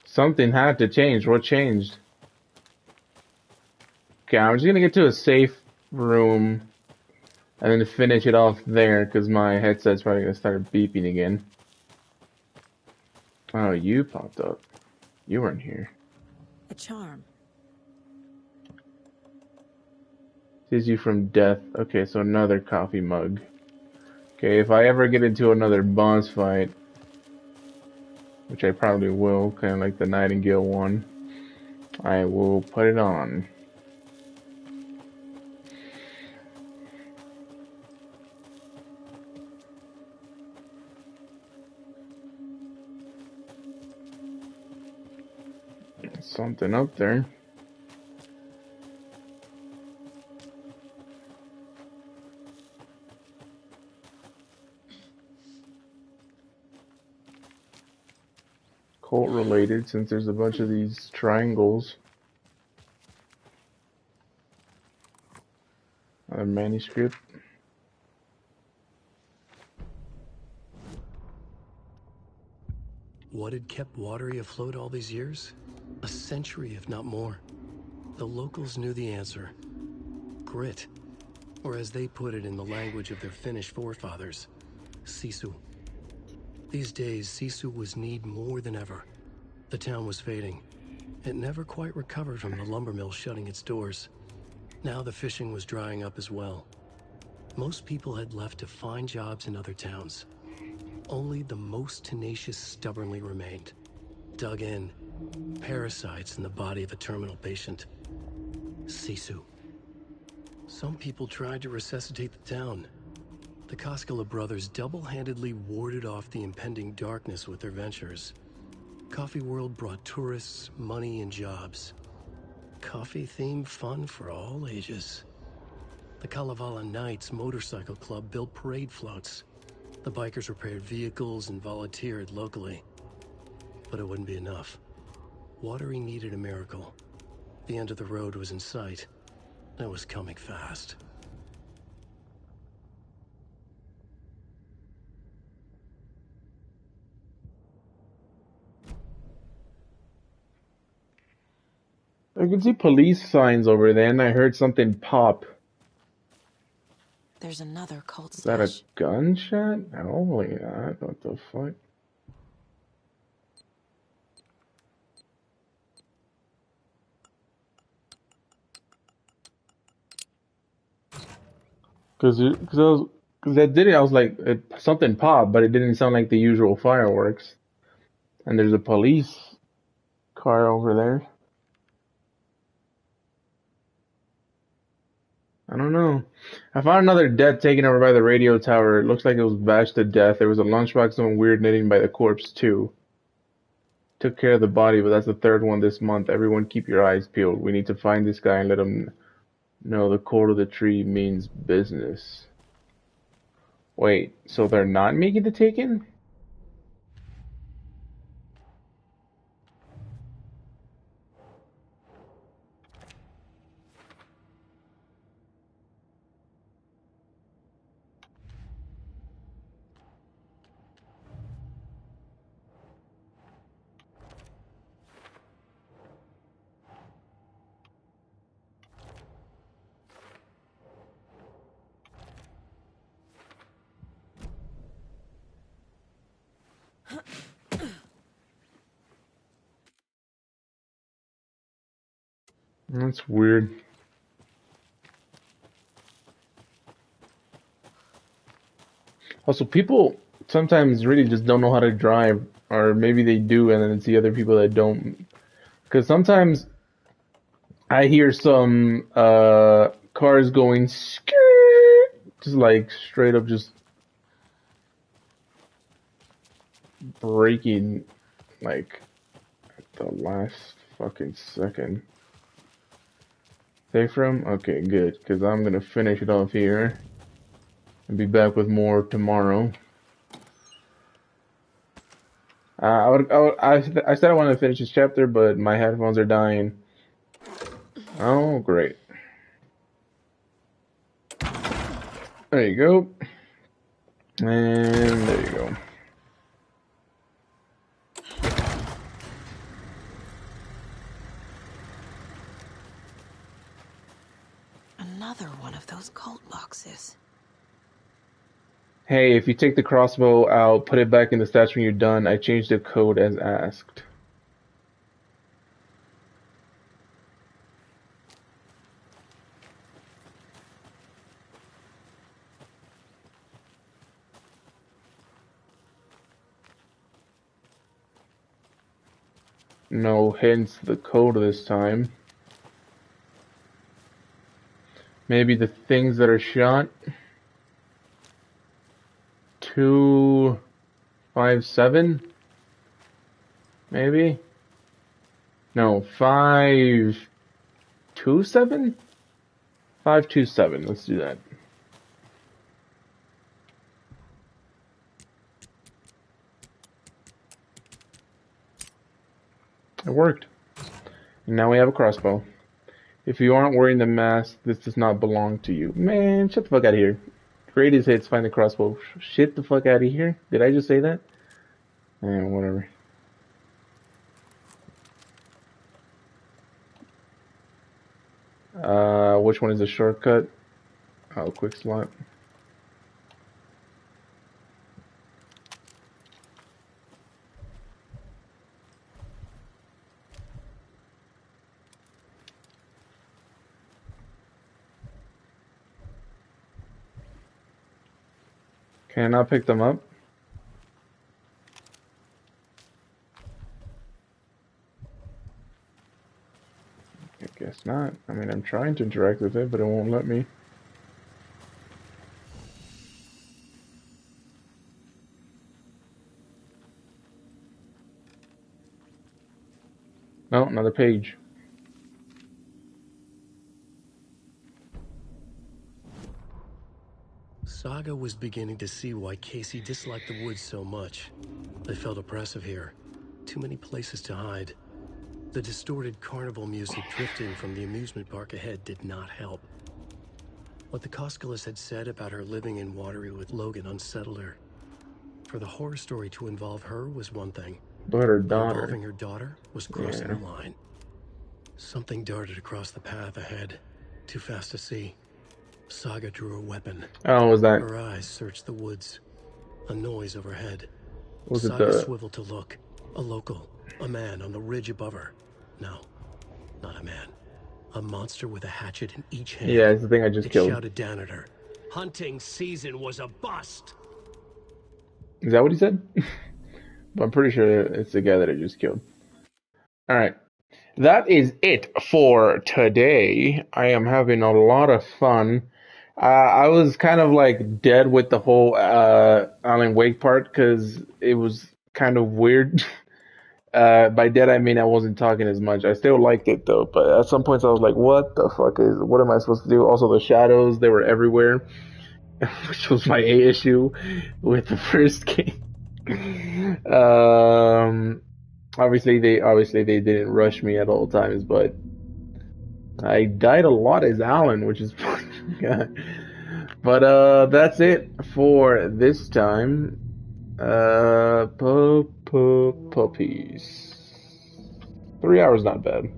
Something had to change. What changed? Okay, I'm just gonna get to a safe room and then finish it off there because my headset's probably gonna start beeping again. Oh, you popped up. You weren't here. A charm. Saves you from death. Okay, so another coffee mug. Okay, if I ever get into another boss fight, which I probably will, kind of like the Nightingale one, I will put it on. Something up there. Cult related, since there's a bunch of these triangles. A manuscript. What had kept Watery afloat all these years? A century, if not more. The locals knew the answer. Grit. Or as they put it in the language of their Finnish forefathers, Sisu. These days, Sisu was needed more than ever. The town was fading. It never quite recovered from the lumber mill shutting its doors. Now the fishing was drying up as well. Most people had left to find jobs in other towns. Only the most tenacious stubbornly remained. Dug in. Parasites in the body of a terminal patient. Sisu. Some people tried to resuscitate the town. The Koskela brothers double-handedly warded off the impending darkness with their ventures. Coffee World brought tourists, money, and jobs. Coffee-themed fun for all ages. The Kalevala Knights Motorcycle Club built parade floats. The bikers repaired vehicles and volunteered locally. But it wouldn't be enough. Watery needed a miracle. The end of the road was in sight. It was coming fast. I can see police signs over there, and I heard something pop. There's another cult Is that a stash. gunshot? Holy God, what the fuck? Cause that did it. I was like, something popped, but it didn't sound like the usual fireworks. And there's a police car over there. I don't know. I found another death taken over by the radio tower. It looks like it was bashed to death. There was a lunchbox and weird knitting by the corpse too. Took care of the body, but that's the third one this month. Everyone keep your eyes peeled. We need to find this guy and let him know the cord of the tree means business. Wait, so they're not making the Taken? That's weird. Also, people sometimes really just don't know how to drive or maybe they do, and then it's the other people that don't. Because sometimes I hear some cars going just like straight up, just braking like at the last fucking second. Safe room? Okay, good, because I'm gonna finish it off here and be back with more tomorrow. I said I wanted to finish this chapter, but my headphones are dying. Oh, great. There you go. And there you go. Another one of those cult boxes. Hey, if you take the crossbow out, put it back in the stats when you're done. I changed the code as asked. No hints the code this time. Maybe the things that are shot. 257? Maybe? No, 527? 527, let's do that. It worked. And now we have a crossbow. If you aren't wearing the mask, this does not belong to you. Man, shut the fuck out of here. Greatest hits, find the crossbow. Shit the fuck out of here. Did I just say that? Whatever. Which one is the shortcut? Oh, quick slot. Can I not pick them up? I guess not. I mean, I'm trying to interact with it, but it won't let me. No, another page. Saga was beginning to see why Casey disliked the woods so much. They felt oppressive here. Too many places to hide. The distorted carnival music drifting from the amusement park ahead did not help. What the Koskalas had said about her living in Watery with Logan unsettled her. For the horror story to involve her was one thing. But her daughter. Involving her daughter was crossing the line. Something darted across the path ahead, too fast to see. Saga drew her weapon. Oh, was that? Her eyes searched the woods. A noise overhead. Was Saga it the... swiveled to look. A local. A man on the ridge above her. No, not a man. A monster with a hatchet in each hand. Yeah, it's the thing I just killed. It shouted down at her. Hunting season was a bust! Is that what he said? But I'm pretty sure it's the guy that I just killed. Alright. That is it for today. I am having a lot of fun. I was kind of like dead with the whole Alan Wake part because it was kind of weird. By dead I mean I wasn't talking as much. I still liked it though, but at some points I was like, what am I supposed to do? Also the shadows, they were everywhere. Which was my issue with the first game. Obviously they didn't rush me at all times, but I died a lot as Alan, which is but that's it for this time. Puppies. 3 hours not bad.